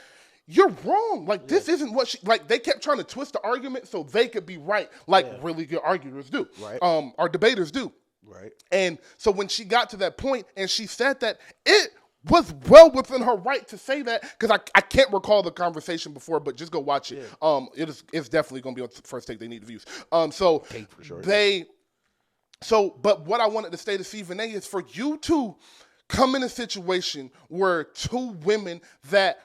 Speaker 2: you're wrong. Like, this isn't what they kept trying to twist the argument so they could be right, like really good arguers do.
Speaker 1: Right.
Speaker 2: Or debaters do.
Speaker 1: Right. And
Speaker 2: so when she got to that point and she said that, it was well within her right to say that, because I can't recall the conversation before, but just go watch it. Yeah. It's definitely going to be on First Take. They need the views.
Speaker 1: For sure.
Speaker 2: But what I wanted to say to Stephen A. is for you to come in a situation where two women that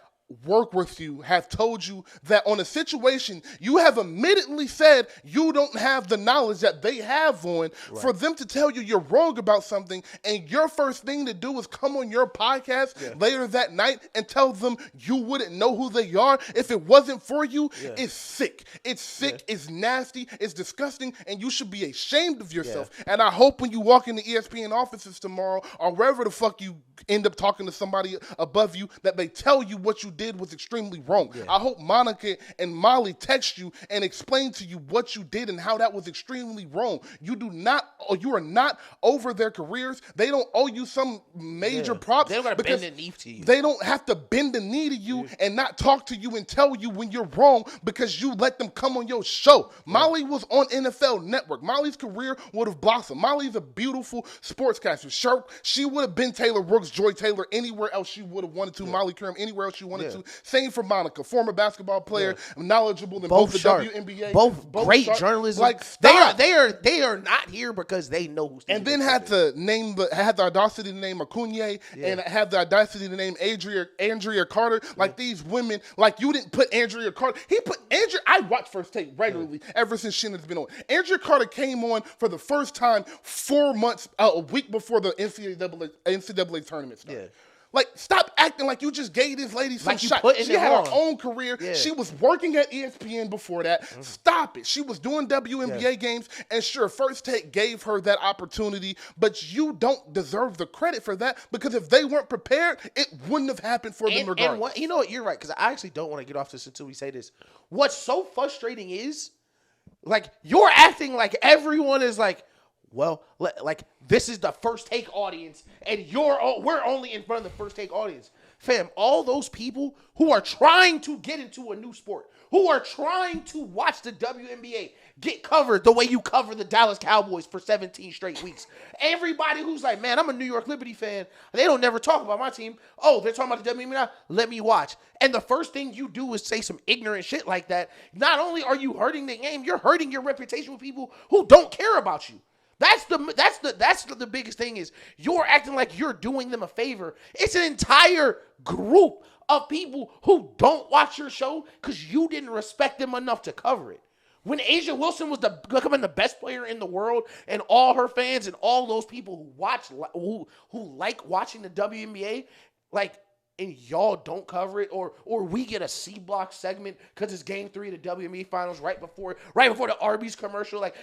Speaker 2: work with you have told you that on a situation you have admittedly said you don't have the knowledge that they have on, for them to tell you you're wrong about something, and your first thing to do is come on your podcast later that night and tell them you wouldn't know who they are if it wasn't for you. It's sick. It's sick. It's nasty. It's disgusting, and you should be ashamed of yourself. And I hope when you walk in the ESPN offices tomorrow or wherever the fuck you end up talking to somebody above you, that they tell you what you did was extremely wrong. I hope Monica and Molly text you and explain to you what you did and how that was extremely wrong. You are not over their careers. They don't owe you some major props.
Speaker 1: They don't got to bend the knee to you.
Speaker 2: They don't have to bend the knee to you and not talk to you and tell you when you're wrong because you let them come on your show. Molly was on NFL Network. Molly's career would have blossomed. Molly's a beautiful sportscaster. Sure, she would have been Taylor Brooks, Joy Taylor, anywhere else she would have wanted to. Molly Karam, anywhere else she wanted to. Same for Monica, former basketball player, knowowledge in both the WNBA.
Speaker 1: Both great
Speaker 2: sharp.
Speaker 1: journalists.
Speaker 2: Like,
Speaker 1: they are not here because they know who's.
Speaker 2: And then had the audacity to name Acuna and had the audacity to name Andrea Carter. Like these women, like you didn't put Andrea Carter. He put Andrea. I watch First Take regularly ever since Shannon's been on. Andrea Carter came on for the first time 4 months, a week before the NCAA tournament started. Like, stop acting like you just gave this lady some shot. She had her own career. She was working at ESPN before that. Stop it. She was doing WNBA games, and sure, First Take gave her that opportunity, but you don't deserve the credit for that, because if they weren't prepared, it wouldn't have happened for them regardless.
Speaker 1: You know what? You're right, because I actually don't want to get off this until we say this. What's so frustrating is, like, you're acting like everyone is like, well, like, this is the First Take audience, and we're only in front of the First Take audience. Fam, all those people who are trying to get into a new sport, who are trying to watch the WNBA get covered the way you cover the Dallas Cowboys for 17 straight weeks. Everybody who's like, man, I'm a New York Liberty fan. They don't never talk about my team. Oh, they're talking about the WNBA now? Let me watch. And the first thing you do is say some ignorant shit like that. Not only are you hurting the game, you're hurting your reputation with people who don't care about you. That's the biggest thing, is you're acting like you're doing them a favor. It's an entire group of people who don't watch your show because you didn't respect them enough to cover it. When Asia Wilson was becoming the best player in the world, and all her fans and all those people who like watching the WNBA, like, and y'all don't cover it, or we get a C block segment because it's Game 3 of the WNBA Finals right before the Arby's commercial. Like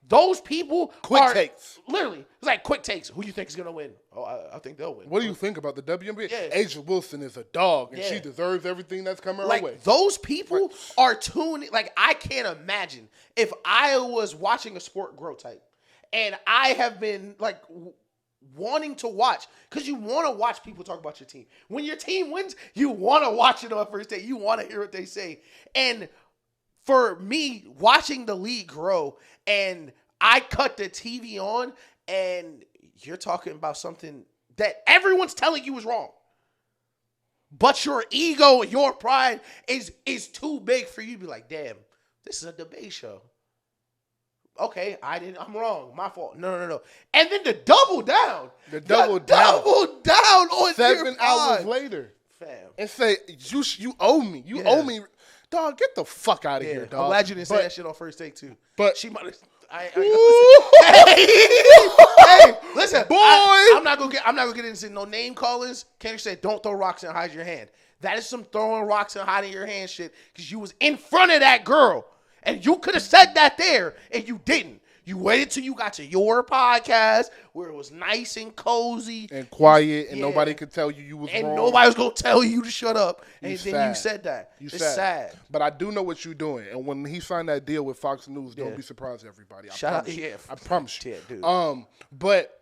Speaker 1: those people
Speaker 2: quick takes.
Speaker 1: Literally, it's like quick takes. Who you think is gonna win? Oh, I think they'll win.
Speaker 2: What do you think about the WNBA?
Speaker 1: Yeah.
Speaker 2: Asia Wilson is a dog, and she deserves everything that's coming her way.
Speaker 1: Those people are tuning. Like, I can't imagine if I was watching a sport grow type, and I have been like wanting to watch, because you want to watch people talk about your team. When your team wins, you want to watch it on first day. You want to hear what they say. And for me, watching the league grow, and I cut the TV on, and you're talking about something that everyone's telling you is wrong, but your ego and your pride is too big for you to be like, damn, this is a debate show. Okay, I'm wrong. My fault. No. And then the double down. Double down on
Speaker 2: 7 hours later.
Speaker 1: Fam.
Speaker 2: And say, you owe me. You owe me. Dog, get the fuck out of here, dog.
Speaker 1: I'm glad you didn't say that shit on first take, too.
Speaker 2: But
Speaker 1: she might have... Hey, listen,
Speaker 2: boy.
Speaker 1: I'm not gonna get into no name callings. Kendrick said, "Don't throw rocks and hide your hand." That is some throwing rocks and hiding your hand shit, because you was in front of that girl, and you could have said that there, and you didn't. You waited till you got to your podcast where it was nice and cozy
Speaker 2: and quiet, and nobody could tell you was wrong.
Speaker 1: And nobody was going to tell you to shut up. And then you said that. It's sad.
Speaker 2: But I do know what you're doing. And when he signed that deal with Fox News, don't be surprised, everybody. I promise you.
Speaker 1: Yeah, dude.
Speaker 2: But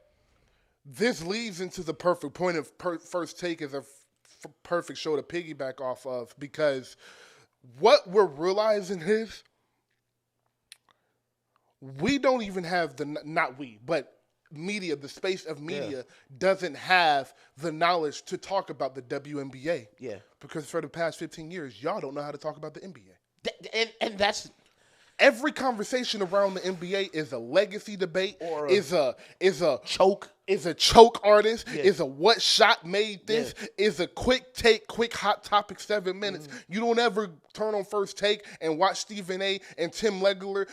Speaker 2: this leads into the perfect point of First Take is a perfect show to piggyback off of, because what we're realizing is we don't even have but media, the space of media doesn't have the knowledge to talk about the WNBA. Yeah. Because for the past 15 years, y'all don't know how to talk about the NBA.
Speaker 1: And that's...
Speaker 2: Every conversation around the NBA is a legacy debate, or is a
Speaker 1: choke.
Speaker 2: Is a choke artist, is a what shot made this, is a quick take, quick hot topic 7 minutes. You don't ever turn on First Take and watch Stephen A. and Tim Legler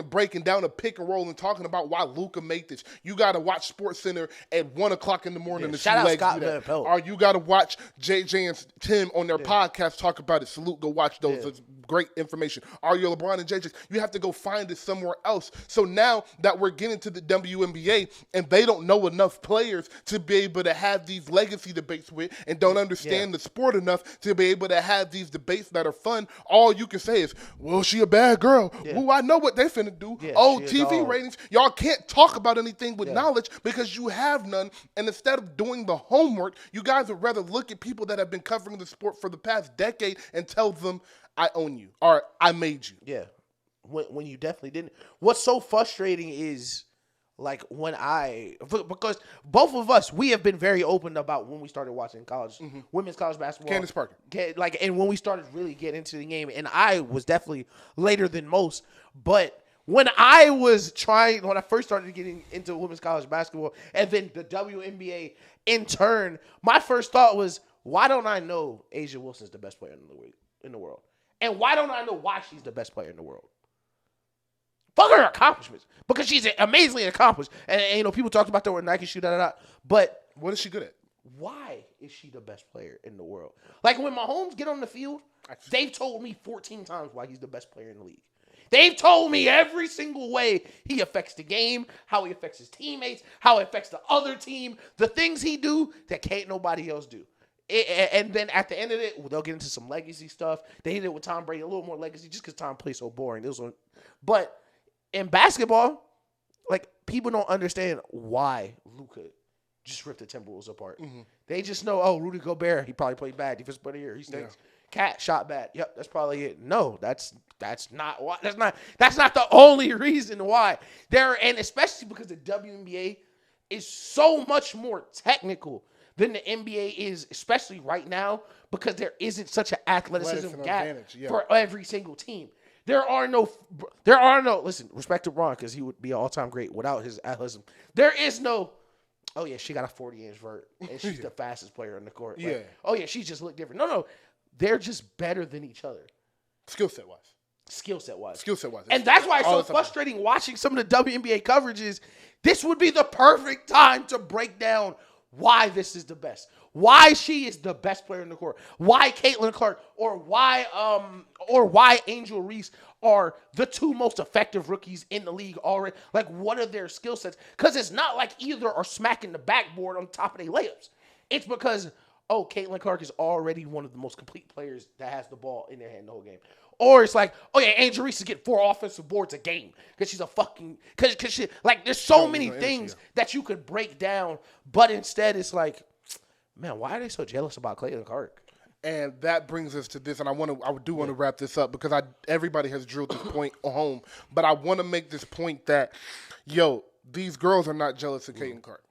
Speaker 2: breaking down a pick and roll and talking about why Luka made this. You got to watch SportsCenter at 1 o'clock in the morning to see legs do that. Or you got to watch JJ and Tim on their podcast talk about it. Salute, go watch those. It's great information. Are you LeBron and JJ? You have to go find it somewhere else. So now that we're getting to the WNBA and they don't know enough players to be able to have these legacy debates with, and don't understand the sport enough to be able to have these debates that are fun, all you can say is, well, she a bad girl. Well, I know what they finna do. TV ratings. Y'all can't talk about anything with knowledge because you have none. And instead of doing the homework, you guys would rather look at people that have been covering the sport for the past decade and tell them, I own you, or I made you.
Speaker 1: Yeah. When you definitely didn't. What's so frustrating is, like, because both of us, we have been very open about when we started watching women's college basketball.
Speaker 2: Candace Parker.
Speaker 1: And when we started really getting into the game, and I was definitely later than most, but when I first started getting into women's college basketball, and then the WNBA in turn, my first thought was, why don't I know Asia Wilson's the best player in the world? And why don't I know why she's the best player in the world? Fuck her accomplishments, because she's amazingly accomplished. And people talked about that with Nike shoe, but
Speaker 2: what is she good at?
Speaker 1: Why is she the best player in the world? Like, when Mahomes get on the field, they've told me 14 times why he's the best player in the league. They've told me every single way he affects the game, how he affects his teammates, how it affects the other team, the things he do that can't nobody else do. And then at the end of it, they'll get into some legacy stuff. They did it with Tom Brady, a little more legacy, just because Tom plays so boring. But in basketball, like, people don't understand why Luka just ripped the Timberwolves apart. Mm-hmm. They just know, Rudy Gobert, he probably played bad. Defensive player of the year, he stinks. Cat shot bad. Yep, that's probably it. No, that's not why. That's not the only reason why. And especially because the WNBA is so much more technical than the NBA is, especially right now, because there isn't such an athleticism gap for every single team. There are no, listen, respect to Ron, because he would be an all-time great without his athleticism. There is no, she got a 40-inch vert, and she's the fastest player on the court. She just looked different. No, they're just better than each other.
Speaker 2: Skill set wise.
Speaker 1: And that's why it's so frustrating watching some of the WNBA coverages. This would be the perfect time to break down why this is the best. why she is the best player in the court, why Caitlin Clark or why Angel Reese are the two most effective rookies in the league already. Like, what are their skill sets? Because it's not like either are smacking the backboard on top of their layups. It's because, Caitlin Clark is already one of the most complete players that has the ball in their hand the whole game. Or it's like, Angel Reese is getting 4 offensive boards a game because she's a fucking – because she – like, there's so many things that you could break down, but instead it's like, man, why are they so jealous about Caitlin Clark?
Speaker 2: And that brings us to this, and I do want to wrap this up because everybody has drilled this point home, but I want to make this point that, these girls are not jealous of Caitlin Clark.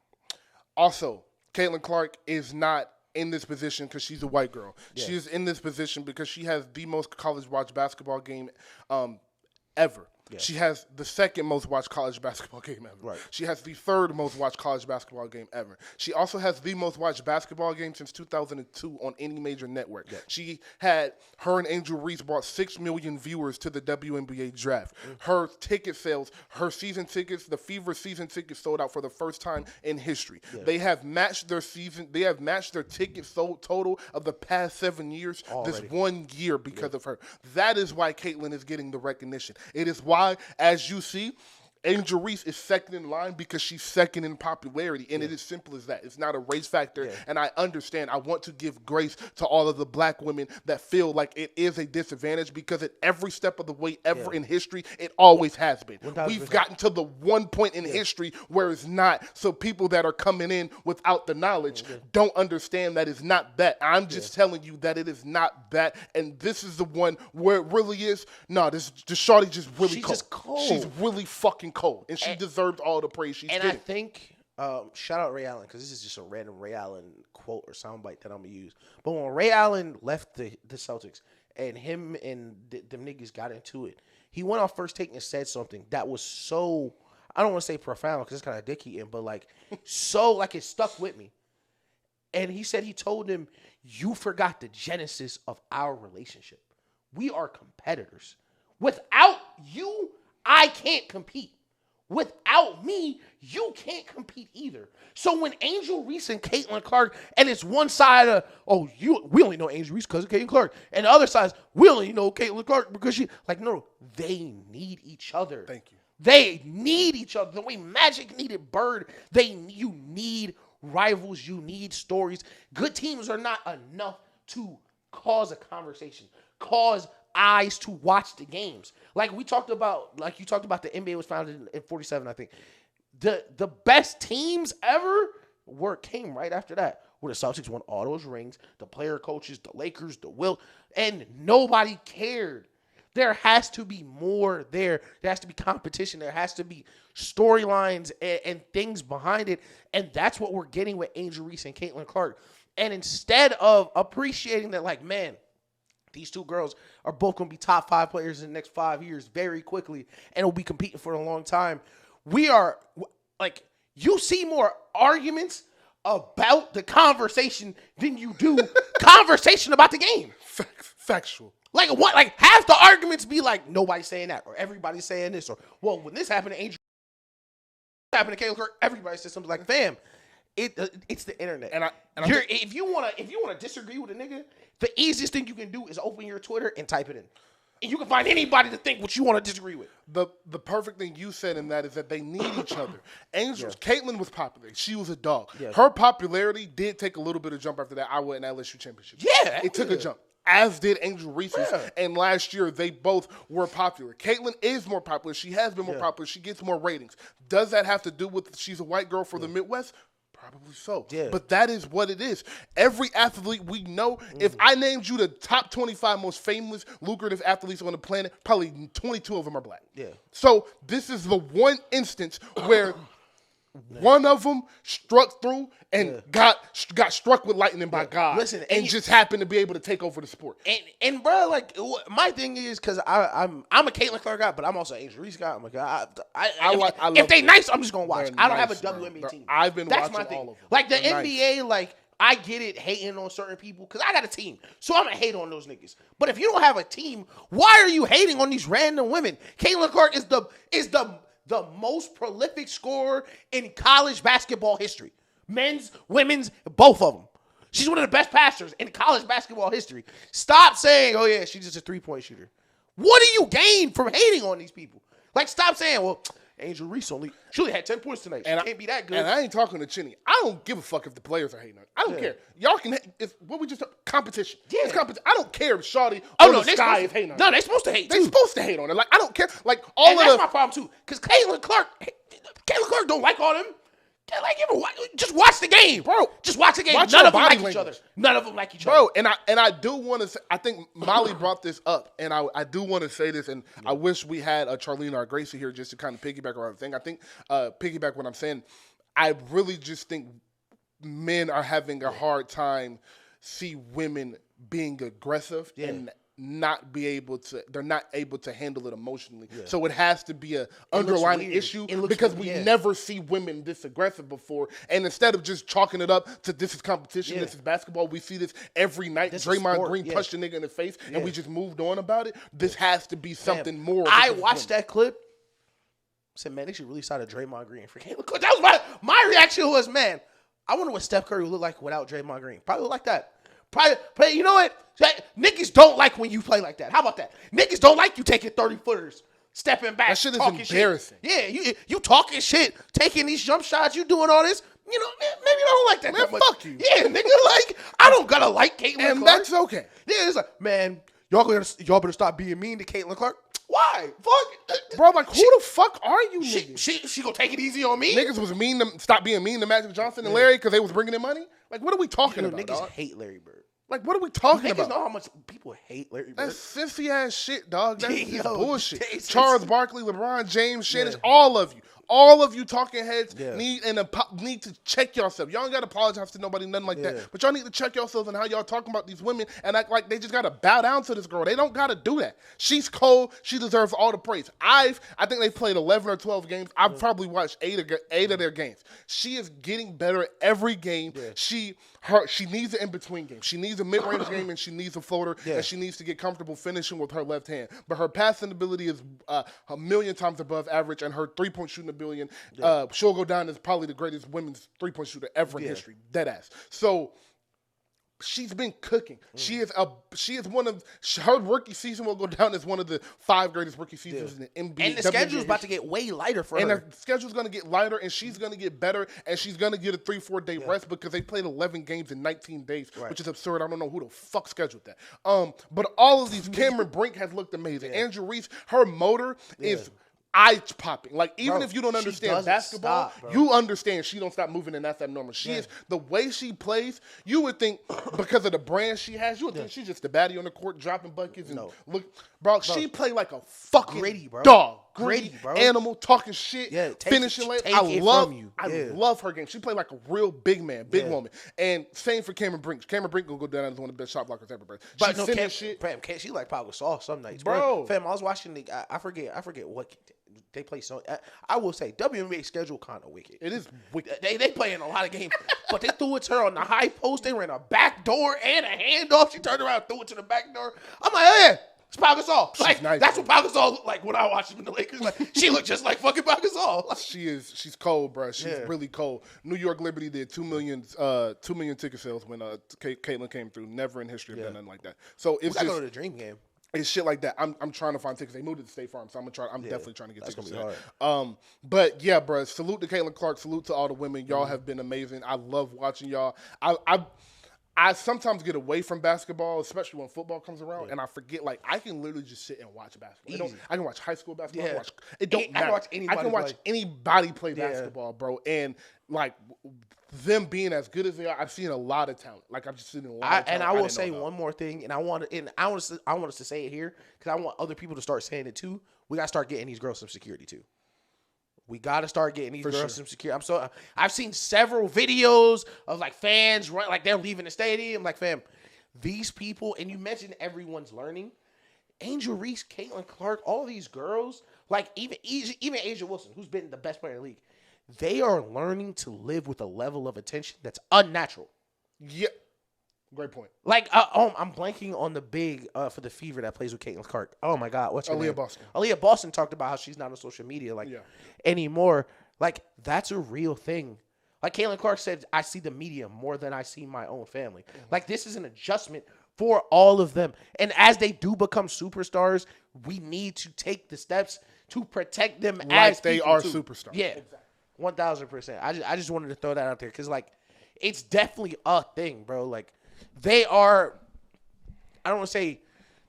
Speaker 2: Also, Caitlin Clark is not in this position because she's a white girl. Yeah. She is in this position because she has the most college-watched basketball game ever. Yeah. She has the second most watched college basketball game ever.
Speaker 1: Right.
Speaker 2: She has the third most watched college basketball game ever. She also has the most watched basketball game since 2002 on any major network. Yeah. Her and Angel Reese brought 6 million viewers to the WNBA draft. Her ticket sales, her season tickets, the Fever season tickets sold out for the first time in history. Yeah. They have matched their ticket sold total of the past 7 years already. This 1 year because of her. That is why Caitlin is getting the recognition. It is why, as you see, Angel Reese is second in line because she's second in popularity, and it is simple as that. It's not a race factor, and I understand. I want to give grace to all of the black women that feel like it is a disadvantage because at every step of the way ever in history, it always has been. 100%. We've gotten to the one point in history where it's not, so people that are coming in without the knowledge don't understand that it's not that. I'm just telling you that it is not that, and this is the one where it really is. No, this shawty just really
Speaker 1: She's
Speaker 2: cold.
Speaker 1: Just cold.
Speaker 2: She's really fucking cold, and she deserves all the praise she's getting.
Speaker 1: And I think, shout out Ray Allen, because this is just a random Ray Allen quote or soundbite that I'm going to use. But when Ray Allen left the Celtics and him and them niggas got into it, he went off First Take and said something that was so, I don't want to say profound because it's kind of dick-eating, but like so, like it stuck with me. And he said he told him, you forgot the genesis of our relationship. We are competitors. Without you, I can't compete. Without me, you can't compete either. So when Angel Reese and Caitlin Clark, and it's one side of, we only know Angel Reese because of Caitlin Clark. And the other side is, we only know Caitlin Clark because she, like, no, they need each other.
Speaker 2: Thank you.
Speaker 1: They need each other. The way Magic needed Bird, you need rivals, you need stories. Good teams are not enough to cause a conversation, cause eyes to watch the games. Like you talked about the NBA was founded in 47, I think. The best teams ever came right after that, where the Celtics won all those rings, the player coaches, the Lakers, the Wilt, and nobody cared. There has to be more there. There has to be competition. There has to be storylines and things behind it. And that's what we're getting with Angel Reese and Caitlin Clark. And instead of appreciating that, like, man, these two girls are both going to be top 5 players in the next 5 years very quickly and will be competing for a long time. We are, like, you see more arguments about the conversation than you do conversation about the game.
Speaker 2: Factual.
Speaker 1: Like, what? Like, half the arguments be like, nobody's saying that, or everybody's saying this, or, well, when this happened to Angel, happened to Caitlin Clark, everybody says something like, fam, it's the internet. If you wanna disagree with a nigga, the easiest thing you can do is open your Twitter and type it in. And you can find anybody to think what you want to disagree with.
Speaker 2: The perfect thing you said in that is that they need each other. Caitlin was popular. She was a dog. Yeah. Her popularity did take a little bit of jump after that Iowa and LSU championship.
Speaker 1: Yeah.
Speaker 2: It took a jump. As did Angel Reese's. Yeah. And last year, they both were popular. Caitlin is more popular. She has been more popular. She gets more ratings. Does that have to do with she's a white girl for the Midwest? Probably so. Yeah. But that is what it is. Every athlete we know, if I named you the top 25 most famous, lucrative athletes on the planet, probably 22 of them are black. Yeah. So this is the one instance where one of them struck through and got struck with lightning by God. Listen, and just happened to be able to take over the sport.
Speaker 1: And bro, like, my thing is, because I'm a Caitlin Clark guy, but I'm also an Angel Reese guy. I'm a guy. If they nice, I'm just gonna watch. I don't have a WNBA team.
Speaker 2: I've been watching all of them.
Speaker 1: Like the NBA, like, I get it hating on certain people because I got a team. So I'm going to hate on those niggas. But if you don't have a team, why are you hating on these random women? Caitlin Clark is the most prolific scorer in college basketball history. Men's, women's, both of them. She's one of the best passers in college basketball history. Stop saying, oh, yeah, she's just a three-point shooter. What do you gain from hating on these people? Like, stop saying, well, Angel Reese she only had 10 points tonight. She can't be that good.
Speaker 2: And I ain't talking to Chinny. I don't give a fuck if the players are hating on it. I don't care. Y'all can it's what we just competition. Yeah. It's competition. I don't care if Shawty or the Sky is hating on it.
Speaker 1: No, they're supposed to hate,
Speaker 2: They're supposed to hate on it. Like, I don't care. Like,
Speaker 1: that's my problem, too. Because Caitlin Clark don't like all them. Like, just watch the game, bro. Just watch the game. None of them like each other. None of them like each other,
Speaker 2: bro. And I do want to say, I think Molly brought this up, and I do want to say this, and I wish we had Charlene or Gracie here just to kind of piggyback on everything. I think piggyback what I'm saying. I really just think men are having a hard time see women being aggressive and they're not able to handle it emotionally. Yeah. So it has to be an underlying issue because we never see women this aggressive before. And instead of just chalking it up to this is competition, this is basketball, we see this every night. Draymond Green punched a nigga in the face and we just moved on about it. This has to be something more.
Speaker 1: I watched that clip. Said, man, they should really sign a Draymond Green for Caitlin Clark. That was my reaction was, man, I wonder what Steph Curry would look like without Draymond Green. Probably look like that. Probably, you know what? Niggas don't like when you play like that. How about that? Niggas don't like you taking 30-footers, stepping back,
Speaker 2: that shit is embarrassing.
Speaker 1: Shit. Yeah, you talking shit, taking these jump shots, you doing all this. You know, maybe I don't like that.
Speaker 2: Man,
Speaker 1: that much.
Speaker 2: Fuck you.
Speaker 1: Yeah, nigga, like, I don't gotta like Caitlin Clark.
Speaker 2: And that's okay.
Speaker 1: Yeah, it's like, man, y'all better stop being mean to Caitlin Clark. Why? Fuck.
Speaker 2: Bro, like, who the fuck are you niggas?
Speaker 1: She gonna take it easy on me?
Speaker 2: Niggas was mean to stop being mean to Magic Johnson and Larry because they was bringing in money? Like, what are we talking about,
Speaker 1: niggas
Speaker 2: dog?
Speaker 1: hate Larry Bird.
Speaker 2: Like, what are we talking about?
Speaker 1: Niggas know how much people hate Larry Bird.
Speaker 2: That's sissy ass shit, dog. That's bullshit. Charles Barkley, LeBron James, Shannon, all of you. All of you talking heads need to check yourself. Y'all ain't got to apologize to nobody, nothing like that. But y'all need to check yourselves on how y'all talking about these women and act like they just got to bow down to this girl. They don't got to do that. She's cold. She deserves all the praise. I think they played 11 or 12 games. I've probably watched eight of their games. She is getting better every game. Yeah. She needs an in-between game. She needs a mid-range game and she needs a floater and she needs to get comfortable finishing with her left hand. But her passing ability is a million times above average and her three-point shooting ability, she'll go down as probably the greatest women's three-point shooter ever in history. Dead ass. So she's been cooking. She is one of her rookie season will go down as one of the 5 greatest rookie seasons in the NBA.
Speaker 1: And the schedule's about to get way lighter for her.
Speaker 2: And the schedule's going to get lighter, and she's going to get better, and she's going to get a 3-4 day rest because they played 11 games in 19 days, which is absurd. I don't know who the fuck scheduled that. But all of these, Cameron Brink has looked amazing. Andrew Reese, her motor is eye-popping. Like, even if you don't understand basketball, you understand she don't stop moving, and that's abnormal. She is, the way she plays, you would think, because of the brand she has, you would think she's just the baddie on the court, dropping buckets, and bro, she play like a fucking dog. Gritty, bro. Animal, talking shit, finishing late. I love her game. She played like a real big man, big woman. And same for Cameron Brink. Cameron Brink gonna go down as one of the best shot blockers ever, bro.
Speaker 1: But no, she like Pau Gasol some nights, bro. Fam, I was watching I forget what they play. So I will say WNBA schedule kind of wicked.
Speaker 2: It is wicked.
Speaker 1: They play in a lot of games, but they threw it to her on the high post. They ran a back door and a handoff. She turned around, threw it to the back door. I'm like, hey. It's Pau Gasol. Like, nice, that's what Pau Gasol looked like when I watched him in the Lakers. Like, she looked just like fucking Pau Gasol. Like,
Speaker 2: she's cold, bro. She's really cold. New York Liberty did 2 million ticket sales when Caitlin came through. Never in history have done nothing like that. So it's
Speaker 1: just go to the Dream Game.
Speaker 2: It's shit like that. I'm trying to find tickets. They moved it to State Farm, so I'm definitely trying to get tickets. That's gonna be hard. But yeah, bro. Salute to Caitlin Clark. Salute to all the women. Y'all have been amazing. I love watching y'all. I sometimes get away from basketball, especially when football comes around, and I forget, like, I can literally just sit and watch basketball. I can watch high school basketball. I can watch anybody play basketball, bro. And, like, them being as good as they are, I've seen a lot of talent. Like, I've just seen a lot of talent.
Speaker 1: And I will say one more thing, and I want us to say it here, because I want other people to start saying it, too. We got to start getting these girls some security, too. We got to start getting these girls some security. I've seen several videos of like fans run, like they're leaving the stadium. Like, fam, these people, and you mentioned everyone's learning. Angel Reese, Caitlin Clark, all these girls, like even Asia Wilson, who's been the best player in the league, they are learning to live with a level of attention that's unnatural.
Speaker 2: Yeah. Great point.
Speaker 1: Like, I'm blanking on the big for the Fever that plays with Caitlin Clark. Oh my God, what's her name?
Speaker 2: Boston.
Speaker 1: Aaliyah Boston talked about how she's not on social media anymore. Like, that's a real thing. Like Caitlin Clark said, I see the media more than I see my own family. Like, this is an adjustment for all of them. And as they do become superstars, we need to take the steps to protect them as
Speaker 2: they
Speaker 1: people
Speaker 2: are
Speaker 1: too.
Speaker 2: superstars.
Speaker 1: Yeah, 1,000%. I just wanted to throw that out there because, like, it's definitely a thing, bro. Like, they are, I don't want to say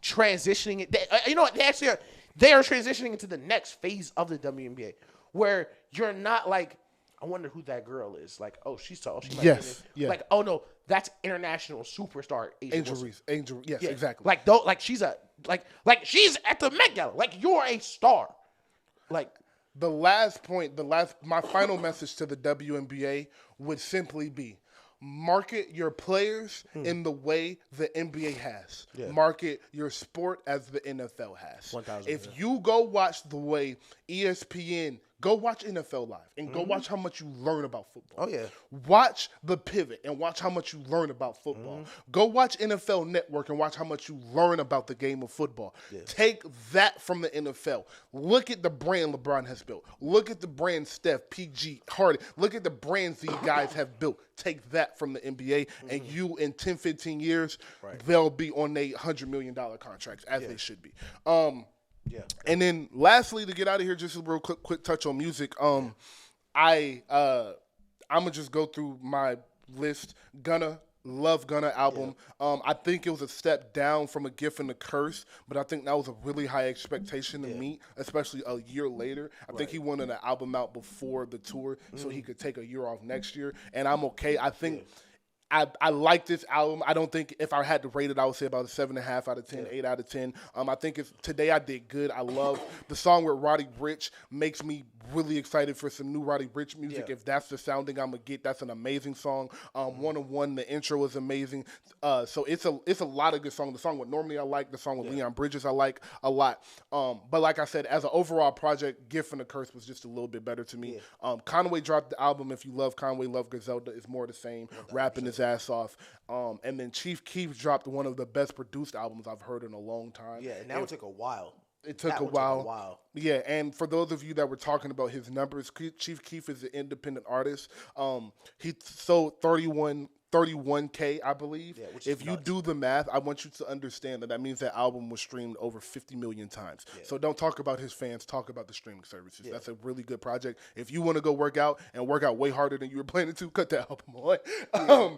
Speaker 1: transitioning it. You know what? They are transitioning into the next phase of the WNBA where you're not like, I wonder who that girl is. Like, oh, she's tall. She might
Speaker 2: Yes.
Speaker 1: be
Speaker 2: Yeah.
Speaker 1: Like, oh no, that's international superstar
Speaker 2: Angel Reese. Yes, exactly.
Speaker 1: Like, though, like she's she's at the Met Gala. Like, you're a star. Like,
Speaker 2: my final message to the WNBA would simply be, market your players in the way the NBA has.
Speaker 1: Yeah.
Speaker 2: Market your sport as the NFL has.
Speaker 1: 1,000%.
Speaker 2: If you go watch the way ESPN, go watch NFL Live and go watch how much you learn about football.
Speaker 1: Oh, yeah.
Speaker 2: Watch The Pivot and watch how much you learn about football. Go watch NFL Network and watch how much you learn about the game of football.
Speaker 1: Yeah.
Speaker 2: Take that from the NFL. Look at the brand LeBron has built. Look at the brand Steph, PG, Harden. Look at the brands these guys have built. Take that from the NBA, and you, in 10, 15 years, they'll be on their $100 million contracts, as they should be.
Speaker 1: Yeah.
Speaker 2: And then lastly, to get out of here, just a real quick touch on music. I'm gonna just go through my list. Love Gunna album. Yeah. I think it was a step down from A Gift and a Curse, but I think that was a really high expectation to meet, especially a year later. I think he wanted an album out before the tour so he could take a year off next year, and I'm okay. I think I like this album. I don't think if I had to rate it, I would say about a 7.5 out of 10, 8 out of 10. I think today I did good. I love the song with Roddy Ricch. Makes me really excited for some new Roddy Ricch music. Yeah. If that's the sounding I'm gonna get, that's an amazing song. 101, the intro is amazing. So it's a lot of good songs. The song with Normally I like, the song with Leon Bridges I like a lot. But like I said, as an overall project, Gift and a Curse was just a little bit better to me. Conway dropped the album. If you love Conway, love Griselda. It's more the same. 100%. Rapping his ass off. And then Chief Keef dropped one of the best produced albums I've heard in a long time.
Speaker 1: Yeah, and that one took a while.
Speaker 2: It took a while. Yeah, and for those of you that were talking about his numbers, Chief Keef is an independent artist. He sold 31K, I believe. Yeah, if you do the math, I want you to understand that means that album was streamed over 50 million times. Yeah. So don't talk about his fans, talk about the streaming services. Yeah. That's a really good project. If you want to go work out way harder than you were planning to, cut that album on.
Speaker 1: Yeah.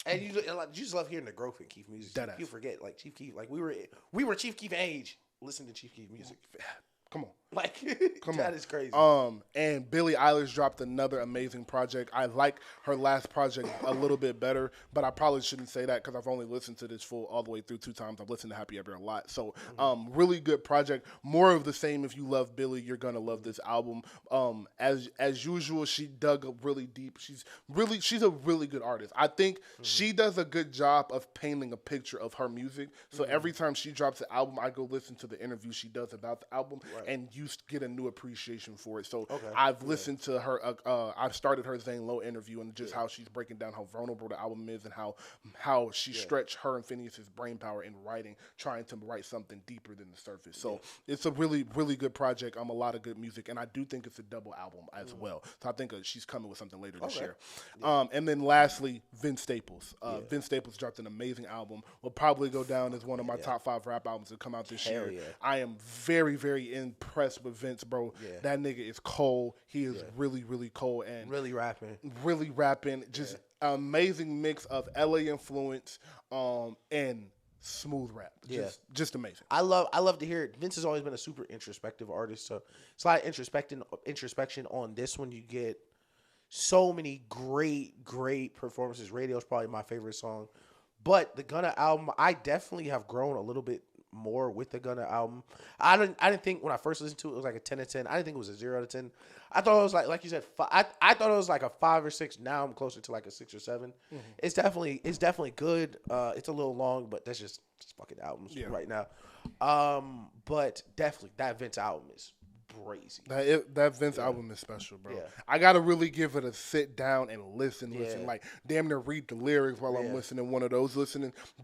Speaker 1: And you just love hearing the growth in Keef music. You forget, like, Chief Keef, like, we were Chief Keef age. Listen to Chief Keef music.
Speaker 2: Come on.
Speaker 1: Like, that is crazy.
Speaker 2: And Billie Eilish dropped another amazing project. I like her last project a little bit better, but I probably shouldn't say that because I've only listened to this full all the way through 2 times. I've listened to Happy Ever a lot. So, really good project. More of the same. If you love Billie, you're going to love this album. As usual, she dug really deep. She's a really good artist. I think she does a good job of painting a picture of her music. So every time she drops an album, I go listen to the interview she does about the album, and you get a new appreciation for it. So I've listened to her. I've started her Zane Lowe interview and just how she's breaking down how vulnerable the album is and how she stretched her and Phineas's brain power in writing, trying to write something deeper than the surface. So it's a really, really good project. A lot of good music, and I do think it's a double album as well. So I think she's coming with something later this year. And then lastly, Vince Staples. Vince Staples dropped an amazing album. Will probably go down as one of my top 5 rap albums that come out this year. Yeah. I am very, very impressed with Vince, bro. Yeah. That nigga is cold. He is really, really cold and
Speaker 1: really rapping.
Speaker 2: Just amazing mix of LA influence and smooth rap. Just amazing.
Speaker 1: I love to hear it. Vince has always been a super introspective artist, so it's a lot of introspection on this one. You get so many great performances. Radio is probably my favorite song. But the Gunna album, I definitely have grown a little bit more with the Gunna album. I didn't think when I first listened to it was like a 10 out of 10. I didn't think it was a 0 out of 10. I thought it was like you said, I thought it was like a 5 or 6. Now I'm closer to like a 6 or 7. Mm-hmm. It's definitely good. It's a little long, but that's just fucking albums right now. But definitely that Vince album is crazy.
Speaker 2: That Vince album is special, bro. Yeah. I gotta really give it a sit down and listen, like damn near read the lyrics while I'm listening. One of those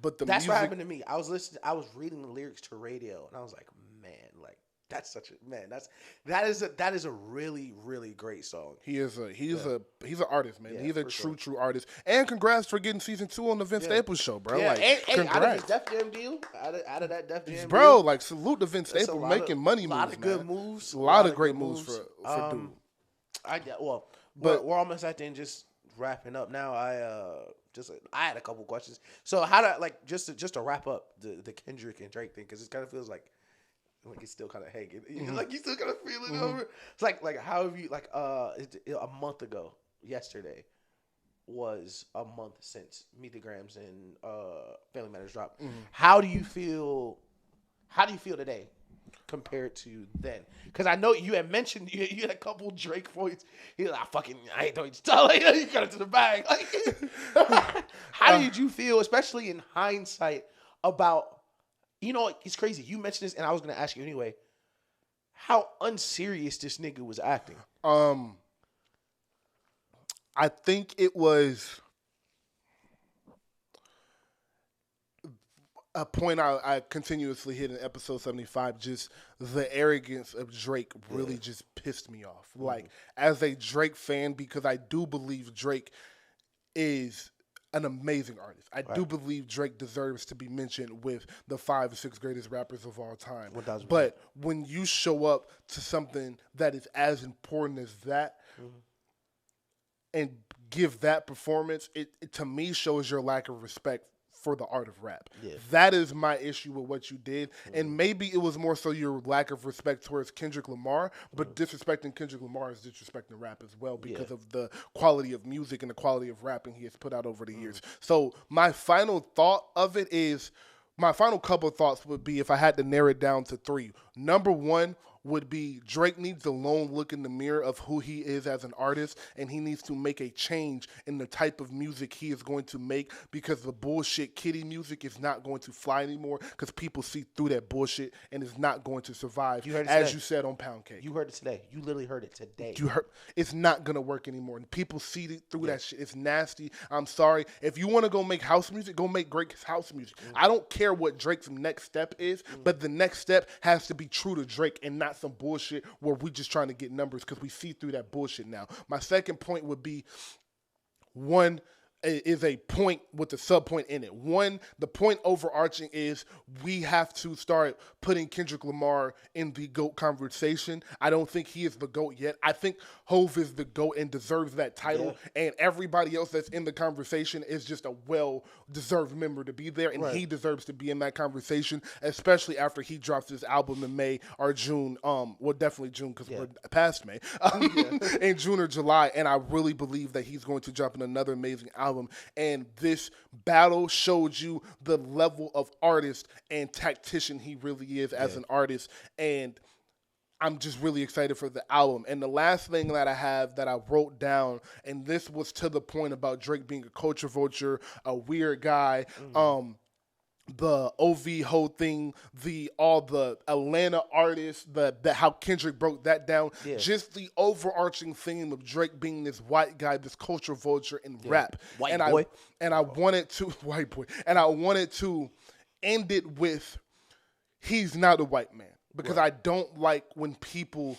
Speaker 2: But
Speaker 1: that's what happened to me. I was reading the lyrics to radio, and I was like, man, like That's such a man. That is a really really great song.
Speaker 2: He's an artist, man. He's a true artist. And congrats for getting season 2 on the Vince Staples show, bro.
Speaker 1: Yeah,
Speaker 2: like,
Speaker 1: and out of his
Speaker 2: congrats.
Speaker 1: Def Jam deal, out of that Def Jam
Speaker 2: Bro,
Speaker 1: deal,
Speaker 2: like salute to Vince Staples making money moves.
Speaker 1: A lot of good moves.
Speaker 2: A lot of great moves for dude.
Speaker 1: But we're almost at the end, just wrapping up now. I had a couple questions. So how do just to wrap up the Kendrick and Drake thing, because it kind of feels like it's still kind of hanging. Like you still kind of feeling over. It's like how have you a month ago yesterday was a month since Meet the Grams and Family Matters dropped. How do you feel today compared to then? Because I know you had mentioned you had a couple Drake points. He was like, I ain't doing it. You cut it to the bag. How did you feel, especially in hindsight, about, it's crazy. You mentioned this, and I was going to ask you anyway, how unserious this nigga was acting.
Speaker 2: I think it was a point I continuously hit in episode 75. Just the arrogance of Drake really just pissed me off. Like, as a Drake fan, because I do believe Drake is an amazing artist. I do believe Drake deserves to be mentioned with the 5 or 6 greatest rappers of all time.
Speaker 1: 1,000%.
Speaker 2: But when you show up to something that is as important as that and give that performance, it to me shows your lack of respect for the art of rap. Yeah. That is my issue with what you did. And maybe it was more so your lack of respect towards Kendrick Lamar, but disrespecting Kendrick Lamar is disrespecting rap as well because of the quality of music and the quality of rapping he has put out over the years. So my final thought of it is, my final couple of thoughts would be, if I had to narrow it down to 3. Number 1 would be Drake needs to alone look in the mirror of who he is as an artist, and he needs to make a change in the type of music he is going to make, because the bullshit kiddie music is not going to fly anymore because people see through that bullshit and is not going to survive, as you said on Pound Cake.
Speaker 1: You heard it today. You literally heard it today.
Speaker 2: It's not going to work anymore, and people see through that shit. It's nasty. I'm sorry. If you want to go make house music, go make great house music. I don't care what Drake's next step is, but the next step has to be true to Drake and not some bullshit where we just trying to get numbers, because we see through that bullshit now. My second point would be, 1 is a point with the sub-point in it. 1, the point overarching is we have to start putting Kendrick Lamar in the GOAT conversation. I don't think he is the GOAT yet. I think Hove is the GOAT and deserves that title, and everybody else that's in the conversation is just a well-deserved member to be there, and he deserves to be in that conversation, especially after he drops his album in May or June. Well, definitely June, because we're past May. In June or July, and I really believe that he's going to drop in another amazing album. And this battle showed you the level of artist and tactician he really is as an artist, and I'm just really excited for the album. And the last thing that I have that I wrote down, and this was to the point about Drake being a culture vulture, a weird guy, the OV whole thing, all the Atlanta artists, how Kendrick broke that down, just the overarching theme of Drake being this white guy, this culture vulture in rap.
Speaker 1: White boy.
Speaker 2: I wanted to end it with, he's not a white man, because I don't like when people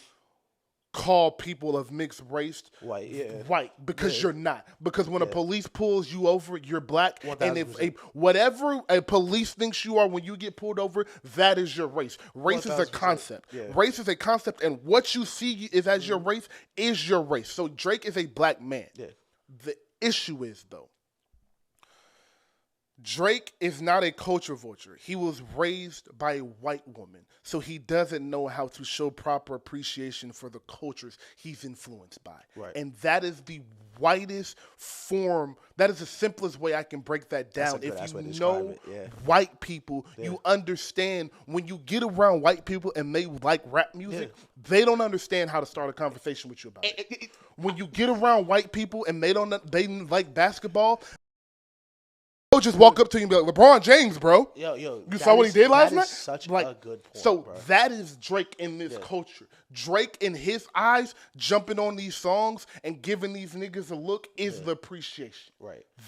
Speaker 2: call people of mixed race white, because you're not. Because when a police pulls you over, you're black. 1,000%. And if whatever a police thinks you are when you get pulled over, that is your race. Race 1,000%. Is a concept. Race is a concept, and what you see is as your race is your race. So Drake is a black man. The issue is, though, Drake is not a culture vulture. He was raised by a white woman, so he doesn't know how to show proper appreciation for the cultures he's influenced by. And that is the whitest form. That is the simplest way I can break that down. If you know white people, you understand when you get around white people and they like rap music, they don't understand how to start a conversation with you about it. When you get around white people and they like basketball, they'll just walk up to you and be like, LeBron James, bro. You saw what he did last night?
Speaker 1: Such a good point,
Speaker 2: so
Speaker 1: bro. That
Speaker 2: is Drake in this culture. Drake, in his eyes, jumping on these songs and giving these niggas a look is the appreciation.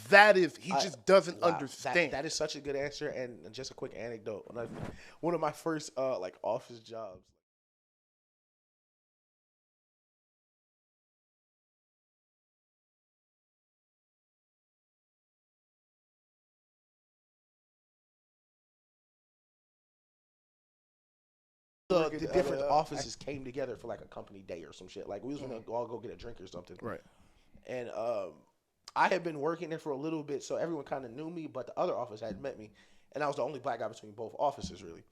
Speaker 2: That is, he just doesn't understand.
Speaker 1: That is such a good answer. And just a quick anecdote. One of my first office jobs, the different offices came together for like a company day or some shit. Like we was gonna all go get a drink or something.
Speaker 2: Right.
Speaker 1: And I had been working there for a little bit, so everyone kind of knew me, but the other office hadn't met me, and I was the only black guy between both offices, really.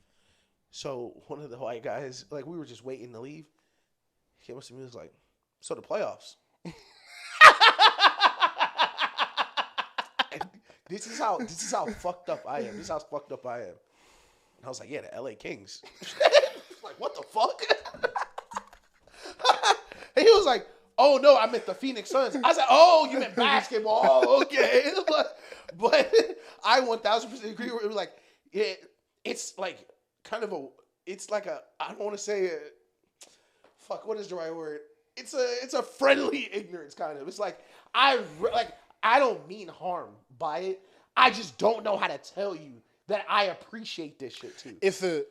Speaker 1: So one of the white guys, like we were just waiting to leave, he came up to me and was like, "So the playoffs." This is how fucked up I am. This is how fucked up I am. And I was like, yeah, the LA Kings. Like, what the fuck? And he was like, oh no, I meant the Phoenix Suns. I was like, oh, you meant basketball. Oh, okay. But I 1000% agree with it. Like, it's like kind of it's like I don't want to say fuck, what is the right word? It's a friendly ignorance kind of. It's like, I don't mean harm by it. I just don't know how to tell you that I appreciate this shit too.
Speaker 2: It's a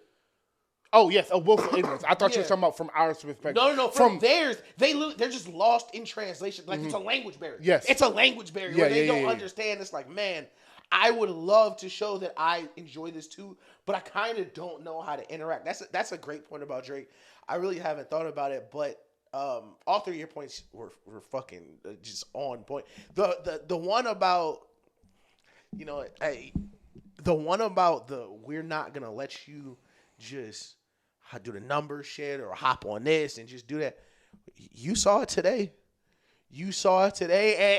Speaker 2: willful ignorance. I thought you were talking about from our perspective.
Speaker 1: No. From theirs, they're just lost in translation. Like it's a language barrier.
Speaker 2: Yes,
Speaker 1: it's a language barrier where they don't understand. It's like, man, I would love to show that I enjoy this too, but I kind of don't know how to interact. That's a great point about Drake. I really haven't thought about it, but all three of your points were fucking just on point. The one about, you know, the one about we're not gonna let you just do the number shit or hop on this and just do that. You saw it today.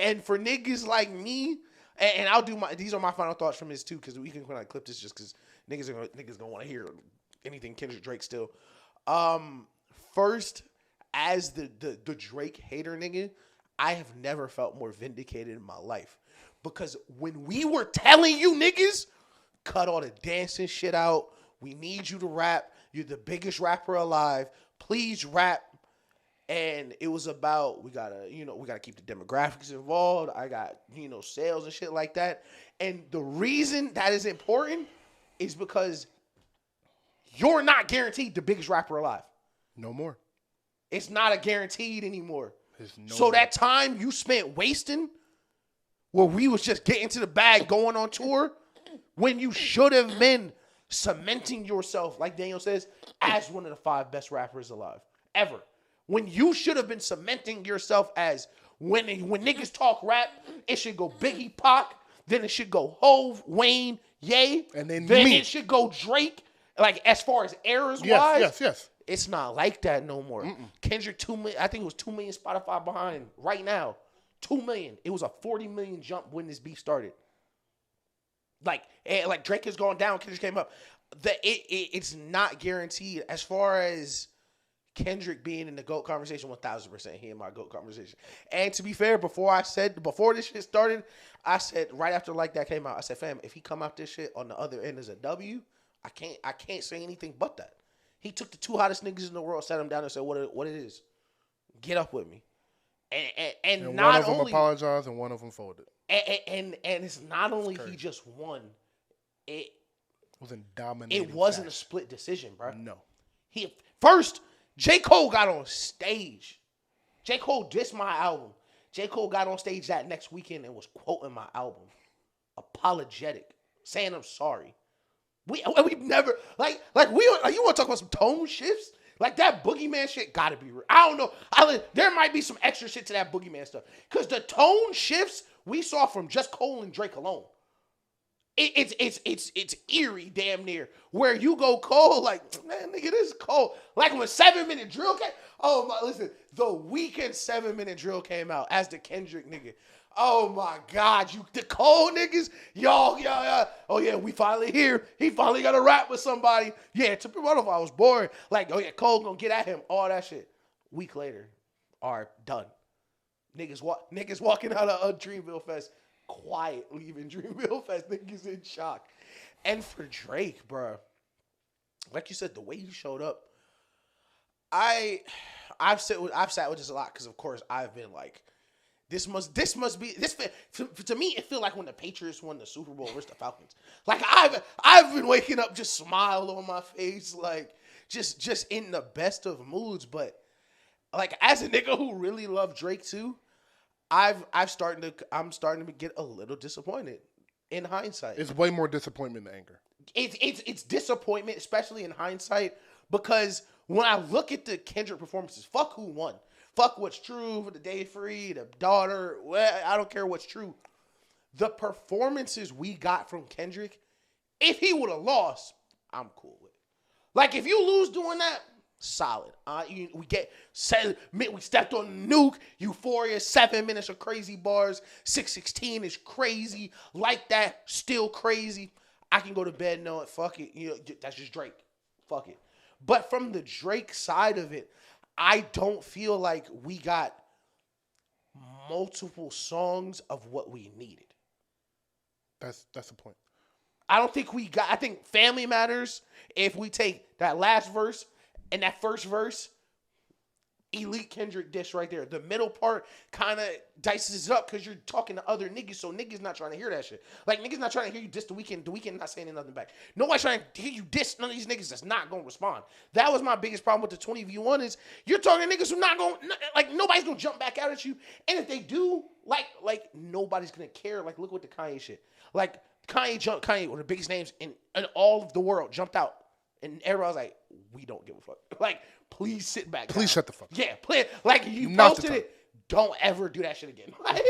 Speaker 1: And for niggas like me, and I'll do these are my final thoughts from this too, because we can kind of clip this just because niggas gonna want to hear anything Kendrick Drake still. First, as the Drake hater nigga, I have never felt more vindicated in my life. Because when we were telling you niggas, cut all the dancing shit out. We need you to rap. You're the biggest rapper alive. Please rap. And it was about, we gotta keep the demographics involved. I got, sales and shit like that. And the reason that is important is because you're not guaranteed the biggest rapper alive.
Speaker 2: No more.
Speaker 1: It's not a guaranteed anymore. So that time you spent wasting where we was just getting to the bag going on tour when you should have been cementing yourself, like Daniel says, as one of the 5 best rappers alive ever. When you should have been cementing yourself as when niggas talk rap, it should go Biggie, Pac, then it should go Hove, Wayne, Ye,
Speaker 2: and then
Speaker 1: it should go Drake. Like as far as eras wise,
Speaker 2: yes.
Speaker 1: It's not like that no more. Kendrick 2 million, I think it was 2 million Spotify behind right now. 2 million. It was a 40 million jump when this beef started. Like Drake has gone down, Kendrick came up. It's not guaranteed as far as Kendrick being in the GOAT conversation. 1000% he in my GOAT conversation. And to be fair, before this shit started, I said right after Like That came out, I said, fam, if he come out this shit on the other end as a W, I can't say anything but that. He took the 2 hottest niggas in the world, sat them down and said, what it is. Get up with me. And not
Speaker 2: one of them
Speaker 1: only
Speaker 2: apologized and one of them folded.
Speaker 1: And it's not only he just won. It
Speaker 2: wasn't dominating.
Speaker 1: It wasn't a split decision, bro.
Speaker 2: No.
Speaker 1: First, J. Cole got on stage. J. Cole dissed my album. J. Cole got on stage that next weekend and was quoting my album. Apologetic. Saying I'm sorry. We've never you want to talk about some tone shifts? Like that Boogeyman shit gotta be real. I don't know. There might be some extra shit to that Boogeyman stuff. Because the tone shifts we saw from just Cole and Drake alone. It's eerie damn near. Where you go Cole, like, man, nigga, this is Cole. Like when 7-minute drill came. Oh my, listen, the Weeknd 7-minute drill came out as the Kendrick nigga. Oh my God, the Cole niggas, y'all. Oh yeah, we finally here. He finally got to rap with somebody. Yeah, to be honest, I was bored. Like, oh yeah, Cole gonna get at him. All that shit. Week later, are done. Niggas walking out of Dreamville Fest, quiet, leaving Dreamville Fest. Niggas in shock. And for Drake, bro, like you said, the way he showed up, I've sat with this a lot because of course I've been like. This must be to me. It feel like when the Patriots won the Super Bowl versus the Falcons. Like I've been waking up just smile on my face, like just in the best of moods. But like as a nigga who really loved Drake too, I'm starting to get a little disappointed in hindsight.
Speaker 2: It's way more disappointment than anger.
Speaker 1: It's disappointment, especially in hindsight. Because when I look at the Kendrick performances, fuck who won. Fuck what's true for the Day Free, the daughter. Well, I don't care what's true. The performances we got from Kendrick, if he would have lost, I'm cool with it. Like, if you lose doing that, solid. We stepped on Nuke, Euphoria, 7 minutes of crazy bars, 616 is crazy. Like that, still crazy. I can go to bed knowing, fuck it. You know, that's just Drake. Fuck it. But from the Drake side of it, I don't feel like we got multiple songs of what we needed.
Speaker 2: That's the point.
Speaker 1: I think Family Matters, if we take that last verse and that first verse, elite Kendrick dish right there. The middle part kind of dices it up because you're talking to other niggas, so niggas not trying to hear that shit. Like, niggas not trying to hear you diss The Weeknd. The Weeknd not saying nothing back. Nobody's trying to hear you diss none of these niggas that's not going to respond. That was my biggest problem with the 20v1 is you're talking to niggas who not going to, like, nobody's going to jump back out at you. And if they do, like nobody's going to care. Like, look what the Kanye shit. Like, Kanye, one of the biggest names in all of the world, jumped out. And everybody was like, we don't give a fuck. Like, please sit back.
Speaker 2: Please shut the fuck up.
Speaker 1: Yeah, please. Like, you posted it. Don't ever do that shit again. Like,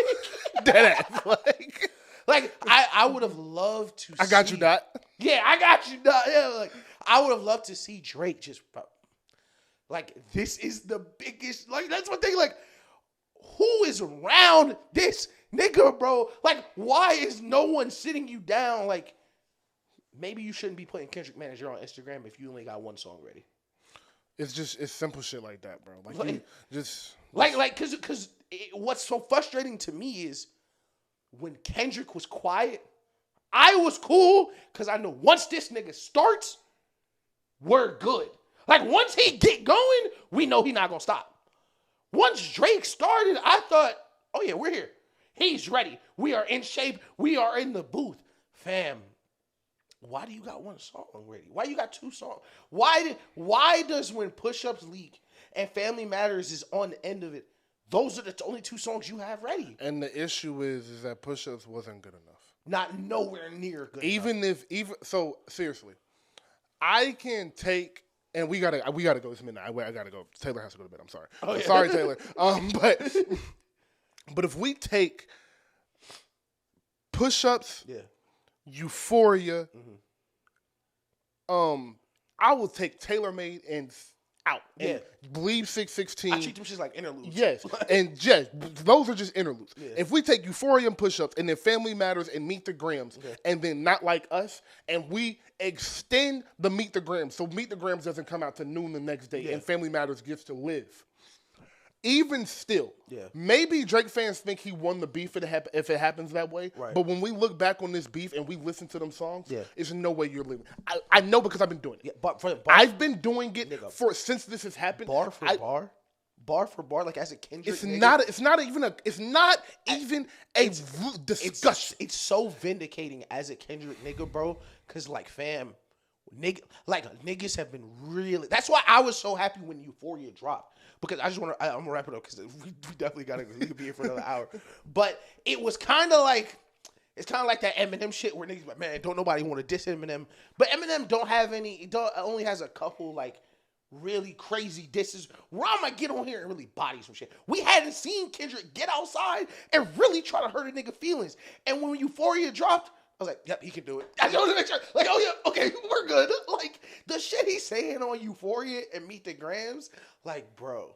Speaker 2: Deadass.
Speaker 1: Like, I would have loved to
Speaker 2: I got you, Dot.
Speaker 1: Yeah, I got you, Dot. Yeah, like, I would have loved to see Drake just, like, this is the biggest, like, that's one thing, like, who is around this nigga, bro? Like, why is no one sitting you down? Like, maybe you shouldn't be putting Kendrick Manager on Instagram if you only got one song ready.
Speaker 2: It's simple shit like that, bro. Cause
Speaker 1: what's so frustrating to me is when Kendrick was quiet, I was cool because I know once this nigga starts, we're good. Like, once he get going, we know he not gonna stop. Once Drake started, I thought, oh yeah, we're here. He's ready. We are in shape. We are in the booth. Fam, why do you got one song ready? Why you got two songs? Why does when Push-Ups leak and Family Matters is on the end of it, those are the only two songs you have ready?
Speaker 2: And the issue is that Push-Ups wasn't good enough.
Speaker 1: Not nowhere near good
Speaker 2: enough. So seriously, I can take, and we gotta go this minute. I gotta go. Taylor has to go to bed. I'm sorry.
Speaker 1: Oh, yeah.
Speaker 2: Sorry, Taylor. But if we take Push-Ups,
Speaker 1: yeah,
Speaker 2: Euphoria, I will take Tailor Made and out.
Speaker 1: Yeah.
Speaker 2: And Believe 616.
Speaker 1: I treat them shit like interludes.
Speaker 2: Yes. And yes, those are just interludes.
Speaker 1: Yeah.
Speaker 2: If we take Euphoria and Push-Ups and then Family Matters and Meet the Grams and then Not Like Us and we extend the Meet the Grams so Meet the Grams doesn't come out to noon the next day and Family Matters gets to live. Even still, maybe Drake fans think he won the beef if it happens that way. Right. But when we look back on this beef and we listen to them songs, there's no way you're living. I know because I've been doing it. Yeah, but I've been doing it since this has happened.
Speaker 1: Bar for bar, like as a Kendrick.
Speaker 2: It's not even a discussion.
Speaker 1: It's so vindicating as a Kendrick nigga, bro. Cause like, fam, niggas have been really. That's why I was so happy when Euphoria dropped. Because I'm gonna wrap it up because we definitely we could be here for another hour. But it was kind of like that Eminem shit where niggas like, man, don't nobody want to diss Eminem. But Eminem only has a couple like really crazy disses where I'm gonna get on here and really body some shit. We hadn't seen Kendrick get outside and really try to hurt a nigga feelings. And when Euphoria dropped, I was like, yep, he can do it. I just wanted to make sure, like, oh yeah, okay, we're good. Like, the shit he's saying on Euphoria and Meet the Grams, like, bro.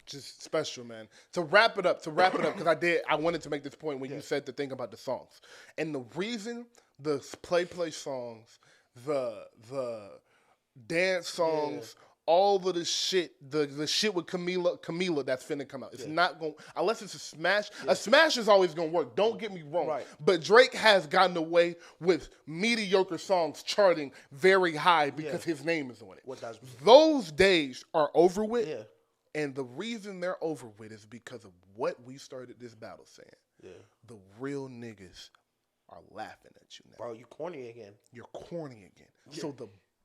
Speaker 2: Just special, man. To wrap it up, because I wanted to make this point when you said the thing about the songs. And the reason the play songs, the dance songs, all of the shit, the shit with Camila that's finna come out. It's not going, unless it's a smash. A smash is always going to work. Don't get me wrong. Right. But Drake has gotten away with mediocre songs charting very high because his name is on it. Those days are over with. Yeah. And the reason they're over with is because of what we started this battle saying. Yeah. The real niggas are laughing at you now.
Speaker 1: Bro, you corny again.
Speaker 2: You're corny again. Yeah. So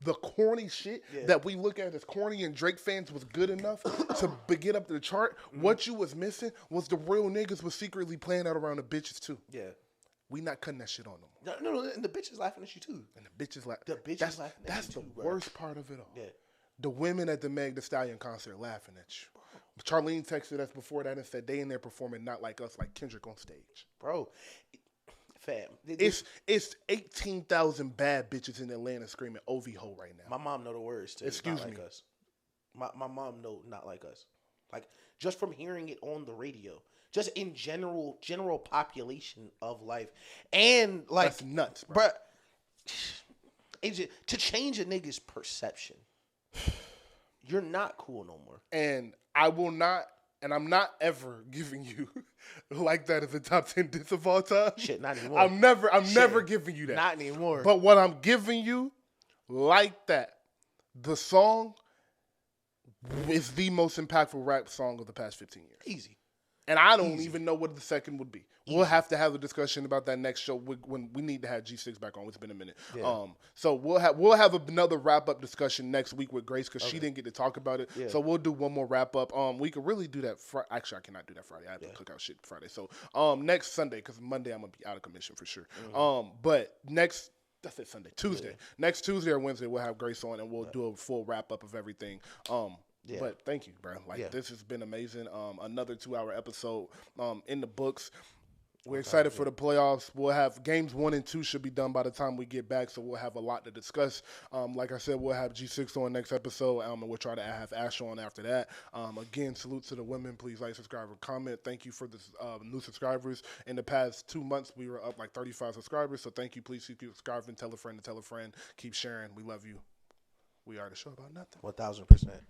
Speaker 2: the corny shit that we look at as corny and Drake fans was good enough to get up to the chart. What you was missing was the real niggas was secretly playing out around the bitches too. Yeah. We not cutting that shit on no
Speaker 1: more. No, and the bitches laughing at you too.
Speaker 2: And the bitches laughing.
Speaker 1: The bitches laughing at you too.
Speaker 2: That's the worst part of it all.
Speaker 1: Yeah.
Speaker 2: The women at the Meg Thee Stallion concert laughing at you. Charlene texted us before that and said they in there performing not like us, like Kendrick on stage.
Speaker 1: Bro, fam.
Speaker 2: It's 18,000 bad bitches in Atlanta screaming OV ho right now.
Speaker 1: My mom know the words too.
Speaker 2: Excuse
Speaker 1: not
Speaker 2: me.
Speaker 1: Like us. My mom know not like us. Like just from hearing it on the radio. Just in general population of life. And like
Speaker 2: that's nuts, bro.
Speaker 1: To change a nigga's perception. You're not cool no more.
Speaker 2: And I will not, and I'm not ever giving you like that as a top 10 diss of all time.
Speaker 1: Shit, not anymore.
Speaker 2: I'm never giving you that.
Speaker 1: Not anymore.
Speaker 2: But what I'm giving you, like that, the song is the most impactful rap song of the past 15 years.
Speaker 1: Easy.
Speaker 2: And I don't even know what the second would be. We'll have to have a discussion about that next show when we need to have G6 back on. It's been a minute. Yeah. So we'll have another wrap up discussion next week with Grace because she didn't get to talk about it. Yeah. So we'll do one more wrap up. We could really do that. Actually, I cannot do that Friday. I have to cook out shit Friday. So next Sunday, because Monday I'm gonna be out of commission for sure. Mm-hmm. But next. That's it, Sunday. Tuesday. Yeah. Next Tuesday or Wednesday, we'll have Grace on, and we'll do a full wrap-up of everything. Yeah. But thank you, bro. This has been amazing. Another 2-hour episode in the books. We're excited for the playoffs. We'll have games 1 and 2 should be done by the time we get back, so we'll have a lot to discuss. Like I said, we'll have G6 on next episode, and we'll try to have Ash on after that. Again, salute to the women. Please like, subscribe, and comment. Thank you for the new subscribers. In the past 2 months, we were up like 35 subscribers, so thank you. Please keep subscribing. Tell a friend to tell a friend. Keep sharing. We love you. We are the show about nothing.
Speaker 1: 1,000%.